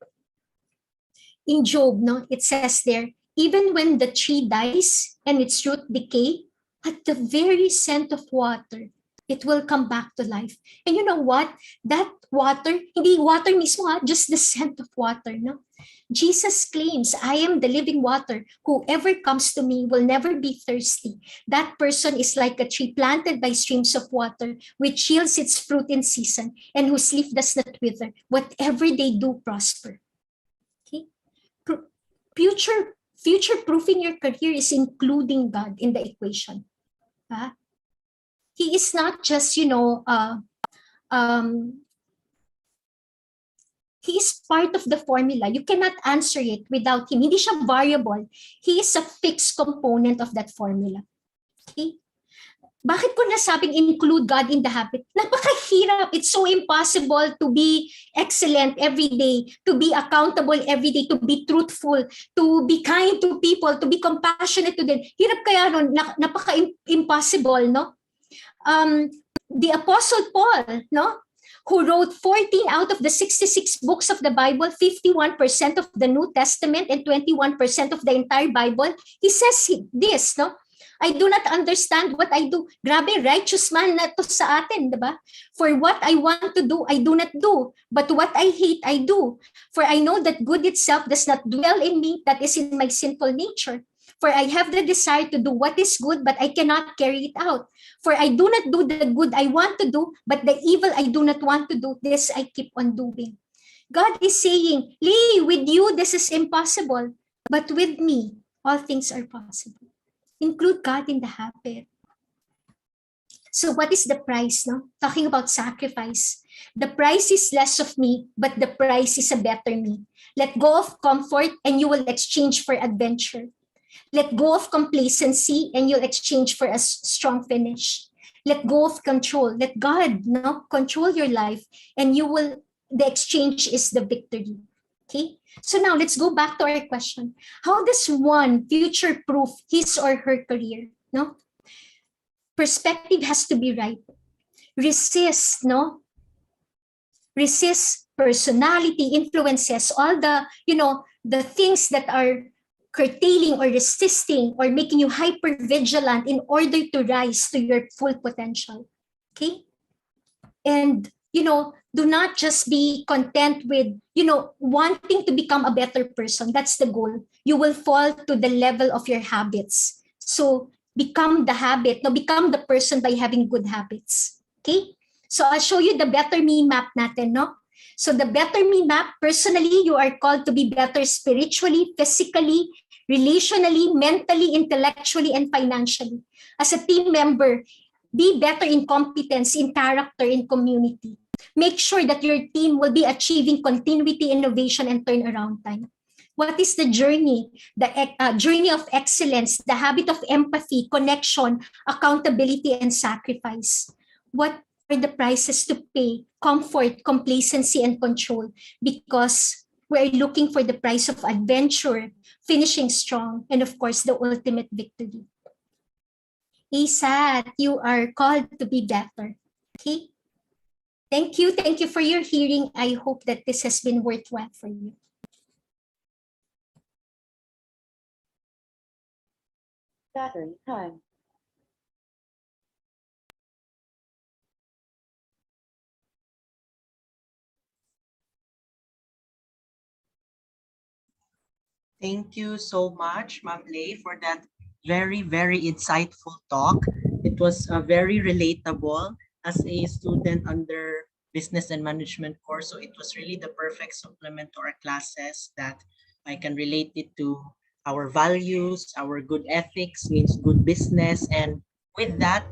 In Job, no, it says there, even when the tree dies and its root decay, at the very scent of water, it will come back to life. And you know what? That water, hindi water mismo, just the scent of water, no? Jesus claims, I am the living water. Whoever comes to me will never be thirsty. That person is like a tree planted by streams of water, which yields its fruit in season, and whose leaf does not wither. Whatever they do, prosper. Okay? Future-proofing your career is including God in the equation. He is not just, he is part of the formula. You cannot answer it without him. Hindi siya variable. He is a fixed component of that formula. Okay? Bakit ko nasabing include God in the habit? Napakahirap. It's so impossible to be excellent every day, to be accountable every day, to be truthful, to be kind to people, to be compassionate to them. Hirap kaya nun, napaka-impossible, no? The Apostle Paul, no? Who wrote 14 out of the 66 books of the Bible, 51% of the New Testament, and 21% of the entire Bible, he says this, no? I do not understand what I do. Grabe, righteous man na to sa atin, diba? For what I want to do, I do not do. But what I hate, I do. For I know that good itself does not dwell in me, that is in my sinful nature. For I have the desire to do what is good, but I cannot carry it out. For I do not do the good I want to do, but the evil I do not want to do, this I keep on doing. God is saying, Lee, with you, this is impossible. But with me, all things are possible. Include God in the habit. So what is the price? No? Talking about sacrifice. The price is less of me, but the price is a better me. Let go of comfort and you will exchange for adventure. Let go of complacency and you'll exchange for a strong finish. Let go of control. Let God control your life and the exchange is the victory. Okay? So now let's go back to our question. How does one future-proof his or her career? No? Perspective has to be right. Resist personality, influences, all the things that are curtailing or resisting or making you hyper vigilant in order to rise to your full potential. Okay? And do not just be content with wanting to become a better person. That's the goal. You will fall to the level of your habits. So become the habit. No, become the person by having good habits. Okay? So I'll show you the Better Me map natin, no? So the Better Me map, personally, you are called to be better spiritually, physically, relationally, mentally, intellectually, and financially. As a team member, be better in competence, in character, in community. Make sure that your team will be achieving continuity, innovation, and turnaround time. What is the journey? The journey of excellence, the habit of empathy, connection, accountability, and sacrifice. What are the prices to pay? Comfort, complacency, and control, because we're looking for the price of adventure, finishing strong, and of course, the ultimate victory. ASAT, you are called to be better. Okay? Thank you. Thank you for your hearing. I hope that this has been worthwhile for you. Battery time. Thank you so much, Ma'am Lay, for that very, very insightful talk. It was very relatable as a student under business and management course. So it was really the perfect supplement to our classes that I can relate it to our values, our good ethics means good business. And with that,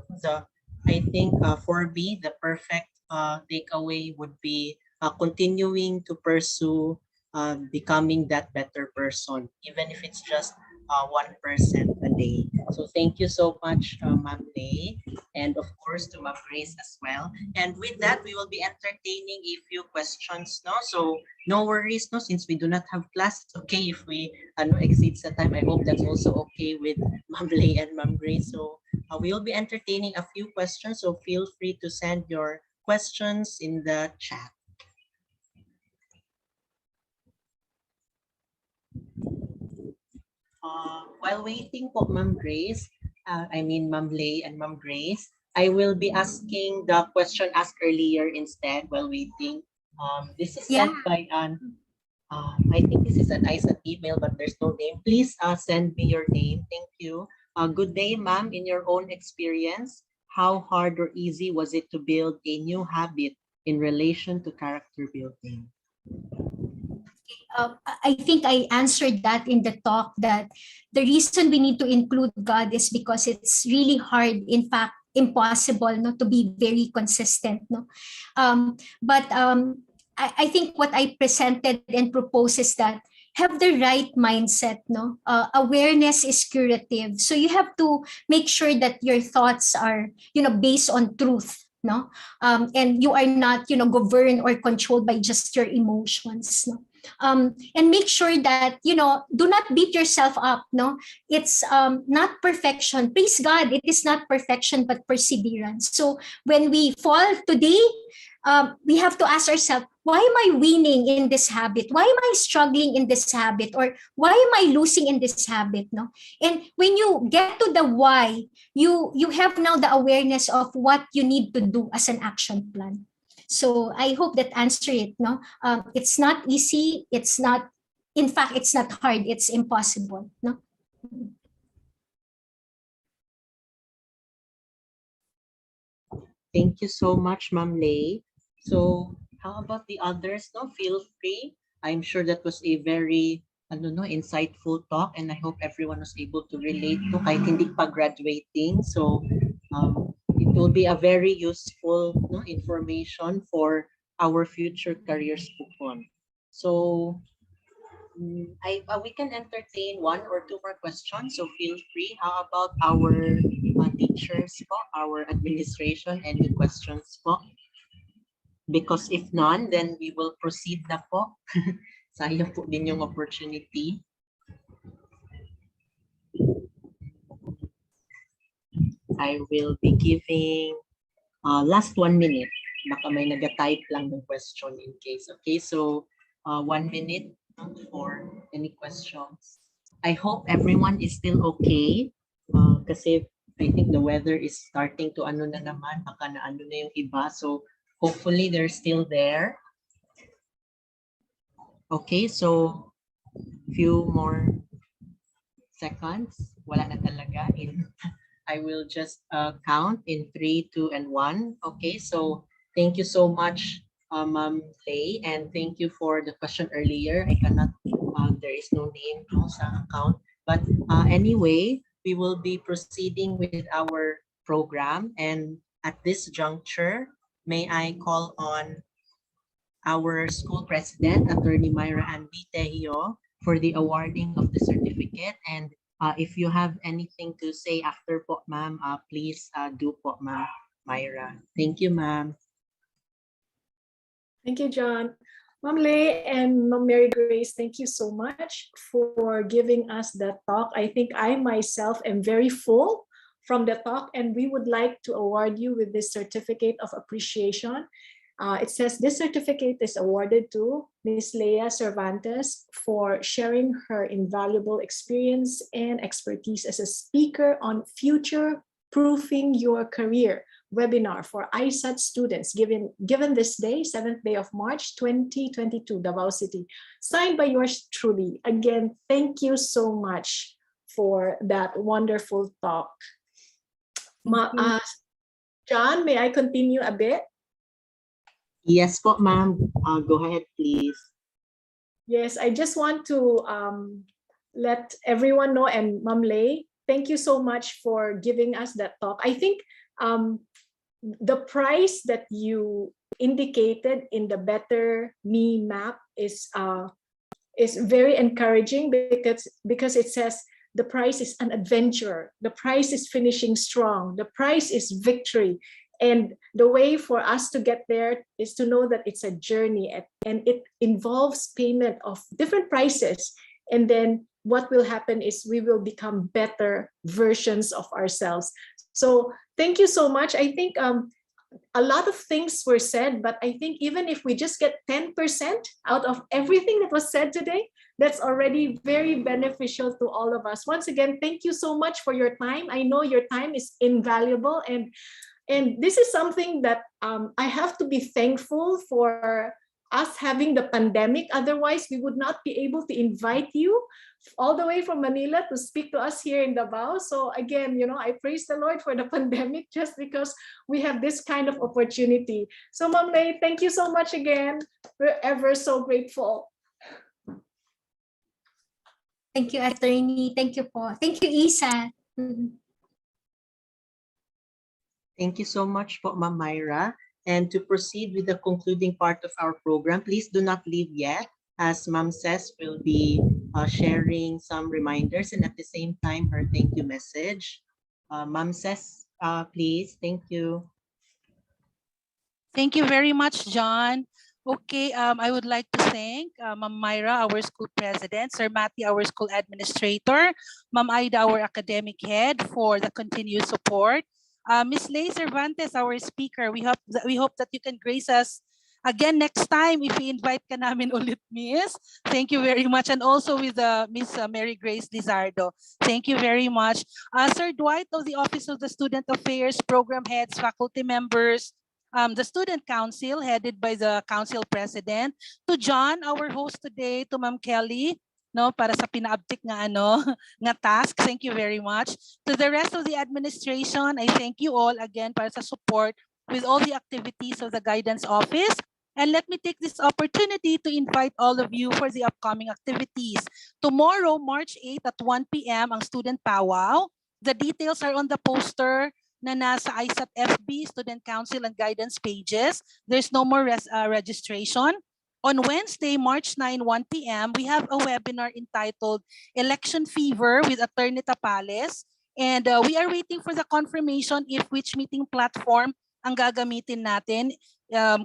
I think for me, the perfect takeaway would be continuing to pursue becoming that better person, even if it's just 1% a day. So thank you so much, Ma'am Lay, and of course to Ma'am Grace as well. And with that, we will be entertaining a few questions. No, so no worries. No, since we do not have class, it's okay if we exceeds the time. I hope that's also okay with Ma'am Lay and Ma'am Grace. So we will be entertaining a few questions. So feel free to send your questions in the chat. While waiting po, Ma'am Grace, Ma'am Lay and Ma'am Grace, I will be asking the question asked earlier instead while waiting. This is sent by I think this is an ISAT email, but there's no name. Please send me your name. Thank you. Good day, ma'am. In your own experience, how hard or easy was it to build a new habit in relation to character building? I think I answered that in the talk, that the reason we need to include God is because it's really hard, in fact, impossible, to be very consistent. I think what I presented and proposed is that have the right mindset. Awareness is curative. So you have to make sure that your thoughts are, based on truth. And you are not, governed or controlled by just your emotions. And make sure that do not beat yourself up. It's not perfection. Praise God, it is not perfection but perseverance. So when we fall today, we have to ask ourselves, why am I winning in this habit? Why am I struggling in this habit? Or why am I losing in this habit? And when you get to the why, you have now the awareness of what you need to do as an action plan. So I hope that answer it. It's not easy. In fact, it's not hard. It's impossible. Thank you so much, Ma'am Lay. So how about the others? No, feel free. I'm sure that was a very insightful talk, and I hope everyone was able to relate to kahit hindi pa graduating. So it will be a very useful information for our future careers po. So we can entertain one or two more questions, so feel free. How about our teachers po, our administration, any questions po? Because if none, then we will proceed na po. Sayang po din yung opportunity. I will be giving last 1 minute. Baka may nag-type lang ng question in case. Okay, so 1 minute for any questions. I hope everyone is still okay. Kasi I think the weather is starting to na naman. Baka na yung iba. So hopefully they're still there. Okay, so few more seconds. Wala na talaga. I will just count in 3, 2, and 1. Okay, so thank you so much, Ma'am Lay, and thank you for the question earlier. I cannot, there is no name sa account. But anyway, we will be proceeding with our program. And at this juncture, may I call on our school president, Attorney Myra Ann Vitehio, for the awarding of the certificate. And if you have anything to say after po, ma'am, please do po, ma'am Myra. Thank you, ma'am. Thank you, John. Ma'am Lay and Ma'am Mary Grace, thank you so much for giving us that talk. I think I myself am very full from the talk, and we would like to award you with this certificate of appreciation. It says this certificate is awarded to Ms. Leah Cervantes for sharing her invaluable experience and expertise as a speaker on Future Proofing Your Career webinar for ISAT students given this day, 7th day of March, 2022, Davao City. Signed by yours truly. Again, thank you so much for that wonderful talk. John, may I continue a bit? Yes po, ma'am. Go ahead, please. Yes, I just want to let everyone know, and Ma'am Lay, thank you so much for giving us that talk. I think the price that you indicated in the Better Me map is very encouraging because it says the price is an adventure, the price is finishing strong, the price is victory. And the way for us to get there is to know that it's a journey, and it involves payment of different prices. And then what will happen is we will become better versions of ourselves. So thank you so much. I think a lot of things were said, but I think even if we just get 10% out of everything that was said today, that's already very beneficial to all of us. Once again, thank you so much for your time. I know your time is invaluable, and this is something that I have to be thankful for us having the pandemic. Otherwise, we would not be able to invite you all the way from Manila to speak to us here in Davao. So again, I praise the Lord for the pandemic just because we have this kind of opportunity. So Ma'am Lay, thank you so much again. We're ever so grateful. Thank you, Attorney. Thank you po. Thank you, Isa. Thank you so much po, Ma'am Myra. And to proceed with the concluding part of our program, please do not leave yet, as Ma'am Ses will be sharing some reminders and at the same time her thank you message. Ma'am Ses, please. Thank you. Thank you very much, John. Okay, I would like to thank Ma'am Myra, our school president, Sir Matty, our school administrator, Ma'am Aida, our academic head, for the continued support. Ms. Lay Cervantes, our speaker, we hope that you can grace us again next time if we invite ka namin ulit, Miss. Thank you very much. And also with Miss Mary Grace Lizardo. Thank you very much. Sir Dwight of the Office of the Student Affairs, program heads, faculty members, the Student Council headed by the Council President, to John, our host today, to Ma'am Kelly, para sa pinaabtik nga nga task. Thank you very much. To the rest of the administration, I thank you all again para sa support with all the activities of the guidance office. And let me take this opportunity to invite all of you for the upcoming activities. Tomorrow, March 8 at 1 p.m. ang student powwow. The details are on the poster na nasa ISAT FB, Student Council and Guidance pages. There's no more registration. On Wednesday, March 9, 1 p.m., we have a webinar entitled Election Fever with Attorney Tapales. And we are waiting for the confirmation if which meeting platform ang gagamitin natin,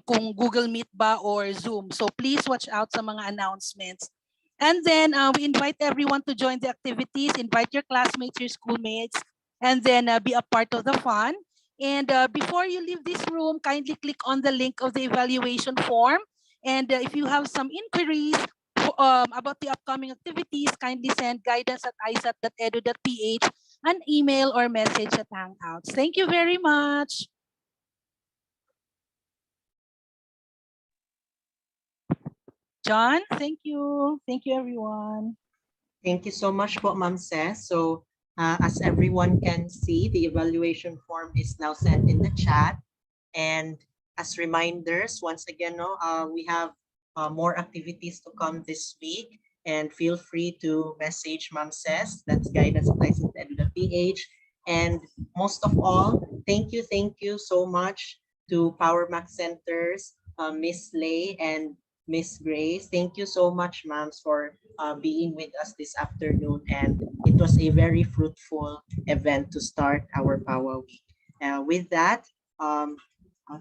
kung Google Meet ba or Zoom. So please watch out sa mga announcements. And then we invite everyone to join the activities, invite your classmates, your schoolmates, and then be a part of the fun. And before you leave this room, kindly click on the link of the evaluation form. And if you have some inquiries about the upcoming activities, kindly send guidance@isat.edu.ph an email or message at Hangouts. Thank you very much. John, thank you. Thank you, everyone. Thank you so much po, Ma'am Ces. So as everyone can see, the evaluation form is now sent in the chat. And as reminders, once again, we have more activities to come this week. And feel free to message Ma'am Ces, that's guidance@isat.edu.ph. And most of all, thank you so much to Power Max Centers, Miss Lay and Miss Grace. Thank you so much, ma'ams, for being with us this afternoon. And it was a very fruitful event to start our Powwow Week. With that,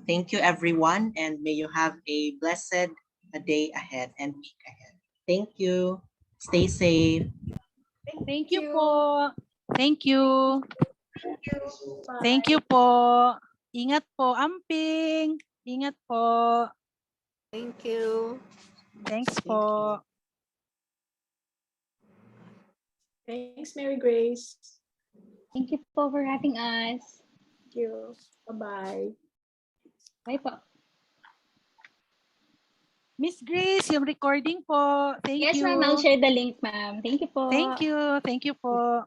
thank you, everyone, and may you have a blessed day ahead and week ahead. Thank you. Stay safe. Thank you po. Thank you. Bye. Thank you po. Ingat po, Amping. Ingat po. Thank you. Thanks po. Thanks, Mary Grace. Thank you po for having us. Thank you. Bye-bye. Bye po. Miss Grace, yung recording po. Thank Yes, you. ma'am. I'll share the link, ma'am. Thank you po. Thank you. Thank you po.